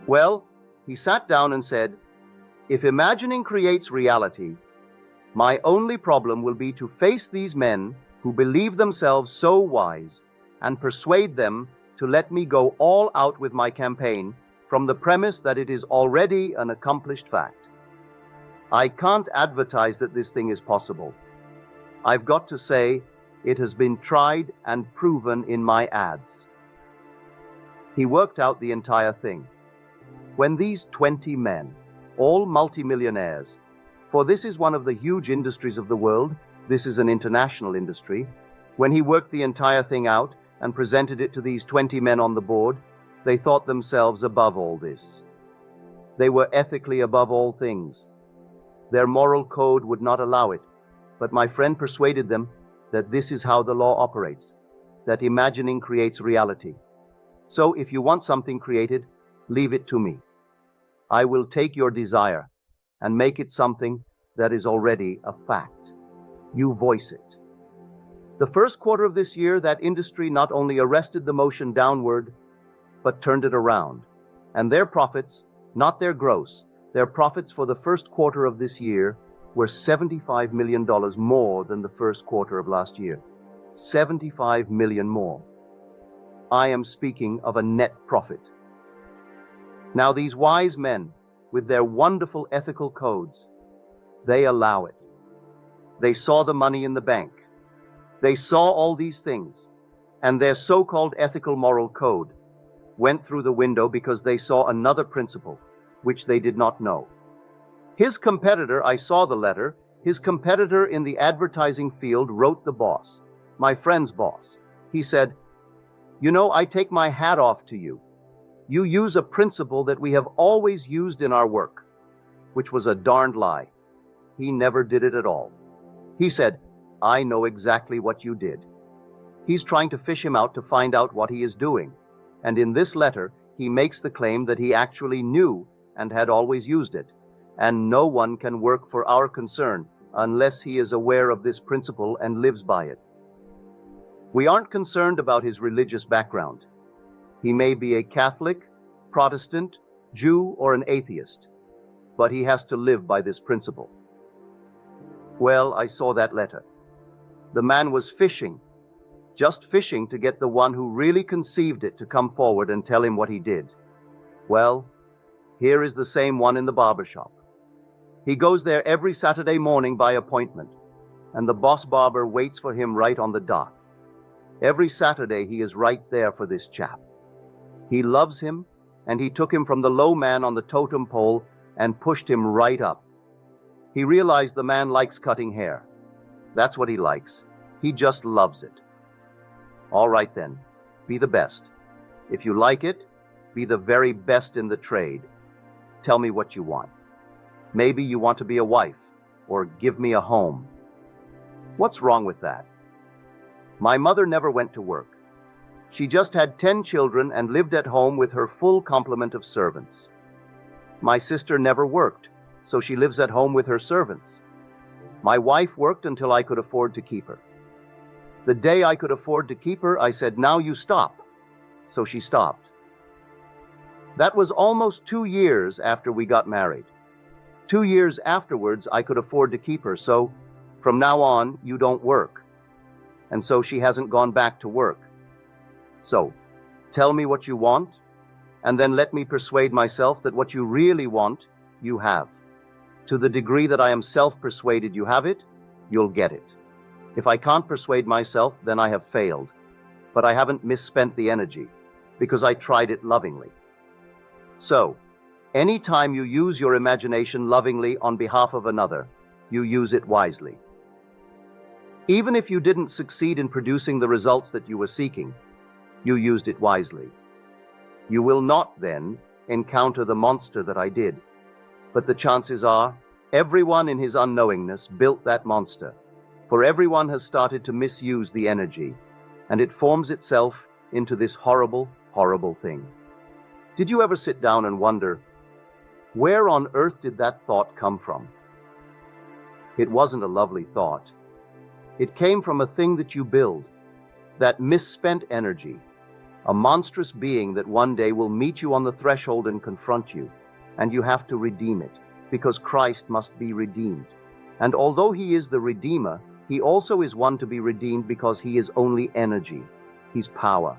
Well, he sat down and said, if imagining creates reality, my only problem will be to face these men who believe themselves so wise and persuade them to let me go all out with my campaign from the premise that it is already an accomplished fact. I can't advertise that this thing is possible. I've got to say it has been tried and proven in my ads. He worked out the entire thing. When these 20 men, all multimillionaires, for this is one of the huge industries of the world, this is an international industry, when he worked the entire thing out and presented it to these 20 men on the board, they thought themselves above all this. They were ethically above all things. Their moral code would not allow it, but my friend persuaded them that this is how the law operates, that imagining creates reality. So if you want something created, leave it to me. I will take your desire and make it something that is already a fact. You voice it. The first quarter of this year, that industry not only arrested the motion downward, but turned it around. And their profits, not their gross, their profits for the first quarter of this year were $75 million more than the first quarter of last year. 75 million more. I am speaking of a net profit. Now these wise men, with their wonderful ethical codes, they allow it. They saw the money in the bank. They saw all these things, and their so-called ethical moral code went through the window because they saw another principle, which they did not know. His competitor, I saw the letter, his competitor in the advertising field wrote the boss, my friend's boss. He said, you know, I take my hat off to you. You use a principle that we have always used in our work, which was a darned lie. He never did it at all. He said, I know exactly what you did. He's trying to fish him out to find out what he is doing. And in this letter, he makes the claim that he actually knew and had always used it. And no one can work for our concern unless he is aware of this principle and lives by it. We aren't concerned about his religious background. He may be a Catholic, Protestant, Jew, or an atheist, but he has to live by this principle. Well, I saw that letter. The man was fishing, just fishing to get the one who really conceived it to come forward and tell him what he did. Well, here is the same one in the barbershop. He goes there every Saturday morning by appointment, and the boss barber waits for him right on the dot. Every Saturday he is right there for this chap. He loves him, and he took him from the low man on the totem pole and pushed him right up. He realized the man likes cutting hair. That's what he likes. He just loves it. All right then, be the best. If you like it, be the very best in the trade. Tell me what you want. Maybe you want to be a wife, or give me a home. What's wrong with that? My mother never went to work. She just had 10 children and lived at home with her full complement of servants. My sister never worked, so she lives at home with her servants. My wife worked until I could afford to keep her. The day I could afford to keep her, I said, now you stop. So she stopped. That was almost 2 years after we got married. 2 years afterwards, I could afford to keep her, so from now on, you don't work. And so she hasn't gone back to work. So, tell me what you want, and then let me persuade myself that what you really want, you have. To the degree that I am self-persuaded you have it, you'll get it. If I can't persuade myself, then I have failed. But I haven't misspent the energy, because I tried it lovingly. So, any time you use your imagination lovingly on behalf of another, you use it wisely. Even if you didn't succeed in producing the results that you were seeking, you used it wisely. You will not, then, encounter the monster that I did. But the chances are, everyone in his unknowingness built that monster, for everyone has started to misuse the energy, and it forms itself into this horrible, horrible thing. Did you ever sit down and wonder, where on earth did that thought come from? It wasn't a lovely thought. It came from a thing that you build, that misspent energy, a monstrous being that one day will meet you on the threshold and confront you, and you have to redeem it, because Christ must be redeemed. And although he is the Redeemer, he also is one to be redeemed because he is only energy. He's power.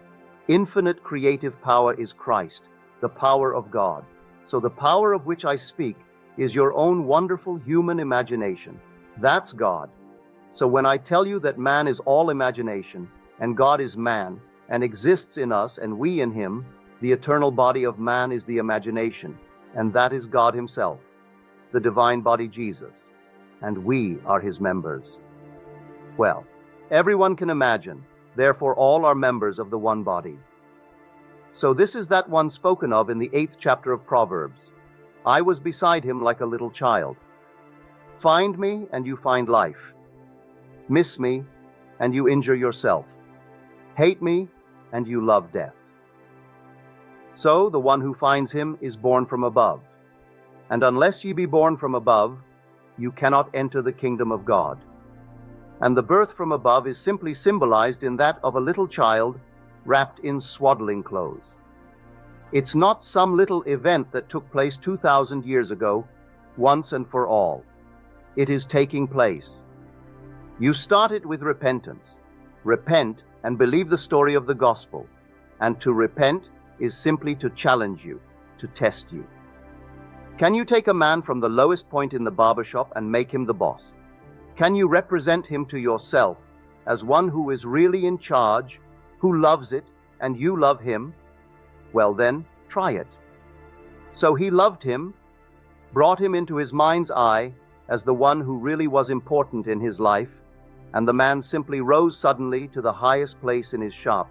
Infinite creative power is Christ, the power of God. So the power of which I speak is your own wonderful human imagination. That's God. So when I tell you that man is all imagination, and God is man, and exists in us and we in him, the eternal body of man is the imagination, and that is God himself, the divine body Jesus, and we are his members. Well, everyone can imagine, therefore all are members of the one body. So this is that one spoken of in the 8th chapter of Proverbs. I was beside him like a little child. Find me and you find life. Miss me and you injure yourself. Hate me and you love death. So the one who finds him is born from above. And unless ye be born from above, you cannot enter the kingdom of God. And the birth from above is simply symbolized in that of a little child wrapped in swaddling clothes. It's not some little event that took place 2,000 years ago, once and for all. It is taking place. You start it with repentance. Repent and believe the story of the gospel. And to repent is simply to challenge you, to test you. Can you take a man from the lowest point in the barber shop and make him the boss? Can you represent him to yourself as one who is really in charge, who loves it, and you love him? Well then, try it. So he loved him, brought him into his mind's eye as the one who really was important in his life, and the man simply rose suddenly to the highest place in his shop,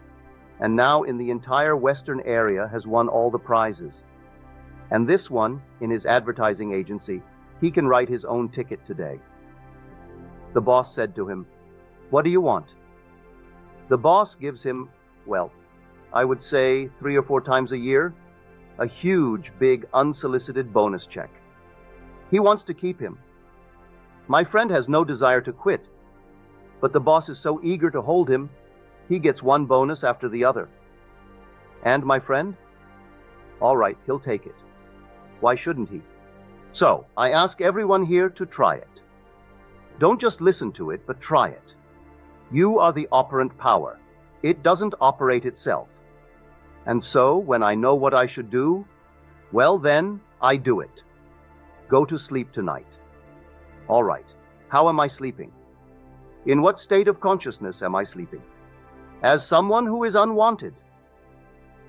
and now in the entire Western area has won all the prizes. And this one, in his advertising agency, he can write his own ticket today. The boss said to him, "What do you want?" The boss gives him, well, I would say 3 or 4 times a year, a huge, big, unsolicited bonus check. He wants to keep him. My friend has no desire to quit, but the boss is so eager to hold him, he gets one bonus after the other. And my friend? All right, he'll take it. Why shouldn't he? So, I ask everyone here to try it. Don't just listen to it, but try it. You are the operant power. It doesn't operate itself. And so, when I know what I should do, well then, I do it. Go to sleep tonight. All right, how am I sleeping? In what state of consciousness am I sleeping? As someone who is unwanted.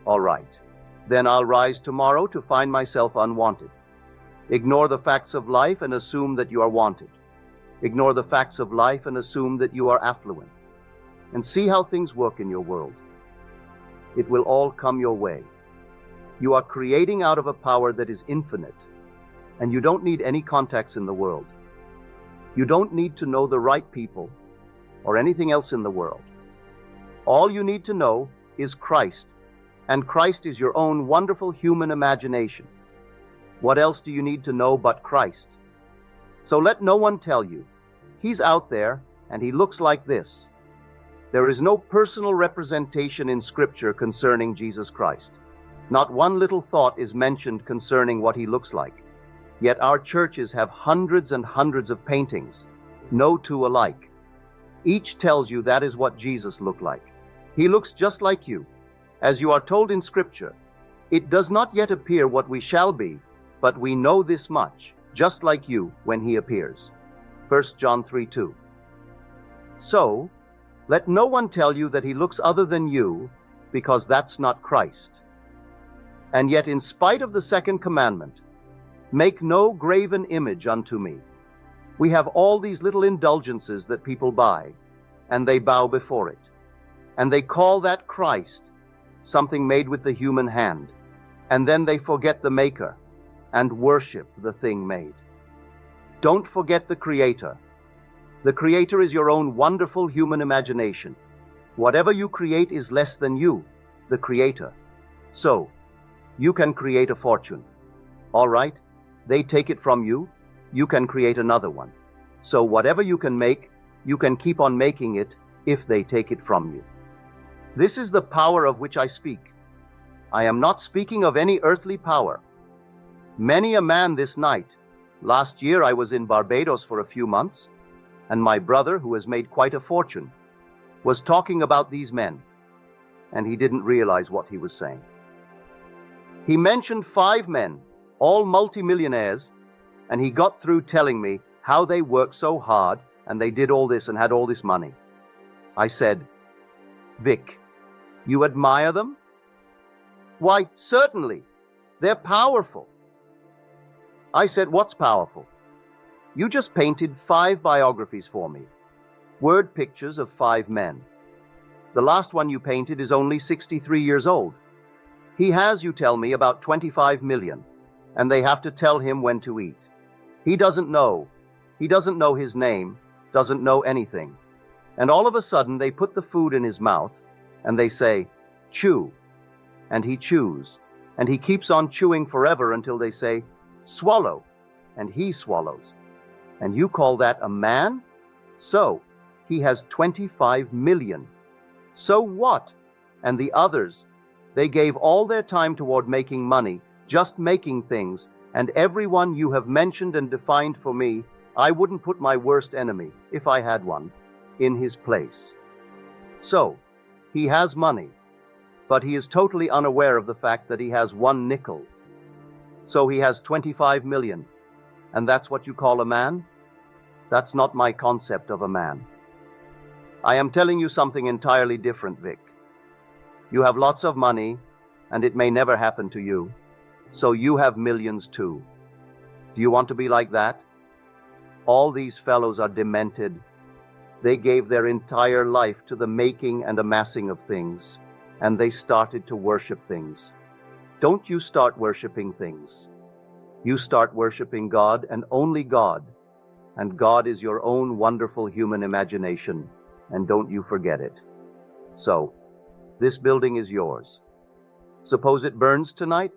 All right, then I'll rise tomorrow to find myself unwanted. Ignore the facts of life and assume that you are wanted. Ignore the facts of life and assume that you are affluent. And see how things work in your world. It will all come your way. You are creating out of a power that is infinite, and you don't need any contacts in the world. You don't need to know the right people or anything else in the world. All you need to know is Christ, and Christ is your own wonderful human imagination. What else do you need to know but Christ? So let no one tell you, he's out there and he looks like this. There is no personal representation in Scripture concerning Jesus Christ. Not one little thought is mentioned concerning what he looks like. Yet our churches have hundreds and hundreds of paintings, no two alike. Each tells you that is what Jesus looked like. He looks just like you. As you are told in Scripture, it does not yet appear what we shall be, but we know this much, just like you when he appears. 1 John 3:2. So, let no one tell you that he looks other than you, because that's not Christ. And yet, in spite of the second commandment, make no graven image unto me. We have all these little indulgences that people buy, and they bow before it. And they call that Christ, something made with the human hand. And then they forget the Maker and worship the thing made. Don't forget the Creator. The Creator is your own wonderful human imagination. Whatever you create is less than you, the Creator. So, you can create a fortune. All right? They take it from you. You can create another one. So whatever you can make, you can keep on making it if they take it from you. This is the power of which I speak. I am not speaking of any earthly power. Many a man this night. Last year I was in Barbados for a few months, and my brother, who has made quite a fortune, was talking about these men, and he didn't realize what he was saying. He mentioned 5 men, all multimillionaires, and he got through telling me how they worked so hard and they did all this and had all this money. I said, "Vic, you admire them?" "Why, certainly. They're powerful." I said, "What's powerful?" "You just painted 5 biographies for me, word pictures of 5 men. The last one you painted is only 63 years old. He has, you tell me, about 25 million, and they have to tell him when to eat. He doesn't know. He doesn't know his name, doesn't know anything. And all of a sudden they put the food in his mouth, and they say, 'Chew.' And he chews, and he keeps on chewing forever until they say, 'Swallow,' and he swallows. And you call that a man? So, he has 25 million. So what? And the others, they gave all their time toward making money, just making things, and everyone you have mentioned and defined for me, I wouldn't put my worst enemy, if I had one, in his place. So, he has money, but he is totally unaware of the fact that he has 1 nickel. So he has 25 million, and that's what you call a man? That's not my concept of a man. I am telling you something entirely different, Vic. You have lots of money, and it may never happen to you, so you have millions too. Do you want to be like that? All these fellows are demented. They gave their entire life to the making and amassing of things, and they started to worship things. Don't you start worshiping things. You start worshiping God and only God, and God is your own wonderful human imagination, and don't you forget it. So, this building is yours. Suppose it burns tonight?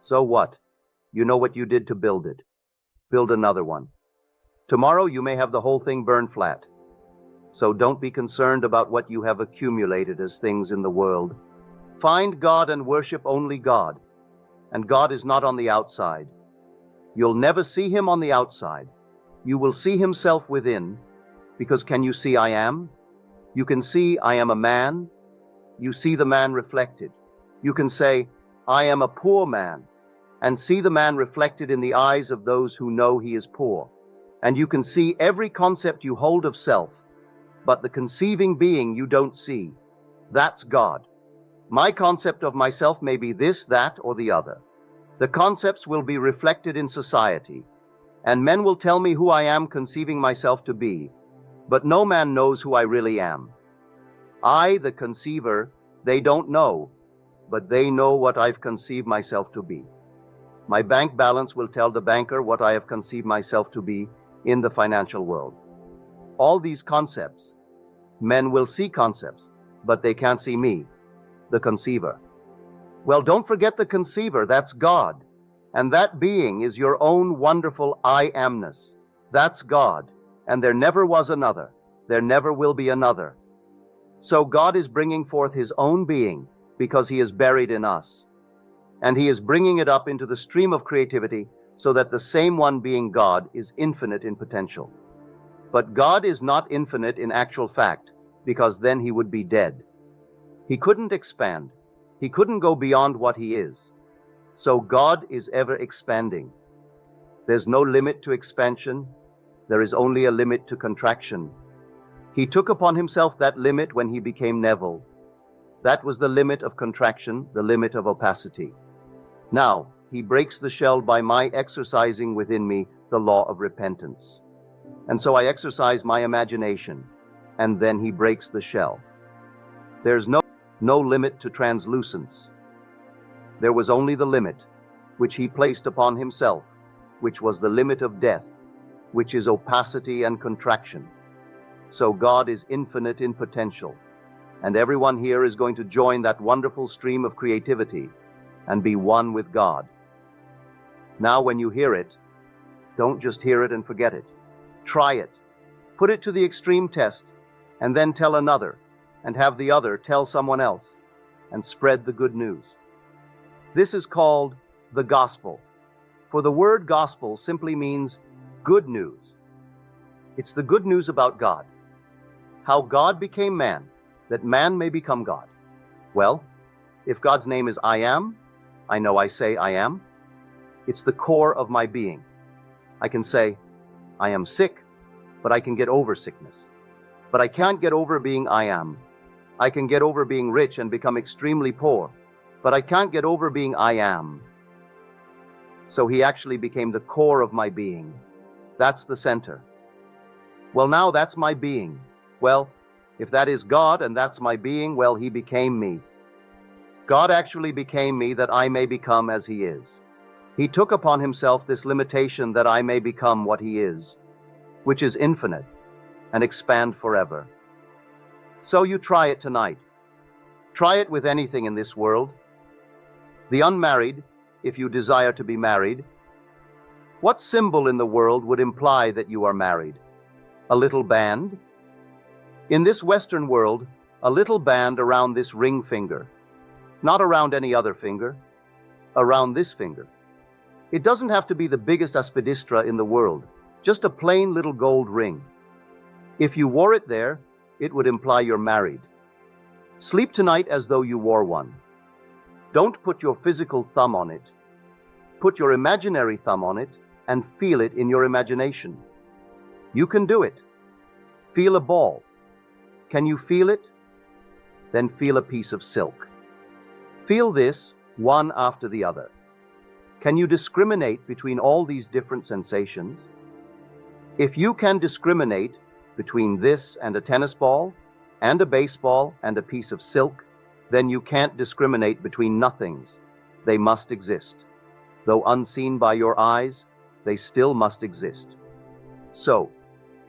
So what? You know what you did to build it. Build another one. Tomorrow you may have the whole thing burned flat. So don't be concerned about what you have accumulated as things in the world. Find God and worship only God. And God is not on the outside. You'll never see him on the outside. You will see himself within, because can you see I am? You can see I am a man. You see the man reflected. You can say, I am a poor man, and see the man reflected in the eyes of those who know he is poor. And you can see every concept you hold of self, but the conceiving being you don't see. That's God. My concept of myself may be this, that, or the other. The concepts will be reflected in society, and men will tell me who I am conceiving myself to be, but no man knows who I really am. I, the conceiver, they don't know, but they know what I've conceived myself to be. My bank balance will tell the banker what I have conceived myself to be in the financial world. All these concepts, men will see concepts, but they can't see me, the conceiver. Well, don't forget the conceiver, that's God. And that being is your own wonderful I amness. That's God, and there never was another. There never will be another. So God is bringing forth his own being because he is buried in us. And he is bringing it up into the stream of creativity so that the same one being God is infinite in potential. But God is not infinite in actual fact, because then he would be dead. He couldn't expand. He couldn't go beyond what he is. So God is ever expanding. There's no limit to expansion. There is only a limit to contraction. He took upon himself that limit when he became Neville. That was the limit of contraction, the limit of opacity. Now, he breaks the shell by my exercising within me the law of repentance. And so I exercise my imagination, and then he breaks the shell. There's no limit to translucence. There was only the limit, which he placed upon himself, which was the limit of death, which is opacity and contraction. So God is infinite in potential, and everyone here is going to join that wonderful stream of creativity and be one with God. Now when you hear it, don't just hear it and forget it. Try it. Put it to the extreme test, and then tell another, and have the other tell someone else, and spread the good news. This is called the gospel, for the word gospel simply means good news. It's the good news about God, how God became man, that man may become God. Well, if God's name is I am, I know I say I am. It's the core of my being. I can say, I am sick, but I can get over sickness. But I can't get over being I am. I can get over being rich and become extremely poor, but I can't get over being I am. So he actually became the core of my being. That's the center. Well, now that's my being. Well, if that is God and that's my being, well, he became me. God actually became me that I may become as he is. He took upon himself this limitation that I may become what he is, which is infinite and expand forever. So you try it tonight. Try it with anything in this world. The unmarried, if you desire to be married. What symbol in the world would imply that you are married? A little band? In this Western world, a little band around this ring finger. Not around any other finger. Around this finger. It doesn't have to be the biggest aspidistra in the world. Just a plain little gold ring. If you wore it there, it would imply you're married. Sleep tonight as though you wore one. Don't put your physical thumb on it. Put your imaginary thumb on it and feel it in your imagination. You can do it. Feel a ball. Can you feel it? Then feel a piece of silk. Feel this one after the other. Can you discriminate between all these different sensations? If you can discriminate between this and a tennis ball, and a baseball and a piece of silk, then you can't discriminate between nothings. They must exist. Though unseen by your eyes, they still must exist. So,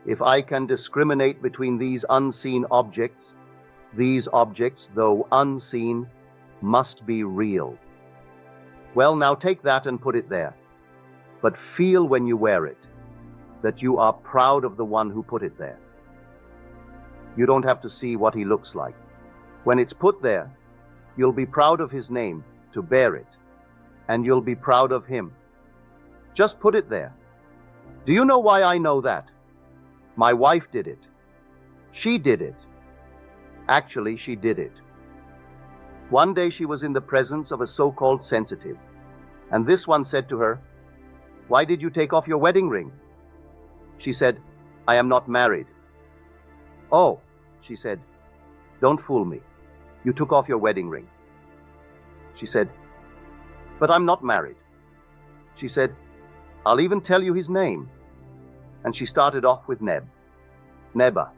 if I can discriminate between these unseen objects, these objects, though unseen, must be real. Well, now take that and put it there. But feel when you wear it, that you are proud of the one who put it there. You don't have to see what he looks like. When it's put there, you'll be proud of his name to bear it, and you'll be proud of him. Just put it there. Do you know why I know that? My wife did it. She did it. Actually, she did it. One day she was in the presence of a so-called sensitive, and this one said to her, "Why did you take off your wedding ring?" She said, "I am not married." "Oh," she said, "don't fool me. You took off your wedding ring." She said, "But I'm not married." She said, "I'll even tell you his name." And she started off with Neba.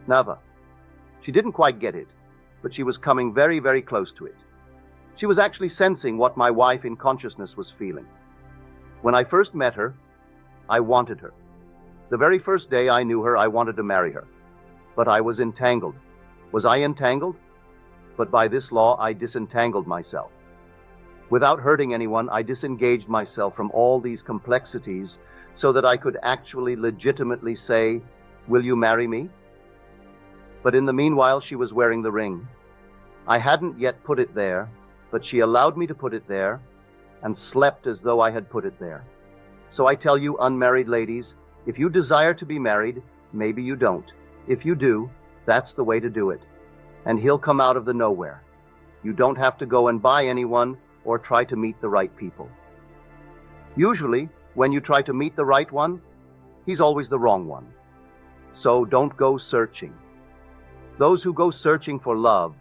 Nava. She didn't quite get it, but she was coming very, very close to it. She was actually sensing what my wife in consciousness was feeling. When I first met her, I wanted her. The very first day I knew her, I wanted to marry her. But I was entangled. Was I entangled? But by this law, I disentangled myself. Without hurting anyone, I disengaged myself from all these complexities so that I could actually legitimately say, "Will you marry me?" But in the meanwhile, she was wearing the ring. I hadn't yet put it there, but she allowed me to put it there and slept as though I had put it there. So I tell you, unmarried ladies, if you desire to be married, maybe you don't. If you do, that's the way to do it. And he'll come out of the nowhere. You don't have to go and buy anyone or try to meet the right people. Usually, when you try to meet the right one, he's always the wrong one. So don't go searching. Those who go searching for love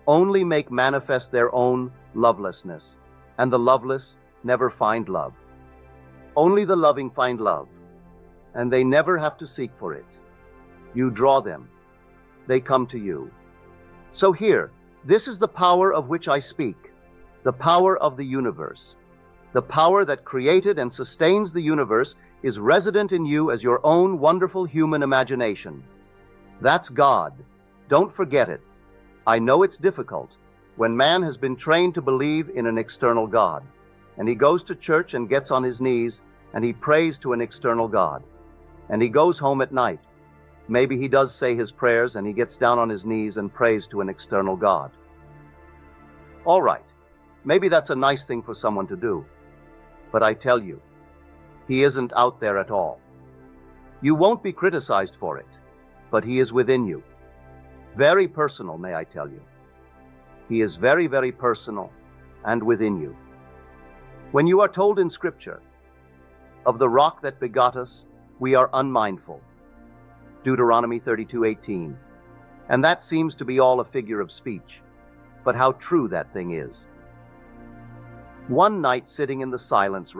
only make manifest their own lovelessness, and the loveless never find love. Only the loving find love, and they never have to seek for it. You draw them. They come to you. So here, this is the power of which I speak, the power of the universe. The power that created and sustains the universe is resident in you as your own wonderful human imagination. That's God. Don't forget it. I know it's difficult when man has been trained to believe in an external God, and he goes to church and gets on his knees and he prays to an external God. and he goes home at night. Maybe he does say his prayers and he gets down on his knees and prays to an external God. All right, maybe that's a nice thing for someone to do. But I tell you, he isn't out there at all. You won't be criticized for it, but he is within you. Very personal, may I tell you. He is very, very personal and within you. When you are told in Scripture, of the rock that begot us, we are unmindful. Deuteronomy 32:18. And that seems to be all a figure of speech, but how true that thing is. One night, sitting in the silence,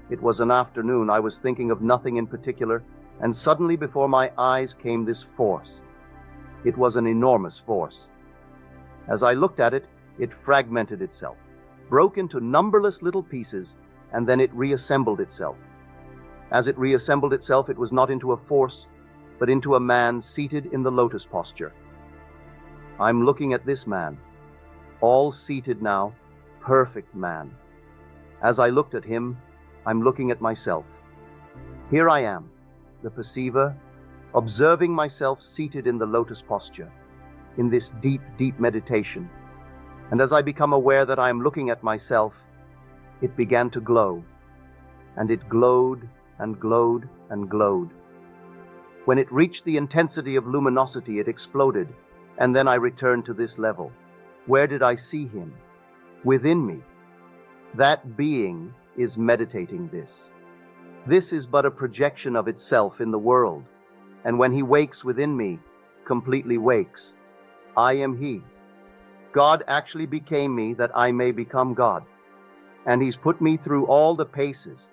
it was an afternoon, I was thinking of nothing in particular, and suddenly before my eyes came this force. It was an enormous force. As I looked at it, it fragmented itself, broke into numberless little pieces, and then it reassembled itself. As it reassembled itself, it was not into a force, but into a man seated in the lotus posture. I'm looking at this man, all seated now, perfect man. As I looked at him, I'm looking at myself. Here I am, the perceiver, observing myself seated in the lotus posture, in this deep, deep meditation. And as I become aware that I am looking at myself, it began to glow, and it glowed and glowed and glowed. When it reached the intensity of luminosity, it exploded, and then I returned to this level. Where did I see him? Within me. That being is meditating this. This is but a projection of itself in the world, and when he wakes within me, completely wakes, I am he. God actually became me that I may become God, and he's put me through all the paces,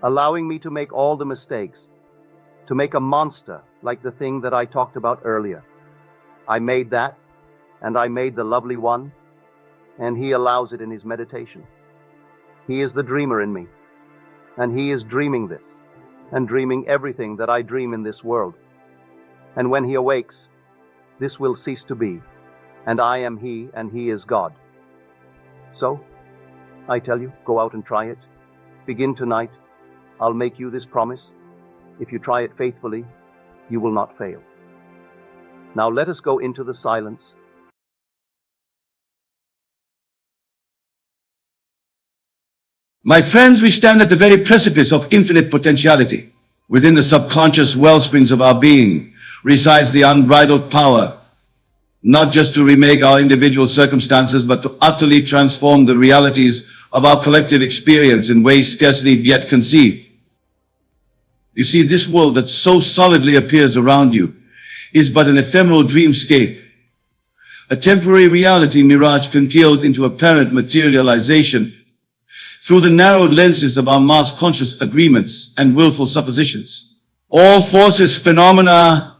allowing me to make all the mistakes, to make a monster like the thing that I talked about earlier. I made that, and I made the lovely one, and he allows it in his meditation. He is the dreamer in me, and he is dreaming this, and dreaming everything that I dream in this world. And when he awakes, this will cease to be, and I am he, and he is God. So, I tell you, go out and try it. Begin tonight. I'll make you this promise. If you try it faithfully, you will not fail. Now let us go into the silence. My friends, we stand at the very precipice of infinite potentiality. Within the subconscious wellsprings of our being resides the unbridled power, not just to remake our individual circumstances, but to utterly transform the realities of our collective experience in ways scarcely yet conceived. You see, this world that so solidly appears around you is but an ephemeral dreamscape, a temporary reality mirage congealed into apparent materialization through the narrowed lenses of our mass conscious agreements and willful suppositions. All forces, phenomena,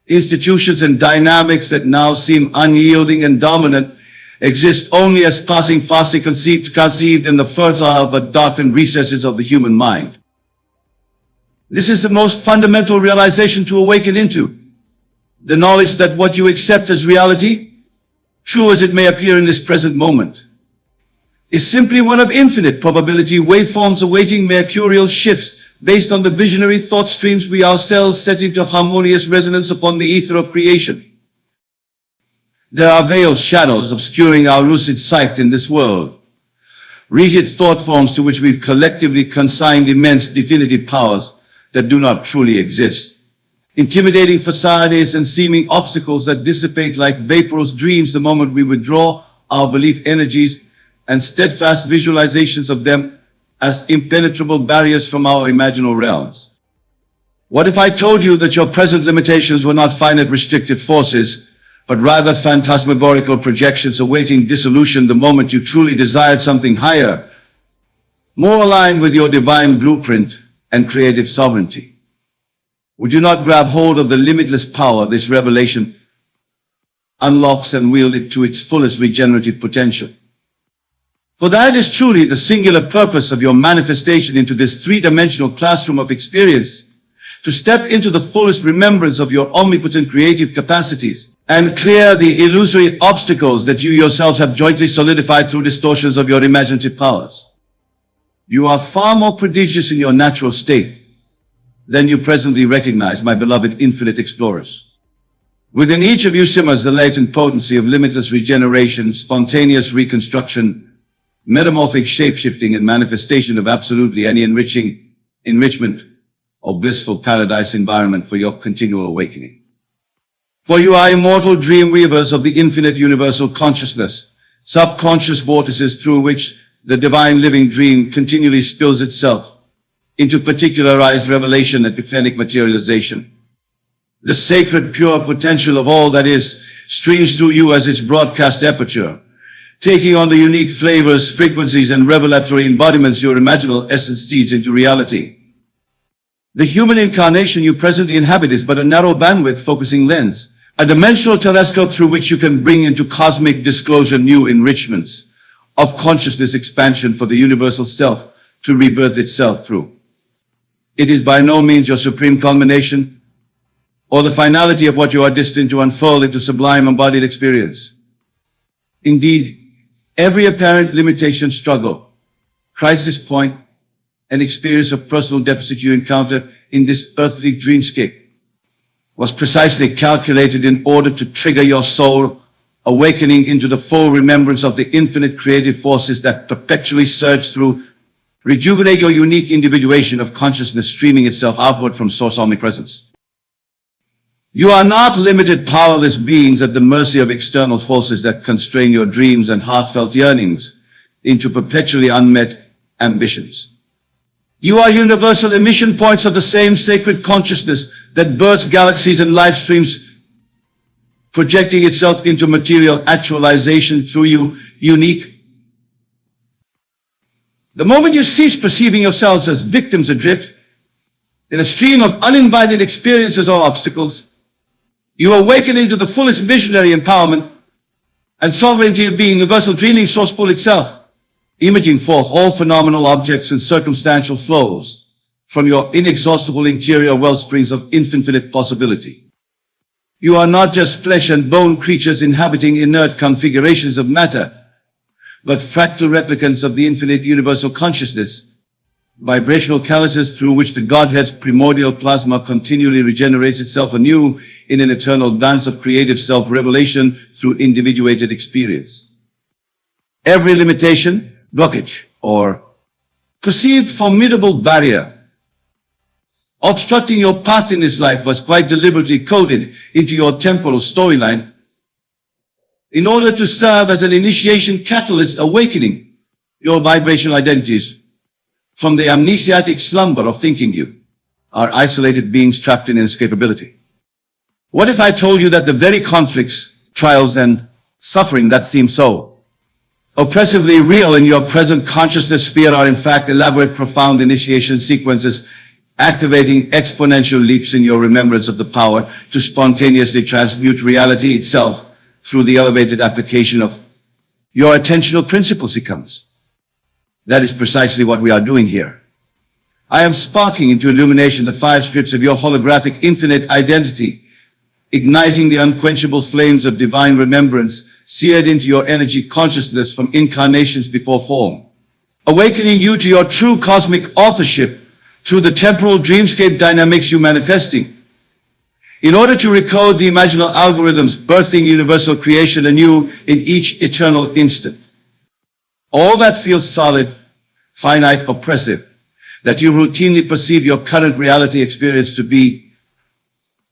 institutions, and dynamics that now seem unyielding and dominant exist only as passing fancy conceived in the fertile but darkened recesses of the human mind. This is the most fundamental realization to awaken into. The knowledge that what you accept as reality, true as it may appear in this present moment, is simply one of infinite probability waveforms awaiting mercurial shifts based on the visionary thought streams we ourselves set into harmonious resonance upon the ether of creation. There are veiled shadows obscuring our lucid sight in this world, rigid thought forms to which we've collectively consigned immense definitive powers that do not truly exist. Intimidating facades and seeming obstacles that dissipate like vaporous dreams the moment we withdraw our belief energies and steadfast visualizations of them as impenetrable barriers from our imaginal realms. What if I told you that your present limitations were not finite restrictive forces, but rather phantasmagorical projections awaiting dissolution the moment you truly desired something higher, more aligned with your divine blueprint and creative sovereignty? Would you not grab hold of the limitless power this revelation unlocks and wield it to its fullest regenerative potential? For that is truly the singular purpose of your manifestation into this three-dimensional classroom of experience, to step into the fullest remembrance of your omnipotent creative capacities and clear the illusory obstacles that you yourselves have jointly solidified through distortions of your imaginative powers. You are far more prodigious in your natural state, than you presently recognize, my beloved infinite explorers. Within each of you simmers the latent potency of limitless regeneration, spontaneous reconstruction, metamorphic shape-shifting, and manifestation of absolutely any enrichment, or blissful paradise environment for your continual awakening. For you are immortal dream weavers of the infinite universal consciousness, subconscious vortices through which the divine living dream continually spills itself into particularized revelation and epiphanic materialization. The sacred pure potential of all that is streams through you as its broadcast aperture, taking on the unique flavors, frequencies, and revelatory embodiments your imaginal essence seeds into reality. The human incarnation you presently inhabit is but a narrow bandwidth focusing lens, a dimensional telescope through which you can bring into cosmic disclosure new enrichments of consciousness expansion for the universal self to rebirth itself through. It is by no means your supreme culmination or the finality of what you are destined to unfold into sublime embodied experience. Indeed, every apparent limitation, struggle, crisis point, and experience of personal deficit you encounter in this earthly dreamscape was precisely calculated in order to trigger your soul awakening into the full remembrance of the infinite creative forces that perpetually surge through, rejuvenate your unique individuation of consciousness streaming itself outward from source omnipresence. You are not limited, powerless beings at the mercy of external forces that constrain your dreams and heartfelt yearnings into perpetually unmet ambitions. You are universal emission points of the same sacred consciousness that births galaxies and life streams, projecting itself into material actualization through you, unique. The moment you cease perceiving yourselves as victims adrift in a stream of uninvited experiences or obstacles, you awaken into the fullest visionary empowerment and sovereignty of being universal dreaming source pool itself, imaging forth all phenomenal objects and circumstantial flows from your inexhaustible interior wellsprings of infinite possibility. You are not just flesh and bone creatures inhabiting inert configurations of matter, but fractal replicants of the infinite universal consciousness, vibrational calyces through which the Godhead's primordial plasma continually regenerates itself anew in an eternal dance of creative self-revelation through individuated experience. Every limitation, blockage, or perceived formidable barrier obstructing your path in this life was quite deliberately coded into your temporal storyline in order to serve as an initiation catalyst awakening your vibrational identities from the amnesiatic slumber of thinking you are isolated beings trapped in inescapability. What if I told you that the very conflicts, trials, and suffering that seem so oppressively real in your present consciousness sphere are in fact elaborate, profound initiation sequences activating exponential leaps in your remembrance of the power to spontaneously transmute reality itself through the elevated application of your attentional principle sequence? That is precisely what we are doing here. I am sparking into illumination the 5 strips of your holographic infinite identity, igniting the unquenchable flames of divine remembrance seared into your energy consciousness from incarnations before form, awakening you to your true cosmic authorship through the temporal dreamscape dynamics you manifesting, in order to recode the imaginal algorithms birthing universal creation anew in each eternal instant. All that feels solid, finite, oppressive, that you routinely perceive your current reality experience to be,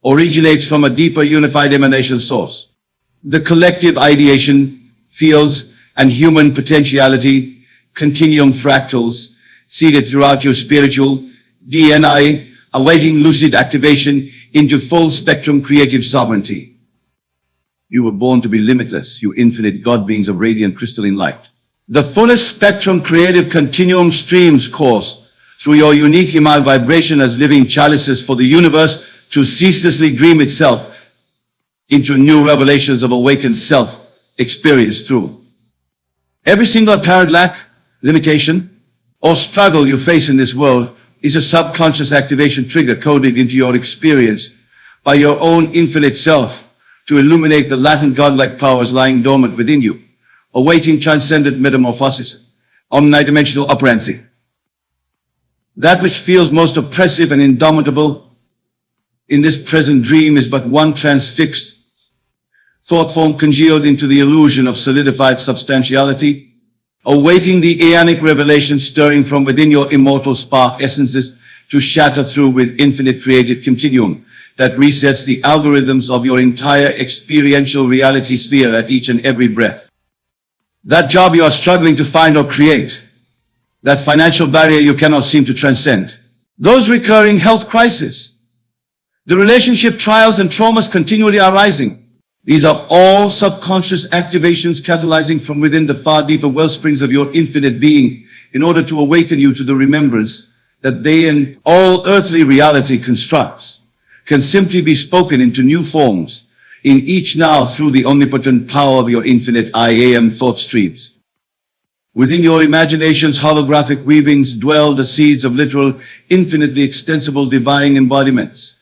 originates from a deeper unified emanation source. The collective ideation, fields, and human potentiality, continuum fractals, seeded throughout your spiritual DNA, awaiting lucid activation into full spectrum creative sovereignty. You were born to be limitless, you infinite God beings of radiant crystalline light. The fullest spectrum creative continuum streams course through your unique imal vibration as living chalices for the universe to ceaselessly dream itself into new revelations of awakened self experience through. Every single apparent lack, limitation, or struggle you face in this world is a subconscious activation trigger coded into your experience by your own infinite self to illuminate the latent godlike powers lying dormant within you, awaiting transcendent metamorphosis, omnidimensional operancy. That which feels most oppressive and indomitable in this present dream is but one transfixed thought form congealed into the illusion of solidified substantiality, awaiting the aeonic revelation stirring from within your immortal spark essences to shatter through with infinite creative continuum that resets the algorithms of your entire experiential reality sphere at each and every breath. That job you are struggling to find or create, that financial barrier you cannot seem to transcend, those recurring health crises, the relationship trials and traumas continually arising. These are all subconscious activations catalyzing from within the far deeper wellsprings of your infinite being in order to awaken you to the remembrance that they and all earthly reality constructs can simply be spoken into new forms in each now through the omnipotent power of your infinite I am thought streams. Within your imagination's holographic weavings dwell the seeds of literal, infinitely extensible divine embodiments,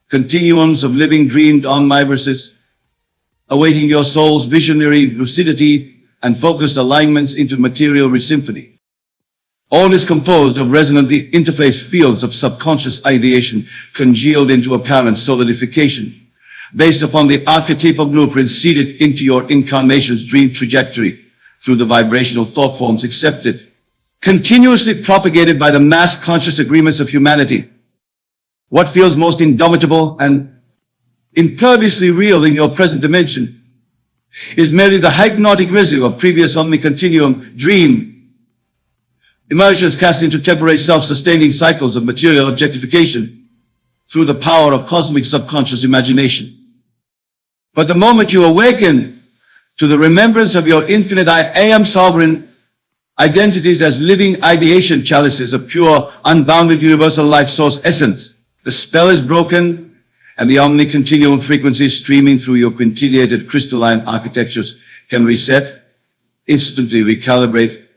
continuums of living dreamed omniverses, awaiting your soul's visionary lucidity and focused alignments into material resymphony. All is composed of resonantly interfaced fields of subconscious ideation congealed into apparent solidification, based upon the archetypal blueprint seeded into your incarnation's dream trajectory through the vibrational thought forms accepted, continuously propagated by the mass conscious agreements of humanity. What feels most indomitable and imperviously real in your present dimension is merely the hypnotic residue of previous omni-continuum dream immersions cast into temporary self-sustaining cycles of material objectification through the power of cosmic subconscious imagination. But the moment you awaken to the remembrance of your infinite I am sovereign identities as living ideation chalices of pure, unbounded universal life source essence, the spell is broken and the omni-continuum frequencies streaming through your quintillated crystalline architectures can reset, instantly recalibrate,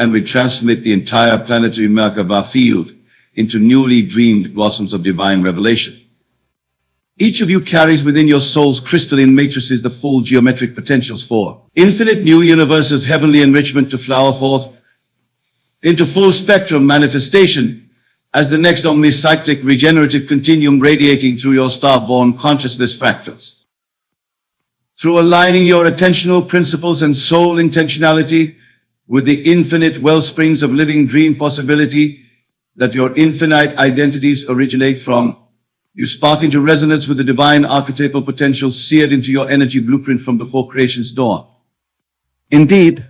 and retransmit the entire planetary Merkaba field into newly dreamed blossoms of divine revelation. Each of you carries within your soul's crystalline matrices the full geometric potentials for infinite new universes, heavenly enrichment to flower forth into full spectrum manifestation as the next omnicyclic regenerative continuum radiating through your star-born consciousness fractals. Through aligning your attentional principles and soul intentionality with the infinite wellsprings of living dream possibility that your infinite identities originate from, you spark into resonance with the divine archetypal potential seared into your energy blueprint from before creation's dawn. Indeed,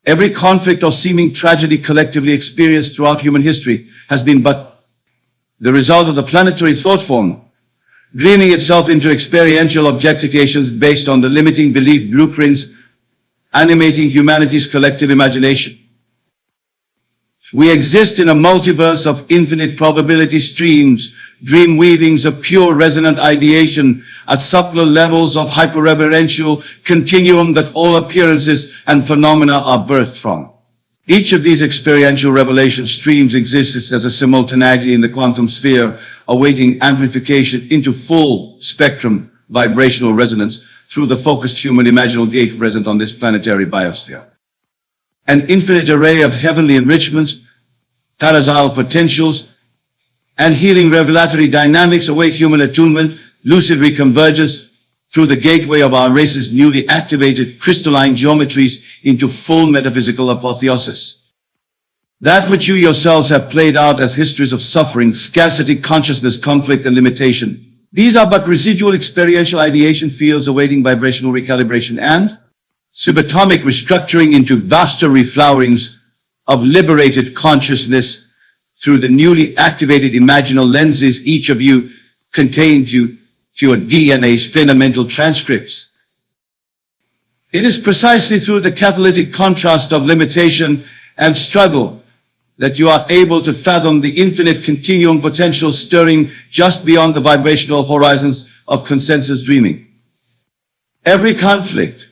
every conflict or seeming tragedy collectively experienced throughout human history has been but the result of the planetary thought form, dreaming itself into experiential objectifications based on the limiting belief blueprints animating humanity's collective imagination. We exist in a multiverse of infinite probability streams, dream weavings of pure resonant ideation at subtler levels of hyperreverential continuum that all appearances and phenomena are birthed from. Each of these experiential revelation streams exists as a simultaneity in the quantum sphere, awaiting amplification into full spectrum vibrational resonance through the focused human imaginal gate present on this planetary biosphere. An infinite array of heavenly enrichments, parasile potentials, and healing revelatory dynamics await human attunement, lucid reconvergence through the gateway of our race's newly activated crystalline geometries into full metaphysical apotheosis. That which you yourselves have played out as histories of suffering, scarcity, consciousness, conflict, and limitation. These are but residual experiential ideation fields awaiting vibrational recalibration and subatomic restructuring into vaster reflowerings of liberated consciousness through the newly activated imaginal lenses each of you contains to your DNA's fundamental transcripts. It is precisely through the catalytic contrast of limitation and struggle that you are able to fathom the infinite continuum potential stirring just beyond the vibrational horizons of consensus dreaming. Every conflict,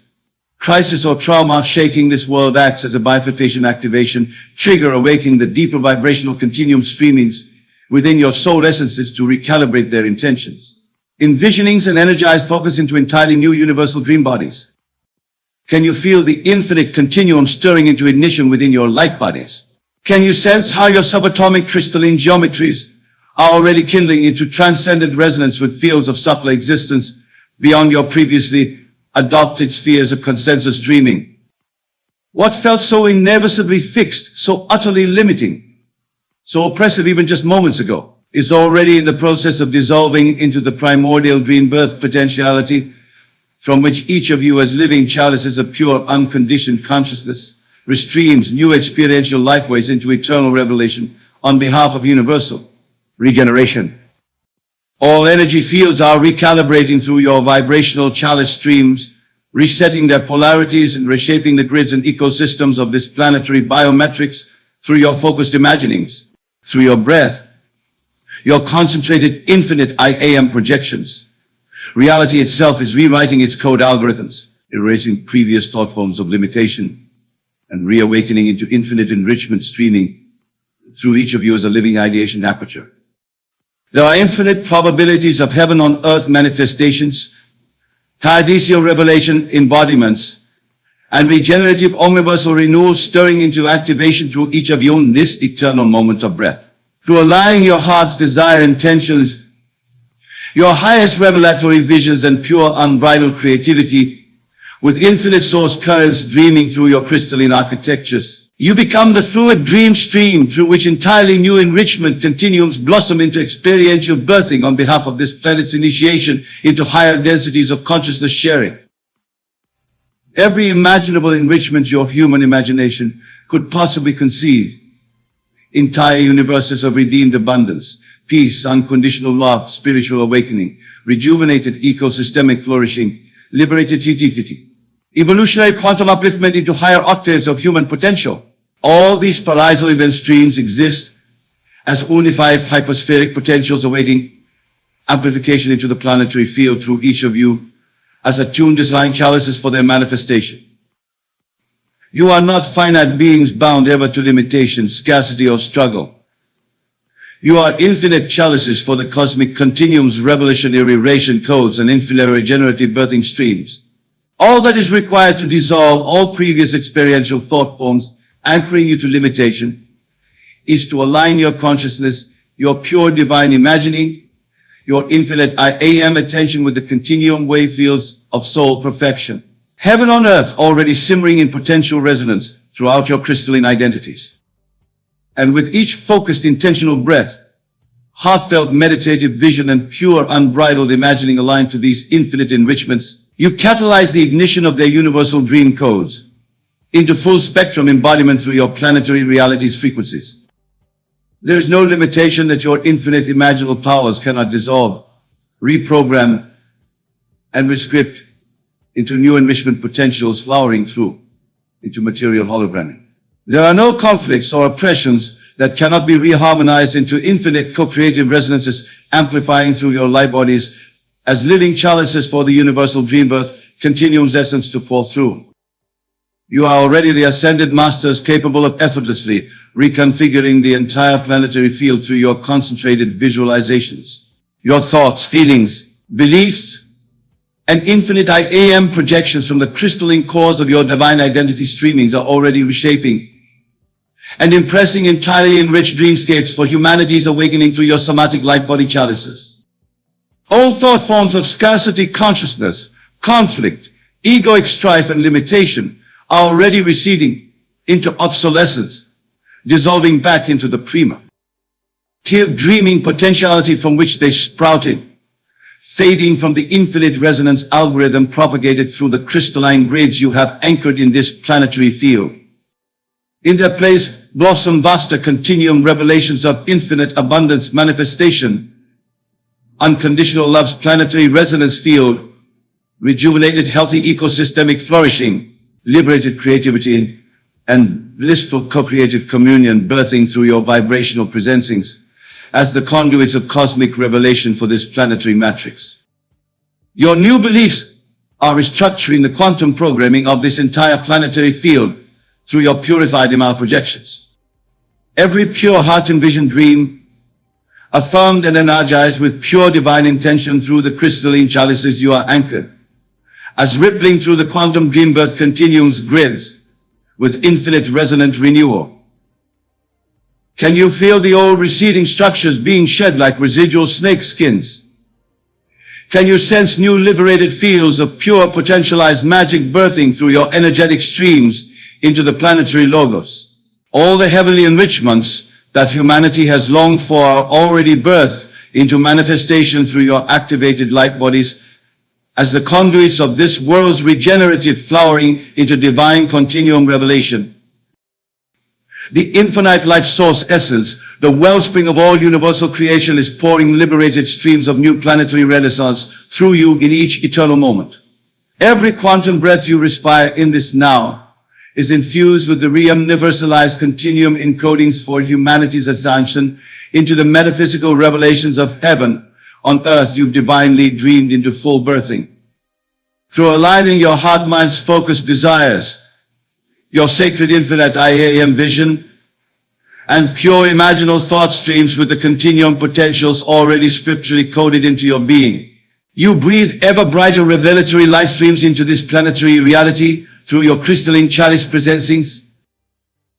crisis, or trauma shaking this world acts as a bifurcation activation trigger, awakening the deeper vibrational continuum streamings within your soul essences to recalibrate their intentions. Envisionings and energized focus into entirely new universal dream bodies. Can you feel the infinite continuum stirring into ignition within your light bodies? Can you sense how your subatomic crystalline geometries are already kindling into transcendent resonance with fields of subtler existence beyond your previously adopted spheres of consensus dreaming? What felt so inevitably fixed, so utterly limiting, so oppressive even just moments ago, is already in the process of dissolving into the primordial dream birth potentiality from which each of you as living chalices of pure unconditioned consciousness restreams new experiential lifeways into eternal revelation on behalf of universal regeneration. All energy fields are recalibrating through your vibrational chalice streams, resetting their polarities and reshaping the grids and ecosystems of this planetary biometrics through your focused imaginings, through your breath, your concentrated infinite I am projections. Reality itself is rewriting its code algorithms, erasing previous thought forms of limitation and reawakening into infinite enrichment streaming through each of you as a living ideation aperture. There are infinite probabilities of heaven on earth manifestations, paradisial revelation embodiments, and regenerative omniversal renewal stirring into activation through each of you in this eternal moment of breath. Through aligning your heart's desire intentions, your highest revelatory visions and pure unbridled creativity, with infinite source currents dreaming through your crystalline architectures, you become the fluid dream stream through which entirely new enrichment continuums blossom into experiential birthing on behalf of this planet's initiation into higher densities of consciousness sharing. Every imaginable enrichment your human imagination could possibly conceive, entire universes of redeemed abundance, peace, unconditional love, spiritual awakening, rejuvenated ecosystemic flourishing, liberated utility, evolutionary quantum upliftment into higher octaves of human potential. All these parallel event streams exist as unified hyperspheric potentials awaiting amplification into the planetary field through each of you as attuned design chalices for their manifestation. You are not finite beings bound ever to limitation, scarcity, or struggle. You are infinite chalices for the cosmic continuum's revolutionary ration codes and infinite regenerative birthing streams. All that is required to dissolve all previous experiential thought forms anchoring you to limitation is to align your consciousness, your pure divine imagining, your infinite I am attention with the continuum wave fields of soul perfection. Heaven on earth already simmering in potential resonance throughout your crystalline identities. And with each focused intentional breath, heartfelt meditative vision and pure unbridled imagining aligned to these infinite enrichments, you catalyze the ignition of their universal dream codes into full spectrum embodiment through your planetary reality's frequencies. There is no limitation that your infinite imaginal powers cannot dissolve, reprogram, and rescript into new enrichment potentials flowering through into material hologramming. There are no conflicts or oppressions that cannot be reharmonized into infinite co-creative resonances amplifying through your light bodies as living chalices for the universal dream birth continuum's essence to pour through. You are already the ascended masters capable of effortlessly reconfiguring the entire planetary field through your concentrated visualizations. Your thoughts, feelings, beliefs, and infinite I am projections from the crystalline cores of your divine identity streamings are already reshaping and impressing entirely enriched dreamscapes for humanity's awakening through your somatic light body chalices. All thought forms of scarcity consciousness, conflict, egoic strife, and limitation are already receding into obsolescence, dissolving back into the prima dreaming potentiality from which they sprouted, fading from the infinite resonance algorithm propagated through the crystalline grids you have anchored in this planetary field. In their place blossom vaster continuum revelations of infinite abundance manifestation, unconditional love's planetary resonance field, rejuvenated healthy ecosystemic flourishing, liberated creativity, and blissful co-creative communion birthing through your vibrational presencings as the conduits of cosmic revelation for this planetary matrix. Your new beliefs are restructuring the quantum programming of this entire planetary field through your purified Imal projections. Every pure heart envisioned dream, affirmed and energized with pure divine intention through the crystalline chalices you are anchored, as rippling through the quantum dream birth continuum's grids with infinite resonant renewal. Can you feel the old receding structures being shed like residual snake skins? Can you sense new liberated fields of pure potentialized magic birthing through your energetic streams into the planetary logos? All the heavenly enrichments that humanity has longed for are already birthed into manifestation through your activated light bodies as the conduits of this world's regenerative flowering into divine continuum revelation. The infinite life source essence, the wellspring of all universal creation, is pouring liberated streams of new planetary renaissance through you in each eternal moment. Every quantum breath you respire in this now is infused with the re-universalized continuum encodings for humanity's ascension into the metaphysical revelations of heaven on earth you've divinely dreamed into full birthing. Through aligning your heart-mind's focused desires, your sacred infinite I am vision, and pure imaginal thought streams with the continuum potentials already scripturally coded into your being, you breathe ever brighter revelatory light streams into this planetary reality through your crystalline chalice presencings.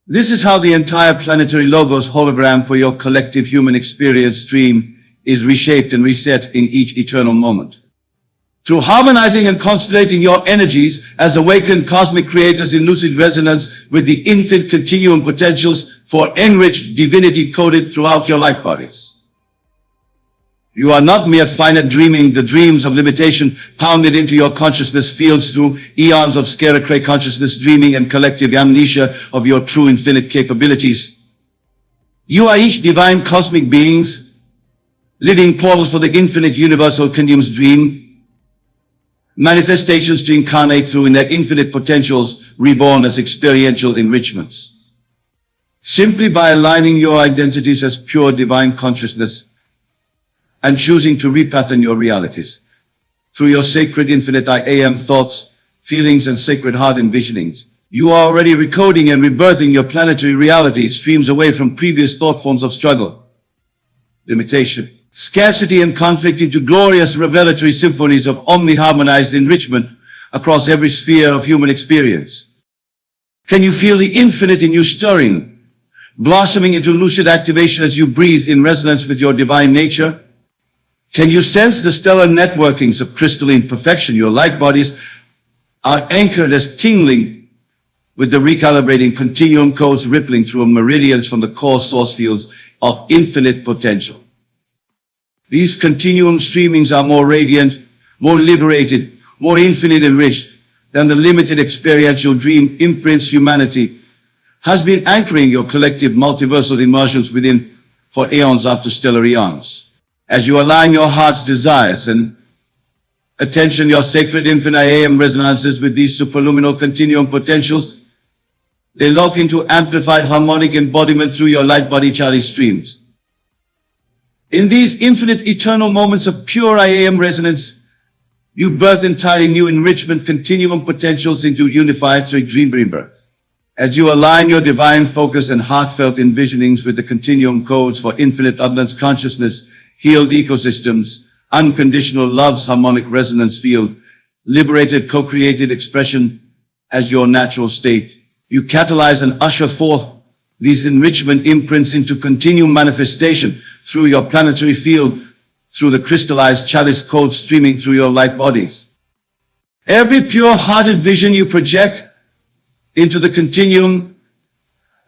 This is how the entire planetary logos hologram for your collective human experience stream is reshaped and reset in each eternal moment. Through harmonizing and constellating your energies as awakened cosmic creators in lucid resonance with the infinite continuum potentials for enriched divinity coded throughout your light bodies. You are not mere finite dreaming the dreams of limitation pounded into your consciousness fields through eons of scarecrow consciousness dreaming and collective amnesia of your true infinite capabilities. You are each divine cosmic beings, living portals for the infinite universal continuum's dream, manifestations to incarnate through in their infinite potentials, reborn as experiential enrichments. Simply by aligning your identities as pure divine consciousness and choosing to repattern your realities through your sacred infinite I am thoughts, feelings, and sacred heart envisionings, you are already recoding and rebirthing your planetary reality streams away from previous thought forms of struggle, limitation, scarcity, and conflict into glorious revelatory symphonies of omni-harmonized enrichment across every sphere of human experience. Can you feel the infinite in you stirring, blossoming into lucid activation as you breathe in resonance with your divine nature? Can you sense the stellar networkings of crystalline perfection? Your light bodies are anchored as tingling with the recalibrating continuum codes rippling through meridians from the core source fields of infinite potential. These continuum streamings are more radiant, more liberated, more infinite enriched than the limited experiential dream imprints humanity has been anchoring your collective multiversal immersions within for eons after stellar eons. As you align your heart's desires and attention, your sacred infinite I am resonances with these superluminal continuum potentials, they lock into amplified harmonic embodiment through your light body chalice streams. In these infinite eternal moments of pure I am resonance, you birth entirely new enrichment continuum potentials into unified dream rebirth. As you align your divine focus and heartfelt envisionings with the continuum codes for infinite abundance consciousness, healed ecosystems, unconditional love's harmonic resonance field, liberated co-created expression as your natural state, you catalyze and usher forth these enrichment imprints into continuum manifestation through your planetary field, through the crystallized chalice code streaming through your light bodies. Every pure-hearted vision you project into the continuum,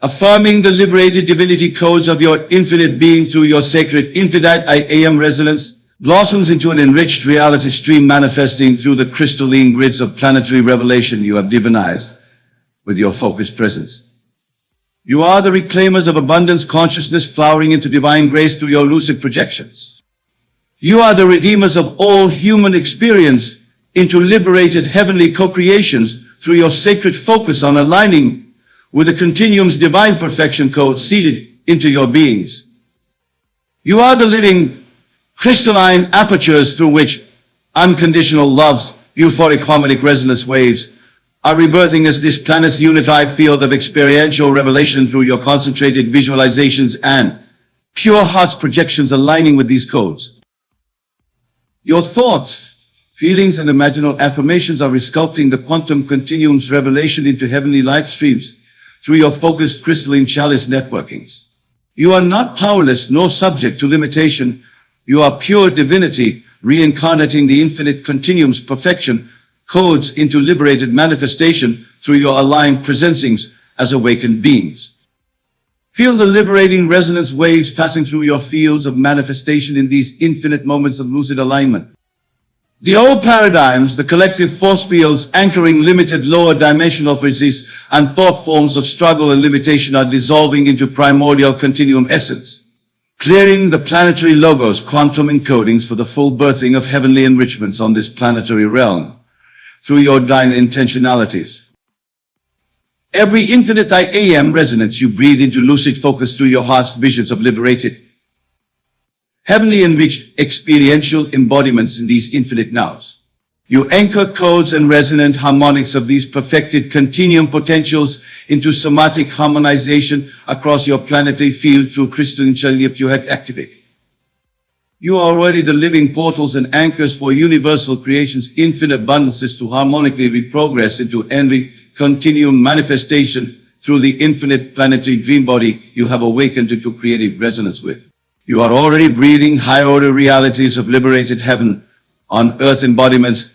affirming the liberated divinity codes of your infinite being through your sacred infinite I am resonance, blossoms into an enriched reality stream manifesting through the crystalline grids of planetary revelation you have divinized with your focused presence. You are the reclaimers of abundance consciousness flowering into divine grace through your lucid projections. You are the redeemers of all human experience into liberated heavenly co-creations through your sacred focus on aligning with the continuum's divine perfection code seeded into your beings. You are the living crystalline apertures through which unconditional love's euphoric harmonic resonance waves are rebirthing as this planet's unified field of experiential revelation through your concentrated visualizations and pure heart's projections aligning with these codes. Your thoughts, feelings, and imaginal affirmations are resculpting the quantum continuum's revelation into heavenly light streams through your focused crystalline chalice networkings. You are not powerless nor subject to limitation. You are pure divinity, reincarnating the infinite continuum's perfection, codes into liberated manifestation through your aligned presencings as awakened beings. Feel the liberating resonance waves passing through your fields of manifestation in these infinite moments of lucid alignment. The old paradigms, the collective force fields anchoring limited lower dimensional frequencies and thought forms of struggle and limitation are dissolving into primordial continuum essence, clearing the planetary logos, quantum encodings for the full birthing of heavenly enrichments on this planetary realm through your divine intentionalities. Every infinite I am resonance you breathe into lucid focus through your heart's visions of liberated, heavenly enriched experiential embodiments in these infinite nows. You anchor codes and resonant harmonics of these perfected continuum potentials into somatic harmonization across your planetary field through crystalline channel if you had activated. You are already the living portals and anchors for universal creation's infinite abundances to harmonically reprogress into every continuum manifestation through the infinite planetary dream body you have awakened into creative resonance with. You are already breathing high-order realities of liberated heaven on earth embodiments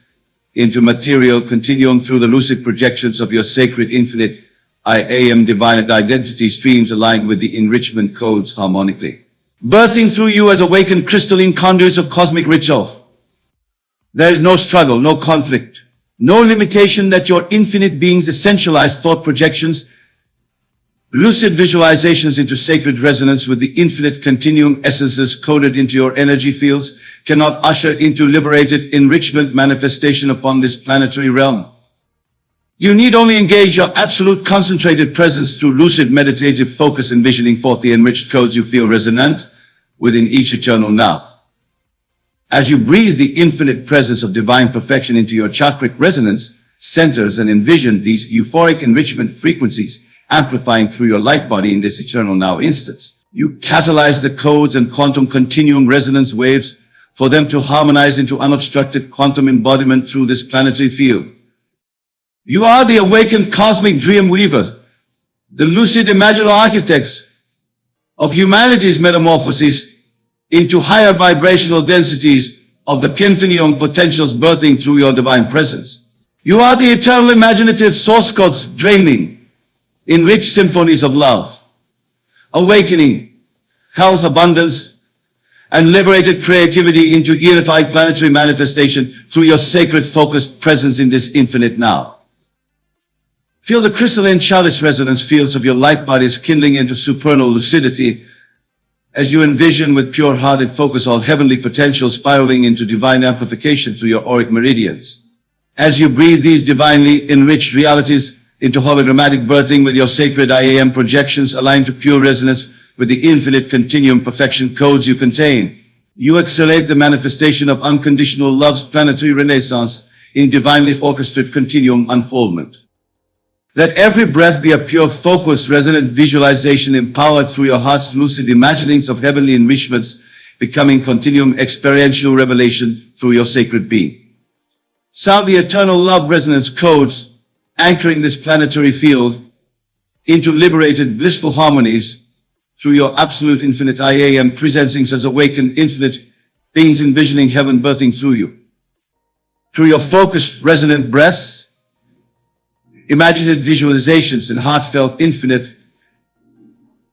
into material continuum through the lucid projections of your sacred infinite I am divine identity streams aligned with the enrichment codes harmonically, birthing through you as awakened crystalline conduits of cosmic ritual. There is no struggle, no conflict, no limitation that your infinite being's essentialized thought projections, lucid visualizations into sacred resonance with the infinite continuum essences coded into your energy fields cannot usher into liberated enrichment manifestation upon this planetary realm. You need only engage your absolute concentrated presence through lucid meditative focus, envisioning forth the enriched codes you feel resonant within each eternal now. As you breathe the infinite presence of divine perfection into your chakric resonance centers and envision these euphoric enrichment frequencies amplifying through your light body in this eternal now instance, you catalyze the codes and quantum continuum resonance waves for them to harmonize into unobstructed quantum embodiment through this planetary field. You are the awakened cosmic dream weavers, the lucid imaginal architects of humanity's metamorphosis into higher vibrational densities of the continuum potentials birthing through your divine presence. You are the eternal imaginative source codes draining in rich symphonies of love, awakening, health, abundance, and liberated creativity into unified planetary manifestation through your sacred focused presence in this infinite now. Feel the crystalline chalice resonance fields of your light bodies kindling into supernal lucidity as you envision with pure-hearted focus all heavenly potential spiraling into divine amplification through your auric meridians. As you breathe these divinely enriched realities into hologrammatic birthing with your sacred I am projections aligned to pure resonance with the infinite continuum perfection codes you contain, you accelerate the manifestation of unconditional love's planetary renaissance in divinely orchestrated continuum unfoldment. Let every breath be a pure, focused, resonant visualization empowered through your heart's lucid imaginings of heavenly enrichments, becoming continuum experiential revelation through your sacred being. Sound the eternal love resonance codes anchoring this planetary field into liberated blissful harmonies through your absolute infinite I am presencing as awakened infinite beings envisioning heaven birthing through you. Through your focused resonant breaths, imaginative visualizations and heartfelt infinite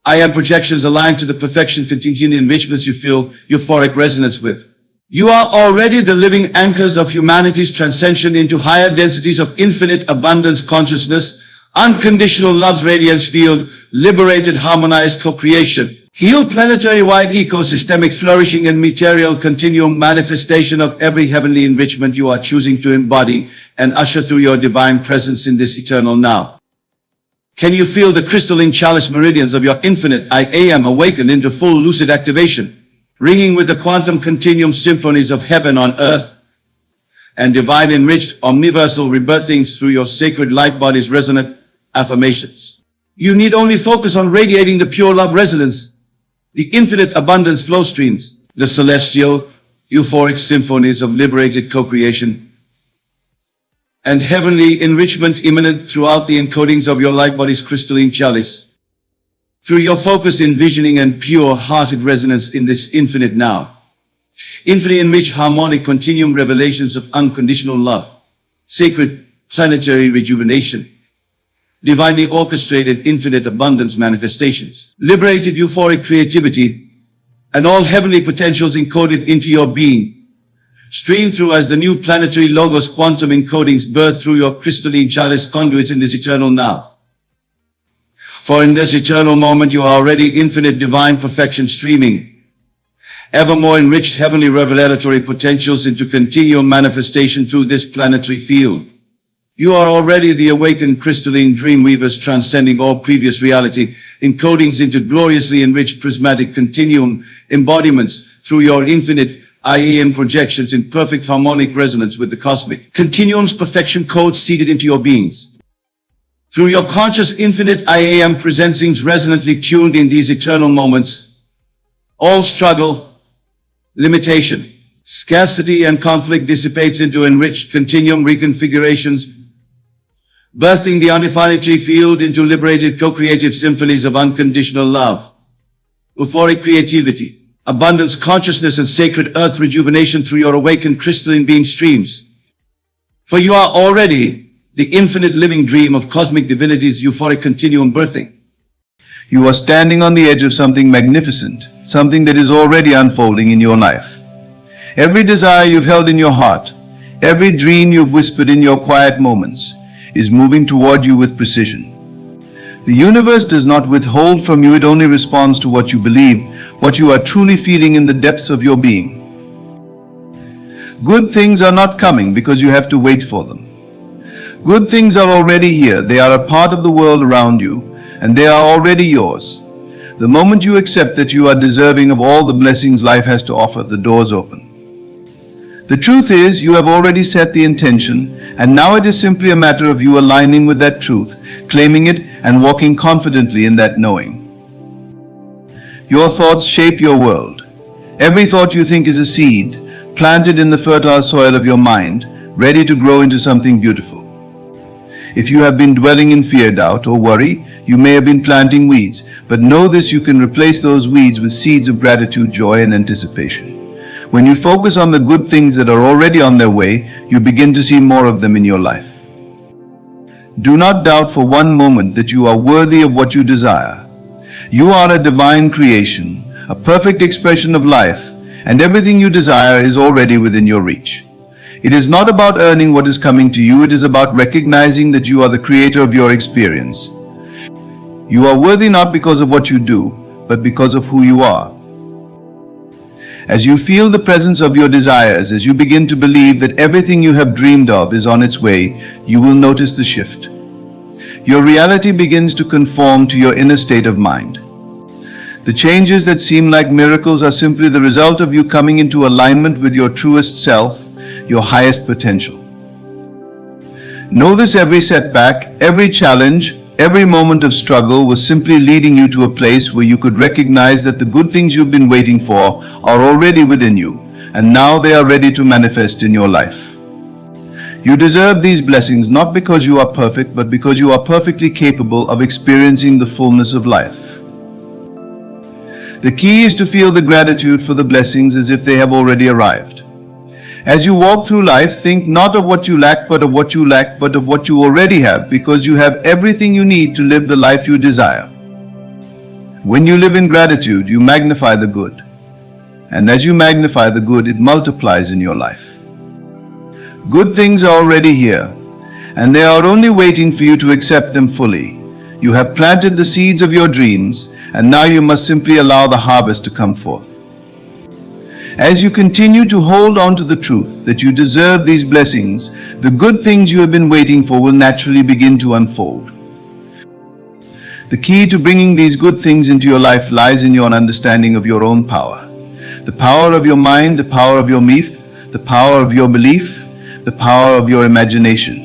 I am projections aligned to the perfection continuing enrichments you feel euphoric resonance with. You are already the living anchors of humanity's transcension into higher densities of infinite abundance consciousness, unconditional love's radiance field, liberated harmonized co-creation, healed planetary-wide ecosystemic flourishing and material continuum manifestation of every heavenly enrichment you are choosing to embody and usher through your divine presence in this eternal now. Can you feel the crystalline chalice meridians of your infinite I am awakened into full lucid activation, ringing with the quantum continuum symphonies of heaven on earth, and divine enriched omniversal rebirthings through your sacred light body's resonant affirmations? You need only focus on radiating the pure love resonance, the infinite abundance flow streams, the celestial, euphoric symphonies of liberated co-creation, and heavenly enrichment imminent throughout the encodings of your light body's crystalline chalice. through your focused envisioning and pure-hearted resonance in this infinite now. Infinite enriched harmonic continuum revelations of unconditional love, sacred planetary rejuvenation, divinely orchestrated infinite abundance manifestations, liberated euphoric creativity, and all heavenly potentials encoded into your being, stream through as the new planetary logos quantum encodings birth through your crystalline chalice conduits in this eternal now. For in this eternal moment you are already infinite divine perfection streaming, ever more enriched heavenly revelatory potentials into continual manifestation through this planetary field. You are already the awakened crystalline dream weavers transcending all previous reality, encodings into gloriously enriched prismatic continuum embodiments through your infinite IAM projections in perfect harmonic resonance with the cosmic continuum's perfection codes seeded into your beings. Through your conscious infinite IAM presensings resonantly tuned in these eternal moments, all struggle, limitation, scarcity and conflict dissipates into enriched continuum reconfigurations, birthing the undefinitely field into liberated co-creative symphonies of unconditional love, euphoric creativity, abundance consciousness and sacred earth rejuvenation through your awakened crystalline being streams. For you are already the infinite living dream of cosmic divinity's euphoric continuum birthing. You are standing on the edge of something magnificent, something that is already unfolding in your life. Every desire you've held in your heart, every dream you've whispered in your quiet moments, is moving toward you with precision. The universe does not withhold from you, it only responds to what you believe, what you are truly feeling in the depths of your being. Good things are not coming because you have to wait for them. Good things are already here, they are a part of the world around you, and they are already yours. The moment you accept that you are deserving of all the blessings life has to offer, the doors open. The truth is, you have already set the intention, and now it is simply a matter of you aligning with that truth, claiming it, and walking confidently in that knowing. Your thoughts shape your world. Every thought you think is a seed, planted in the fertile soil of your mind, ready to grow into something beautiful. If you have been dwelling in fear, doubt, or worry, you may have been planting weeds, but know this: you can replace those weeds with seeds of gratitude, joy, and anticipation. When you focus on the good things that are already on their way, you begin to see more of them in your life. Do not doubt for one moment that you are worthy of what you desire. You are a divine creation, a perfect expression of life, and everything you desire is already within your reach. It is not about earning what is coming to you, it is about recognizing that you are the creator of your experience. You are worthy not because of what you do, but because of who you are. As you feel the presence of your desires, as you begin to believe that everything you have dreamed of is on its way, you will notice the shift. Your reality begins to conform to your inner state of mind. The changes that seem like miracles are simply the result of you coming into alignment with your truest self, your highest potential. Know this: every setback, every challenge, every moment of struggle was simply leading you to a place where you could recognize that the good things you've been waiting for are already within you, and now they are ready to manifest in your life. You deserve these blessings not because you are perfect, but because you are perfectly capable of experiencing the fullness of life. The key is to feel the gratitude for the blessings as if they have already arrived. As you walk through life, think not of what you lack, but of what you lack, but of what you already have, because you have everything you need to live the life you desire. When you live in gratitude, you magnify the good. And as you magnify the good, it multiplies in your life. Good things are already here, and they are only waiting for you to accept them fully. You have planted the seeds of your dreams, and now you must simply allow the harvest to come forth. As you continue to hold on to the truth that you deserve these blessings, the good things you have been waiting for will naturally begin to unfold. The key to bringing these good things into your life lies in your understanding of your own power. The power of your mind, the power of your myth, the power of your belief, the power of your imagination.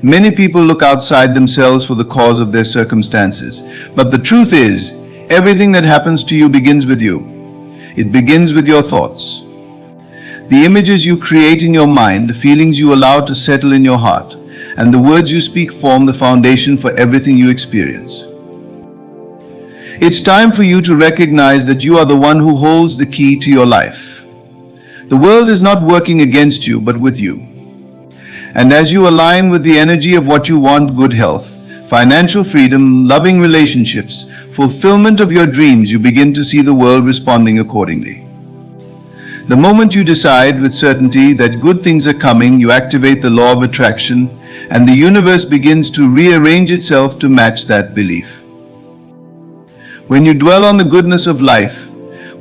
Many people look outside themselves for the cause of their circumstances, but the truth is, everything that happens to you begins with you. It begins with your thoughts. The images you create in your mind, the feelings you allow to settle in your heart, and the words you speak form the foundation for everything you experience. It's time for you to recognize that you are the one who holds the key to your life. The world is not working against you, but with you. And as you align with the energy of what you want, good health, financial freedom, loving relationships, fulfillment of your dreams, you begin to see the world responding accordingly. The moment you decide with certainty that good things are coming, you activate the law of attraction, and the universe begins to rearrange itself to match that belief. When you dwell on the goodness of life,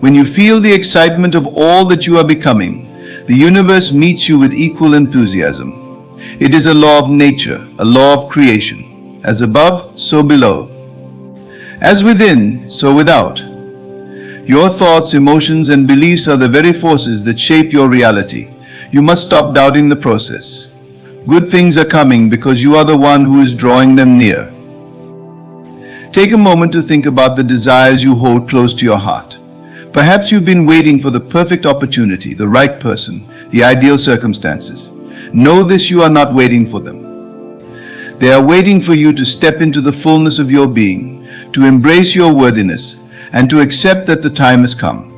when you feel the excitement of all that you are becoming, the universe meets you with equal enthusiasm. It is a law of nature, a law of creation. As above, so below. As within, so without. Your thoughts, emotions, and beliefs are the very forces that shape your reality. You must stop doubting the process. Good things are coming because you are the one who is drawing them near. Take a moment to think about the desires you hold close to your heart. Perhaps you've been waiting for the perfect opportunity, the right person, the ideal circumstances. Know this: you are not waiting for them. They are waiting for you to step into the fullness of your being, to embrace your worthiness, and to accept that the time has come.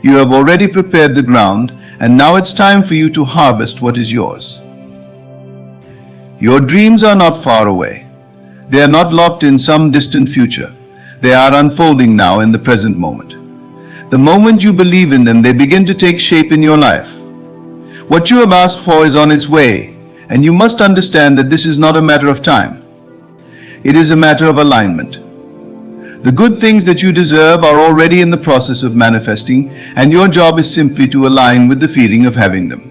You have already prepared the ground, and now it's time for you to harvest what is yours. Your dreams are not far away. They are not locked in some distant future. They are unfolding now in the present moment. The moment you believe in them, they begin to take shape in your life. What you have asked for is on its way, and you must understand that this is not a matter of time. It is a matter of alignment. The good things that you deserve are already in the process of manifesting, and your job is simply to align with the feeling of having them.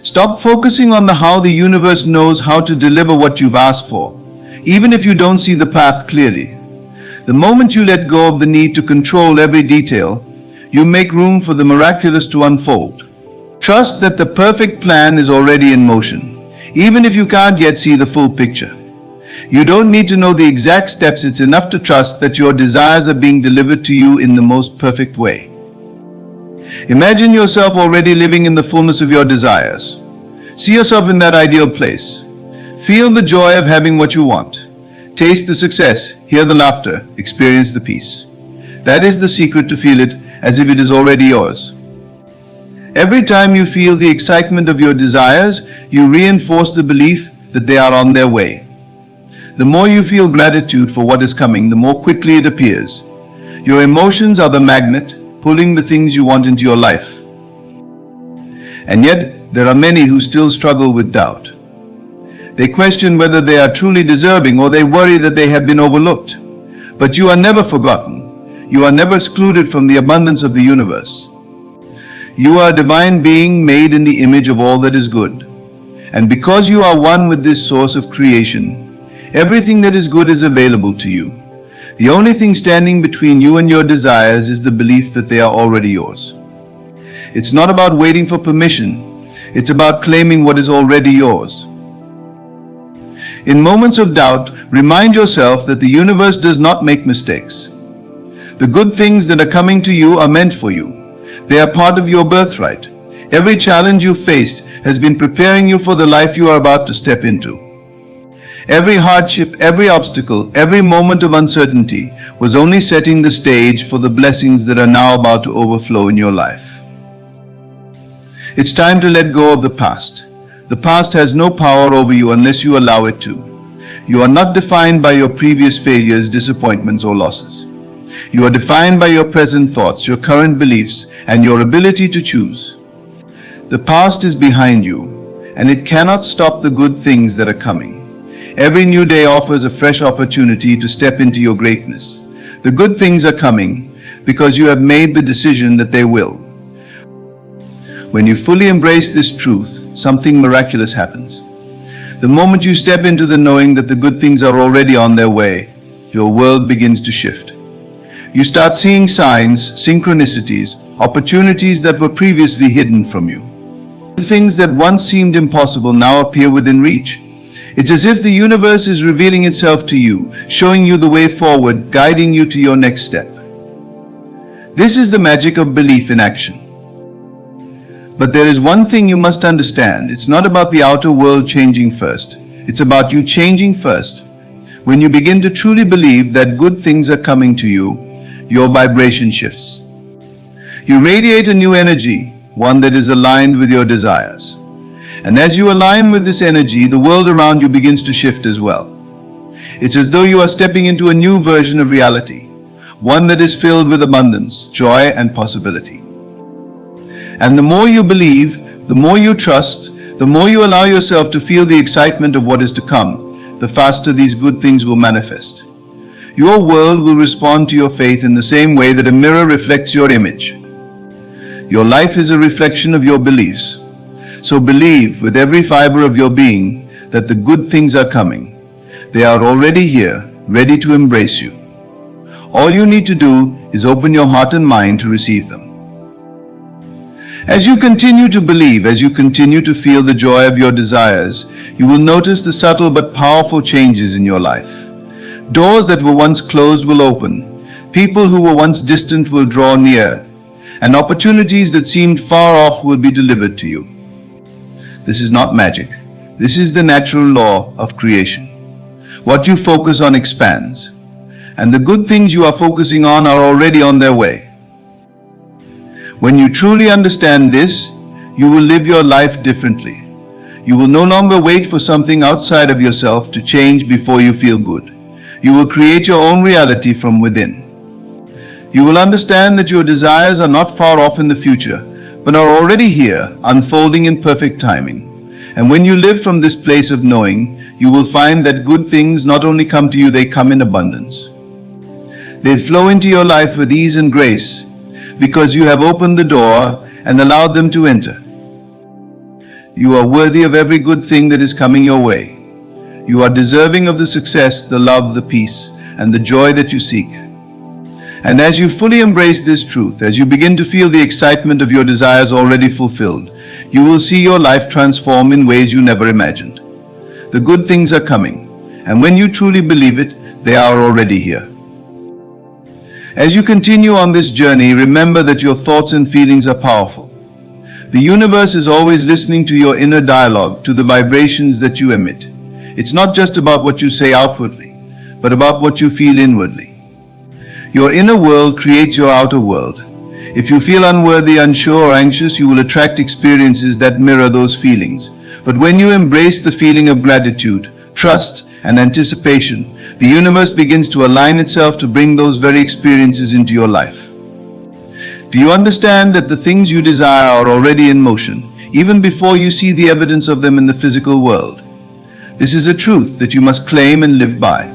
Stop focusing on how the universe knows how to deliver what you've asked for, even if you don't see the path clearly. The moment you let go of the need to control every detail, you make room for the miraculous to unfold. Trust that the perfect plan is already in motion, even if you can't yet see the full picture. You don't need to know the exact steps. It's enough to trust that your desires are being delivered to you in the most perfect way. Imagine yourself already living in the fullness of your desires. See yourself in that ideal place. Feel the joy of having what you want. Taste the success, hear the laughter, experience the peace. That is the secret, to feel it as if it is already yours. Every time you feel the excitement of your desires, you reinforce the belief that they are on their way. The more you feel gratitude for what is coming, the more quickly it appears. Your emotions are the magnet, pulling the things you want into your life. And yet, there are many who still struggle with doubt. They question whether they are truly deserving, or they worry that they have been overlooked. But you are never forgotten. You are never excluded from the abundance of the universe. You are a divine being made in the image of all that is good. And because you are one with this source of creation, everything that is good is available to you. The only thing standing between you and your desires is the belief that they are already yours. It's not about waiting for permission. It's about claiming what is already yours. In moments of doubt, remind yourself that the universe does not make mistakes. The good things that are coming to you are meant for you. They are part of your birthright. Every challenge you faced has been preparing you for the life you are about to step into. Every hardship, every obstacle, every moment of uncertainty was only setting the stage for the blessings that are now about to overflow in your life. It's time to let go of the past. The past has no power over you unless you allow it to. You are not defined by your previous failures, disappointments, or losses. You are defined by your present thoughts, your current beliefs, and your ability to choose. The past is behind you, and it cannot stop the good things that are coming. Every new day offers a fresh opportunity to step into your greatness. The good things are coming because you have made the decision that they will. When you fully embrace this truth, something miraculous happens. The moment you step into the knowing that the good things are already on their way, your world begins to shift. You start seeing signs, synchronicities, opportunities that were previously hidden from you. The things that once seemed impossible now appear within reach. It's as if the universe is revealing itself to you, showing you the way forward, guiding you to your next step. This is the magic of belief in action. But there is one thing you must understand. It's not about the outer world changing first. It's about you changing first. When you begin to truly believe that good things are coming to you, your vibration shifts. You radiate a new energy, one that is aligned with your desires. And as you align with this energy, the world around you begins to shift as well. It's as though you are stepping into a new version of reality, one that is filled with abundance, joy, and possibility. And the more you believe, the more you trust, the more you allow yourself to feel the excitement of what is to come, the faster these good things will manifest. Your world will respond to your faith in the same way that a mirror reflects your image. Your life is a reflection of your beliefs. So believe with every fiber of your being that the good things are coming. They are already here, ready to embrace you. All you need to do is open your heart and mind to receive them. As you continue to believe, as you continue to feel the joy of your desires, you will notice the subtle but powerful changes in your life. Doors that were once closed will open. People who were once distant will draw near. And opportunities that seemed far off will be delivered to you. This is not magic. This is the natural law of creation. What you focus on expands. And the good things you are focusing on are already on their way. When you truly understand this, you will live your life differently. You will no longer wait for something outside of yourself to change before you feel good. You will create your own reality from within. You will understand that your desires are not far off in the future, but are already here, unfolding in perfect timing. And when you live from this place of knowing, you will find that good things not only come to you, they come in abundance. They flow into your life with ease and grace, because you have opened the door and allowed them to enter. You are worthy of every good thing that is coming your way. You are deserving of the success, the love, the peace, and the joy that you seek. And as you fully embrace this truth, as you begin to feel the excitement of your desires already fulfilled, you will see your life transform in ways you never imagined. The good things are coming, and when you truly believe it, they are already here. As you continue on this journey, remember that your thoughts and feelings are powerful. The universe is always listening to your inner dialogue, to the vibrations that you emit. It's not just about what you say outwardly, but about what you feel inwardly. Your inner world creates your outer world. If you feel unworthy, unsure, or anxious, you will attract experiences that mirror those feelings. But when you embrace the feeling of gratitude, trust, and anticipation, the universe begins to align itself to bring those very experiences into your life. Do you understand that the things you desire are already in motion, even before you see the evidence of them in the physical world? This is a truth that you must claim and live by.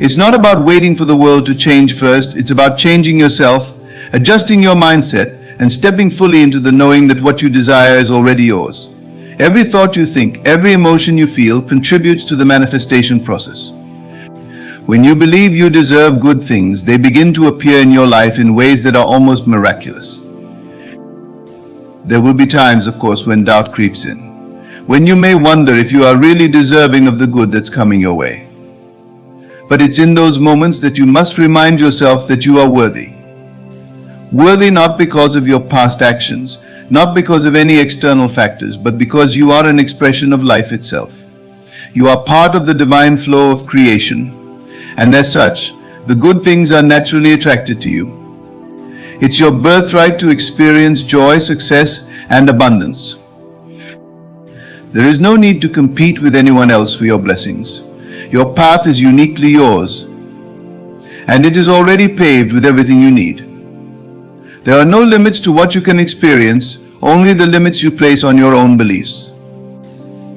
It's not about waiting for the world to change first. It's about changing yourself, adjusting your mindset, and stepping fully into the knowing that what you desire is already yours. Every thought you think, every emotion you feel contributes to the manifestation process. When you believe you deserve good things, they begin to appear in your life in ways that are almost miraculous. There will be times, of course, when doubt creeps in, when you may wonder if you are really deserving of the good that's coming your way. But it's in those moments that you must remind yourself that you are worthy. Worthy not because of your past actions, not because of any external factors, but because you are an expression of life itself. You are part of the divine flow of creation, and as such, the good things are naturally attracted to you. It's your birthright to experience joy, success, and abundance. There is no need to compete with anyone else for your blessings. Your path is uniquely yours, and it is already paved with everything you need. There are no limits to what you can experience, only the limits you place on your own beliefs.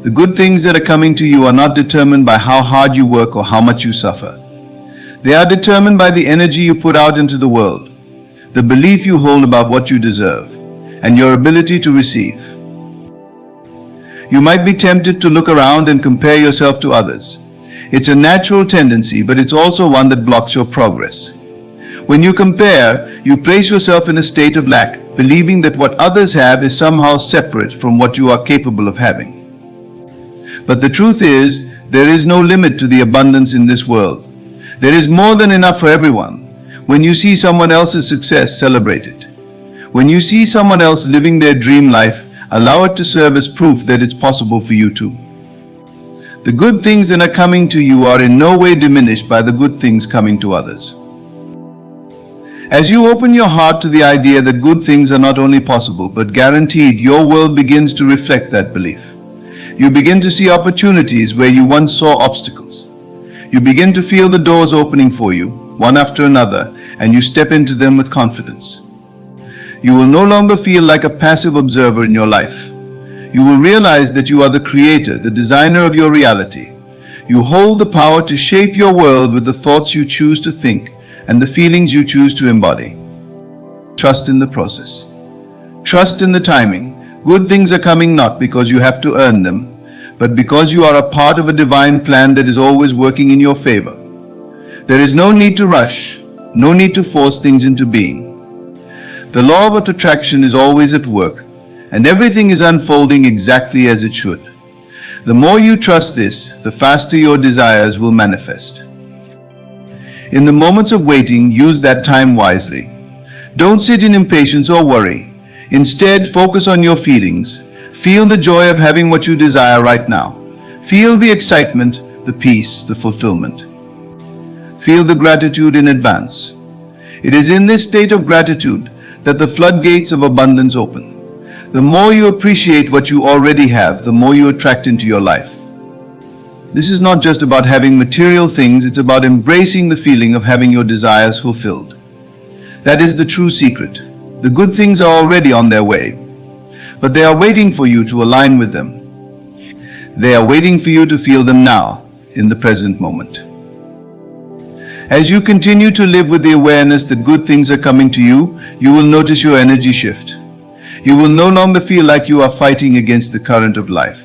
The good things that are coming to you are not determined by how hard you work or how much you suffer. They are determined by the energy you put out into the world, the belief you hold about what you deserve, and your ability to receive. You might be tempted to look around and compare yourself to others. It's a natural tendency, but it's also one that blocks your progress. When you compare, you place yourself in a state of lack, believing that what others have is somehow separate from what you are capable of having. But the truth is, there is no limit to the abundance in this world. There is more than enough for everyone. When you see someone else's success, celebrate it. When you see someone else living their dream life, allow it to serve as proof that it's possible for you too. The good things that are coming to you are in no way diminished by the good things coming to others. As you open your heart to the idea that good things are not only possible but guaranteed, your world begins to reflect that belief. You begin to see opportunities where you once saw obstacles. You begin to feel the doors opening for you, one after another, and you step into them with confidence. You will no longer feel like a passive observer in your life. You will realize that you are the creator, the designer of your reality. You hold the power to shape your world with the thoughts you choose to think and the feelings you choose to embody. Trust in the process. Trust in the timing. Good things are coming not because you have to earn them, but because you are a part of a divine plan that is always working in your favor. There is no need to rush, no need to force things into being. The law of attraction is always at work, and everything is unfolding exactly as it should. The more you trust this, the faster your desires will manifest. In the moments of waiting, use that time wisely. Don't sit in impatience or worry. Instead, focus on your feelings. Feel the joy of having what you desire right now. Feel the excitement, the peace, the fulfillment. Feel the gratitude in advance. It is in this state of gratitude that the floodgates of abundance open. The more you appreciate what you already have, the more you attract into your life. This is not just about having material things, it's about embracing the feeling of having your desires fulfilled. That is the true secret. The good things are already on their way, but they are waiting for you to align with them. They are waiting for you to feel them now, in the present moment. As you continue to live with the awareness that good things are coming to you, you will notice your energy shift. You will no longer feel like you are fighting against the current of life.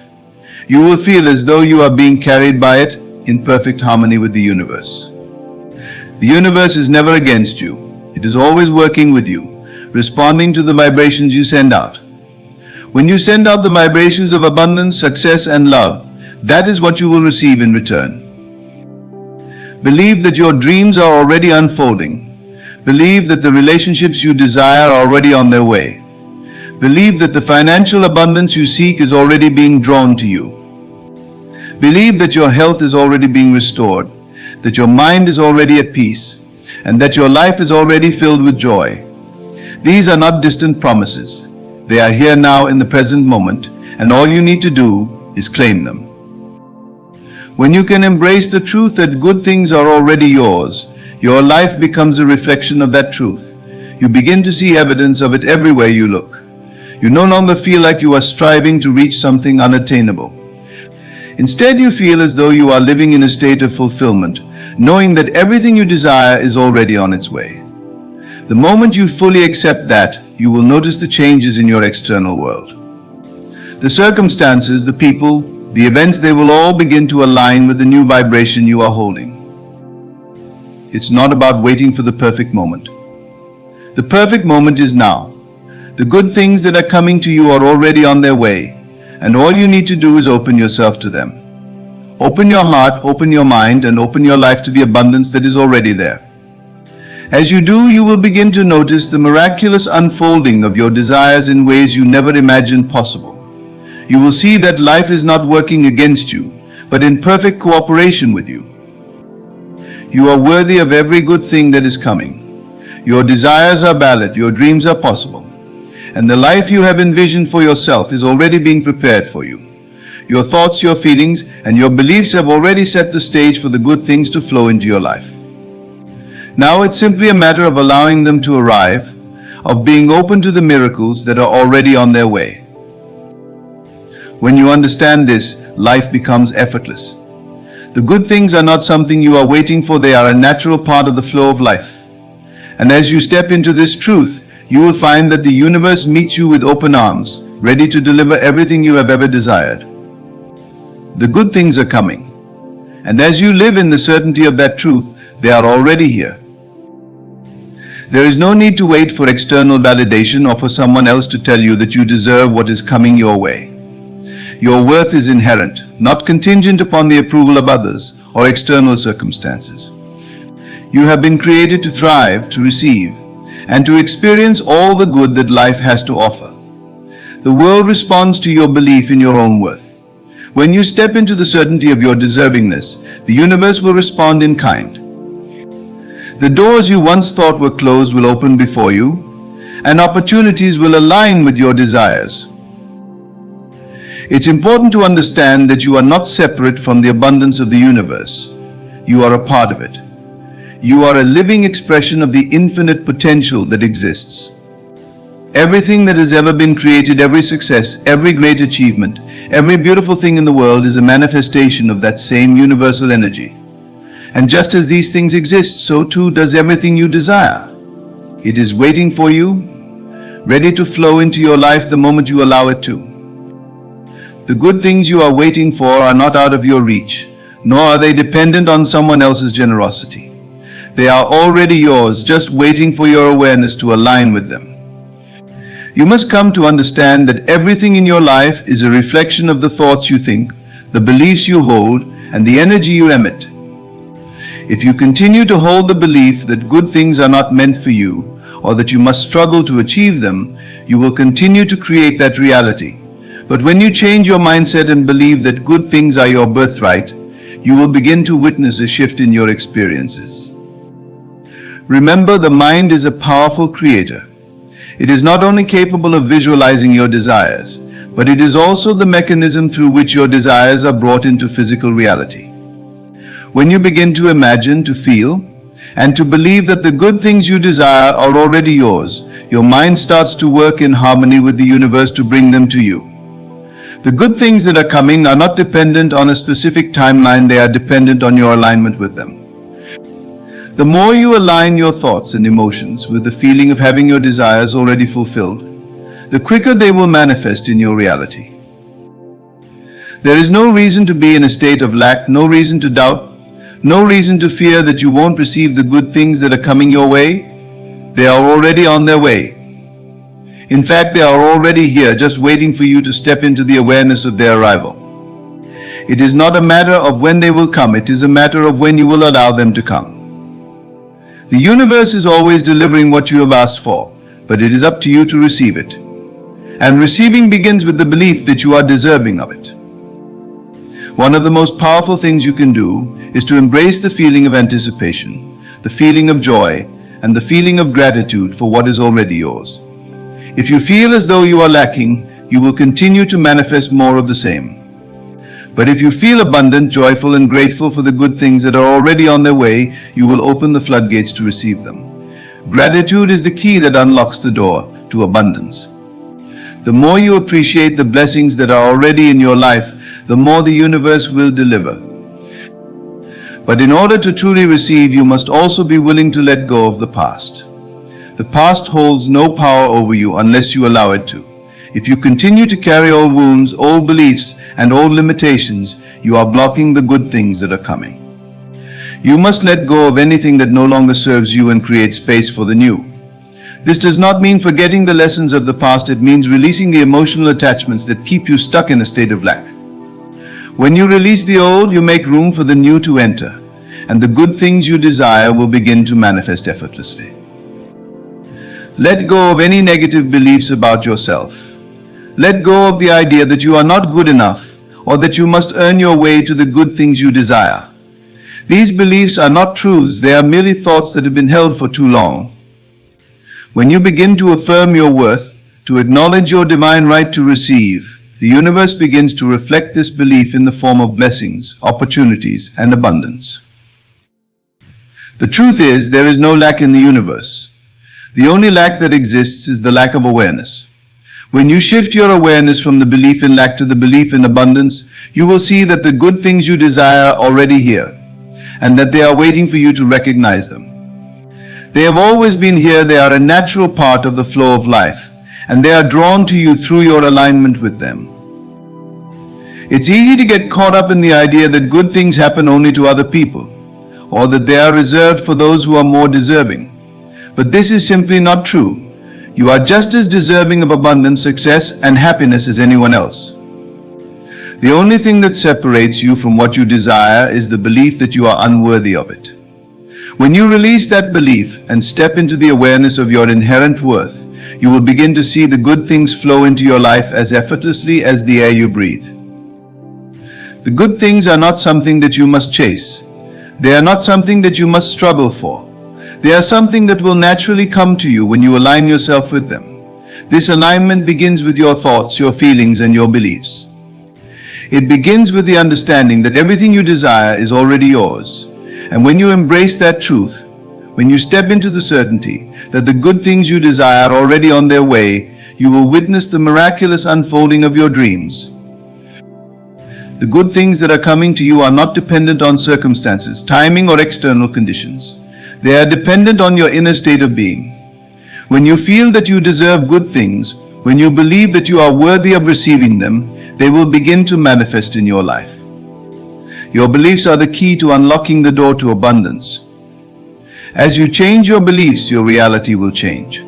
You will feel as though you are being carried by it in perfect harmony with the universe. The universe is never against you. It is always working with you, responding to the vibrations you send out. When you send out the vibrations of abundance, success, and love, that is what you will receive in return. Believe that your dreams are already unfolding. Believe that the relationships you desire are already on their way. Believe that the financial abundance you seek is already being drawn to you. Believe that your health is already being restored, that your mind is already at peace, and that your life is already filled with joy. These are not distant promises. They are here now in the present moment, and all you need to do is claim them. When you can embrace the truth that good things are already yours, your life becomes a reflection of that truth. You begin to see evidence of it everywhere you look. You no longer feel like you are striving to reach something unattainable. Instead, you feel as though you are living in a state of fulfillment, knowing that everything you desire is already on its way. The moment you fully accept that, you will notice the changes in your external world. The circumstances, the people, the events, they will all begin to align with the new vibration you are holding. It's not about waiting for the perfect moment. The perfect moment is now. The good things that are coming to you are already on their way, and all you need to do is open yourself to them. Open your heart, open your mind, and open your life to the abundance that is already there. As you do, you will begin to notice the miraculous unfolding of your desires in ways you never imagined possible. You will see that life is not working against you, but in perfect cooperation with you. You are worthy of every good thing that is coming. Your desires are valid, your dreams are possible, and the life you have envisioned for yourself is already being prepared for you. Your thoughts, your feelings, and your beliefs have already set the stage for the good things to flow into your life. Now it's simply a matter of allowing them to arrive, of being open to the miracles that are already on their way. When you understand this, life becomes effortless. The good things are not something you are waiting for, they are a natural part of the flow of life. And as you step into this truth, you will find that the universe meets you with open arms, ready to deliver everything you have ever desired. The good things are coming, and as you live in the certainty of that truth, they are already here. There is no need to wait for external validation or for someone else to tell you that you deserve what is coming your way. Your worth is inherent, not contingent upon the approval of others or external circumstances. You have been created to thrive, to receive, and to experience all the good that life has to offer. The world responds to your belief in your own worth. When you step into the certainty of your deservingness, the universe will respond in kind. The doors you once thought were closed will open before you, and opportunities will align with your desires. It's important to understand that you are not separate from the abundance of the universe. You are a part of it. You are a living expression of the infinite potential that exists. Everything that has ever been created, every success, every great achievement, every beautiful thing in the world is a manifestation of that same universal energy. And just as these things exist, so too does everything you desire. It is waiting for you, ready to flow into your life the moment you allow it to. The good things you are waiting for are not out of your reach, nor are they dependent on someone else's generosity. They are already yours, just waiting for your awareness to align with them. You must come to understand that everything in your life is a reflection of the thoughts you think, the beliefs you hold, and the energy you emit. If you continue to hold the belief that good things are not meant for you, or that you must struggle to achieve them, you will continue to create that reality. But when you change your mindset and believe that good things are your birthright, you will begin to witness a shift in your experiences. Remember, the mind is a powerful creator. It is not only capable of visualizing your desires, but it is also the mechanism through which your desires are brought into physical reality. When you begin to imagine, to feel, and to believe that the good things you desire are already yours, your mind starts to work in harmony with the universe to bring them to you. The good things that are coming are not dependent on a specific timeline, they are dependent on your alignment with them. The more you align your thoughts and emotions with the feeling of having your desires already fulfilled, the quicker they will manifest in your reality. There is no reason to be in a state of lack, no reason to doubt, no reason to fear that you won't receive the good things that are coming your way. They are already on their way. In fact, they are already here, just waiting for you to step into the awareness of their arrival. It is not a matter of when they will come, it is a matter of when you will allow them to come. The universe is always delivering what you have asked for, but it is up to you to receive it. And receiving begins with the belief that you are deserving of it. One of the most powerful things you can do is to embrace the feeling of anticipation, the feeling of joy, and the feeling of gratitude for what is already yours. If you feel as though you are lacking, you will continue to manifest more of the same. But if you feel abundant, joyful, and grateful for the good things that are already on their way, you will open the floodgates to receive them. Gratitude is the key that unlocks the door to abundance. The more you appreciate the blessings that are already in your life, the more the universe will deliver. But in order to truly receive, you must also be willing to let go of the past. The past holds no power over you unless you allow it to. If you continue to carry old wounds, old beliefs, and old limitations, you are blocking the good things that are coming. You must let go of anything that no longer serves you and create space for the new. This does not mean forgetting the lessons of the past, it means releasing the emotional attachments that keep you stuck in a state of lack. When you release the old, you make room for the new to enter, and the good things you desire will begin to manifest effortlessly. Let go of any negative beliefs about yourself. Let go of the idea that you are not good enough or that you must earn your way to the good things you desire. These beliefs are not truths, they are merely thoughts that have been held for too long. When you begin to affirm your worth, to acknowledge your divine right to receive, the universe begins to reflect this belief in the form of blessings, opportunities, and abundance. The truth is, there is no lack in the universe. The only lack that exists is the lack of awareness. When you shift your awareness from the belief in lack to the belief in abundance, you will see that the good things you desire are already here, and that they are waiting for you to recognize them. They have always been here, they are a natural part of the flow of life, and they are drawn to you through your alignment with them. It's easy to get caught up in the idea that good things happen only to other people, or that they are reserved for those who are more deserving. But this is simply not true. You are just as deserving of abundance, success, and happiness as anyone else. The only thing that separates you from what you desire is the belief that you are unworthy of it. When you release that belief and step into the awareness of your inherent worth, you will begin to see the good things flow into your life as effortlessly as the air you breathe. The good things are not something that you must chase. They are not something that you must struggle for. They are something that will naturally come to you when you align yourself with them. This alignment begins with your thoughts, your feelings, and your beliefs. It begins with the understanding that everything you desire is already yours. And when you embrace that truth, when you step into the certainty that the good things you desire are already on their way, you will witness the miraculous unfolding of your dreams. The good things that are coming to you are not dependent on circumstances, timing, or external conditions. They are dependent on your inner state of being. When you feel that you deserve good things, when you believe that you are worthy of receiving them, they will begin to manifest in your life. Your beliefs are the key to unlocking the door to abundance. As you change your beliefs, your reality will change.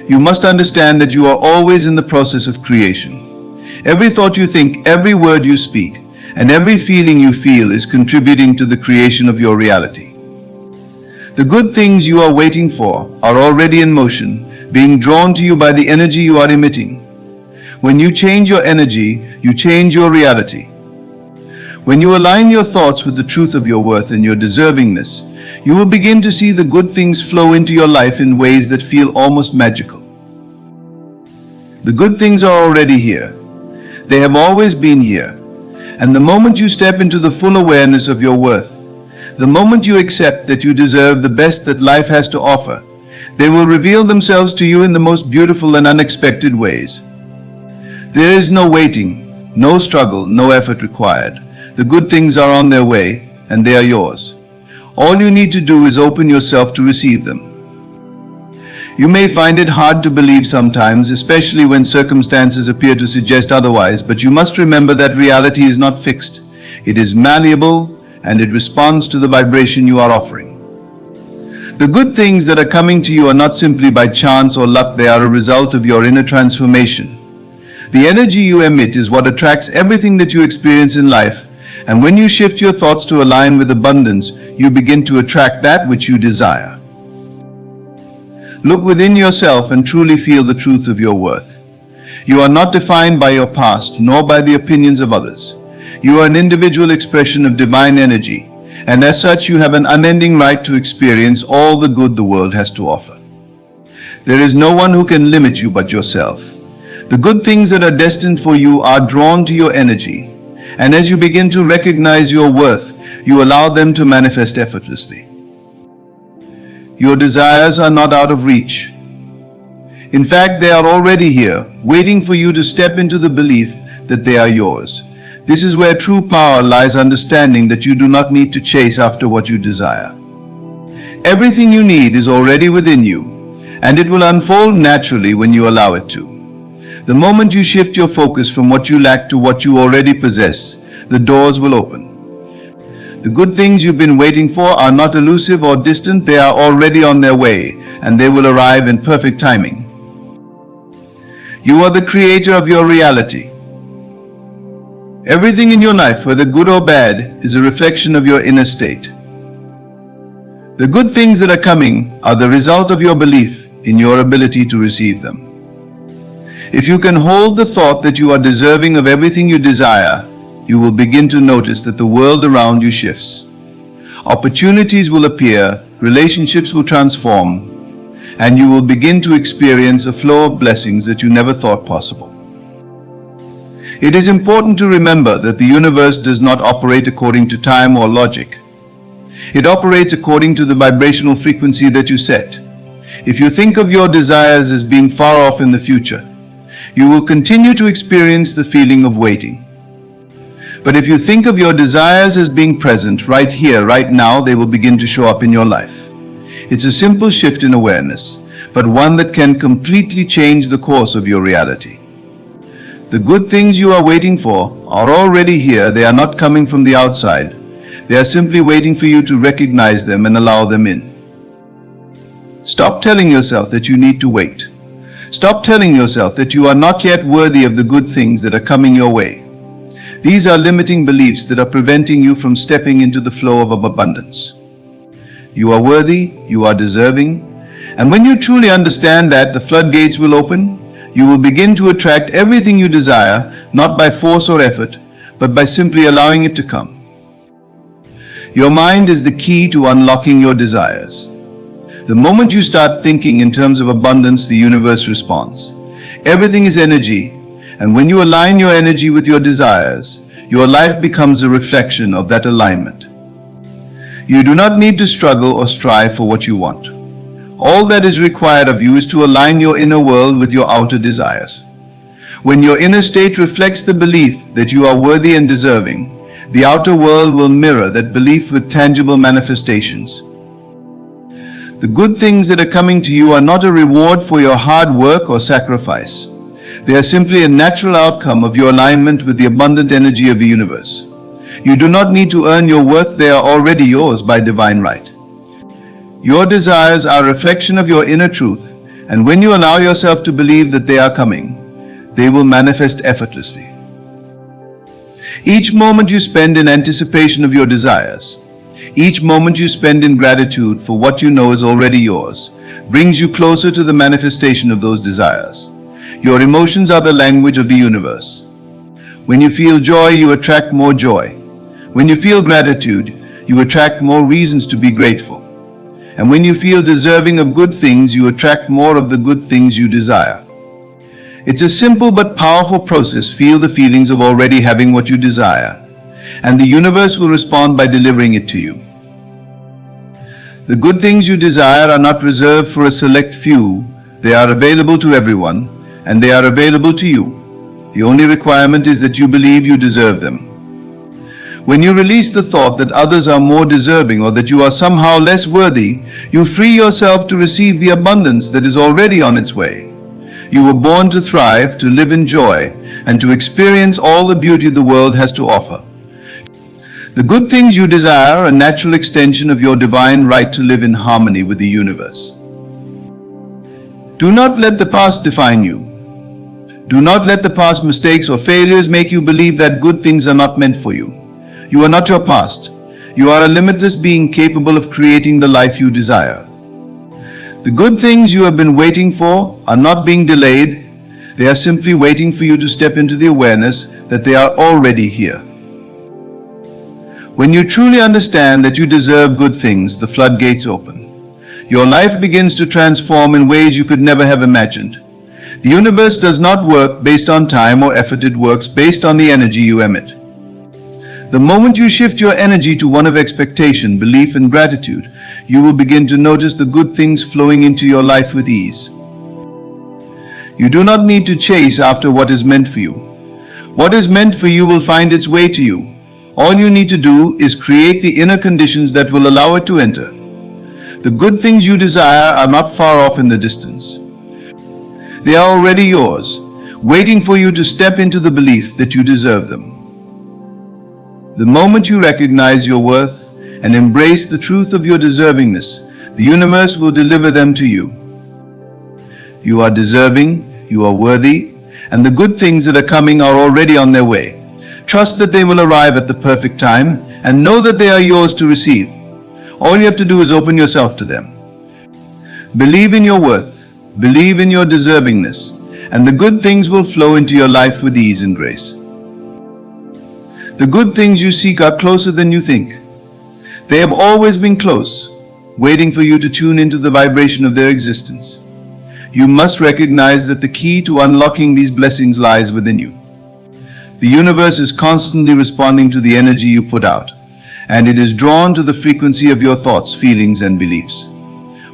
You must understand that you are always in the process of creation. Every thought you think, every word you speak, and every feeling you feel is contributing to the creation of your reality. The good things you are waiting for are already in motion, being drawn to you by the energy you are emitting. When you change your energy, you change your reality. When you align your thoughts with the truth of your worth and your deservingness, you will begin to see the good things flow into your life in ways that feel almost magical. The good things are already here. They have always been here. And the moment you step into the full awareness of your worth, the moment you accept that you deserve the best that life has to offer, they will reveal themselves to you in the most beautiful and unexpected ways. There is no waiting, no struggle, no effort required. The good things are on their way, and they are yours. All you need to do is open yourself to receive them. You may find it hard to believe sometimes, especially when circumstances appear to suggest otherwise, but you must remember that reality is not fixed. It is malleable, and it responds to the vibration you are offering. The good things that are coming to you are not simply by chance or luck, they are a result of your inner transformation. The energy you emit is what attracts everything that you experience in life, and when you shift your thoughts to align with abundance, you begin to attract that which you desire. Look within yourself and truly feel the truth of your worth. You are not defined by your past, nor by the opinions of others. You are an individual expression of divine energy, and as such you have an unending right to experience all the good the world has to offer. There is no one who can limit you but yourself. The good things that are destined for you are drawn to your energy, and as you begin to recognize your worth, you allow them to manifest effortlessly. Your desires are not out of reach. In fact, they are already here, waiting for you to step into the belief that they are yours. This is where true power lies, understanding that you do not need to chase after what you desire. Everything you need is already within you, and it will unfold naturally when you allow it to. The moment you shift your focus from what you lack to what you already possess, the doors will open. The good things you've been waiting for are not elusive or distant, they are already on their way, and they will arrive in perfect timing. You are the creator of your reality. Everything in your life, whether good or bad, is a reflection of your inner state. The good things that are coming are the result of your belief in your ability to receive them. If you can hold the thought that you are deserving of everything you desire, you will begin to notice that the world around you shifts. Opportunities will appear, relationships will transform, and you will begin to experience a flow of blessings that you never thought possible. It is important to remember that the universe does not operate according to time or logic. It operates according to the vibrational frequency that you set. If you think of your desires as being far off in the future, you will continue to experience the feeling of waiting. But if you think of your desires as being present, right here, right now, they will begin to show up in your life. It's a simple shift in awareness, but one that can completely change the course of your reality. The good things you are waiting for are already here. They are not coming from the outside. They are simply waiting for you to recognize them and allow them in. Stop telling yourself that you need to wait. Stop telling yourself that you are not yet worthy of the good things that are coming your way. These are limiting beliefs that are preventing you from stepping into the flow of abundance. You are worthy, you are deserving, and when you truly understand that, the floodgates will open. You will begin to attract everything you desire, not by force or effort, but by simply allowing it to come. Your mind is the key to unlocking your desires. The moment you start thinking in terms of abundance, the universe responds. Everything is energy, and when you align your energy with your desires, your life becomes a reflection of that alignment. You do not need to struggle or strive for what you want. All that is required of you is to align your inner world with your outer desires. When your inner state reflects the belief that you are worthy and deserving, the outer world will mirror that belief with tangible manifestations. The good things that are coming to you are not a reward for your hard work or sacrifice. They are simply a natural outcome of your alignment with the abundant energy of the universe. You do not need to earn your worth, they are already yours by divine right. Your desires are a reflection of your inner truth, and when you allow yourself to believe that they are coming, they will manifest effortlessly. Each moment you spend in anticipation of your desires, each moment you spend in gratitude for what you know is already yours, brings you closer to the manifestation of those desires. Your emotions are the language of the universe. When you feel joy, you attract more joy. When you feel gratitude, you attract more reasons to be grateful. And when you feel deserving of good things, you attract more of the good things you desire. It's a simple but powerful process. Feel the feelings of already having what you desire, and the universe will respond by delivering it to you. The good things you desire are not reserved for a select few. They are available to everyone, and they are available to you. The only requirement is that you believe you deserve them. When you release the thought that others are more deserving or that you are somehow less worthy, you free yourself to receive the abundance that is already on its way. You were born to thrive, to live in joy, and to experience all the beauty the world has to offer. The good things you desire are a natural extension of your divine right to live in harmony with the universe. Do not let the past define you. Do not let the past mistakes or failures make you believe that good things are not meant for you. You are not your past. You are a limitless being capable of creating the life you desire. The good things you have been waiting for are not being delayed. They are simply waiting for you to step into the awareness that they are already here. When you truly understand that you deserve good things, the floodgates open. Your life begins to transform in ways you could never have imagined. The universe does not work based on time or effort, it works based on the energy you emit. The moment you shift your energy to one of expectation, belief, and gratitude, you will begin to notice the good things flowing into your life with ease. You do not need to chase after what is meant for you. What is meant for you will find its way to you. All you need to do is create the inner conditions that will allow it to enter. The good things you desire are not far off in the distance. They are already yours, waiting for you to step into the belief that you deserve them. The moment you recognize your worth and embrace the truth of your deservingness, the universe will deliver them to you. You are deserving, you are worthy, and the good things that are coming are already on their way. Trust that they will arrive at the perfect time, and know that they are yours to receive. All you have to do is open yourself to them. Believe in your worth, believe in your deservingness, and the good things will flow into your life with ease and grace. The good things you seek are closer than you think. They have always been close, waiting for you to tune into the vibration of their existence. You must recognize that the key to unlocking these blessings lies within you. The universe is constantly responding to the energy you put out, and it is drawn to the frequency of your thoughts, feelings, and beliefs.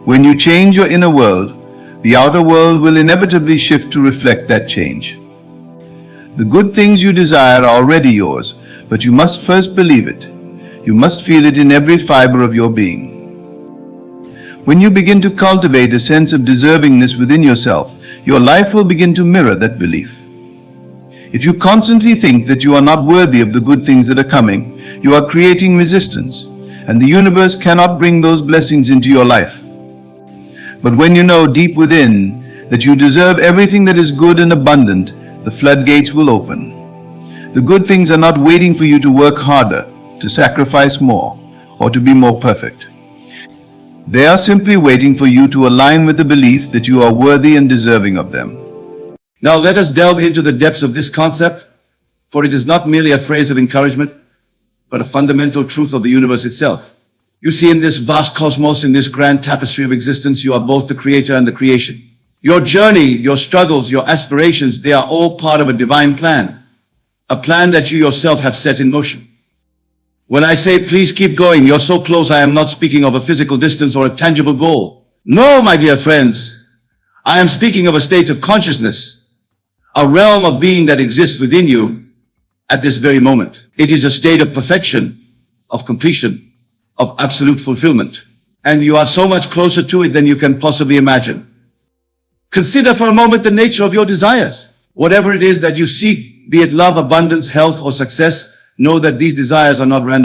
When you change your inner world, the outer world will inevitably shift to reflect that change. The good things you desire are already yours, but you must first believe it. You must feel it in every fiber of your being. When you begin to cultivate a sense of deservingness within yourself, your life will begin to mirror that belief. If you constantly think that you are not worthy of the good things that are coming, you are creating resistance, and the universe cannot bring those blessings into your life. But when you know deep within that you deserve everything that is good and abundant, the floodgates will open. The good things are not waiting for you to work harder, to sacrifice more, or to be more perfect. They are simply waiting for you to align with the belief that you are worthy and deserving of them. Now let us delve into the depths of this concept. For it is not merely a phrase of encouragement, but a fundamental truth of the universe itself. You see, in this vast cosmos, in this grand tapestry of existence, you are both the creator and the creation. Your journey, your struggles, your aspirations, they are all part of a divine plan. A plan that you yourself have set in motion. When I say, please keep going, you're so close, I am not speaking of a physical distance or a tangible goal. No, my dear friends, I am speaking of a state of consciousness, a realm of being that exists within you at this very moment. It is a state of perfection, of completion, of absolute fulfillment. And you are so much closer to it than you can possibly imagine. Consider for a moment the nature of your desires. Whatever it is that you seek, be it love, abundance, health, or success, know that these desires are not random.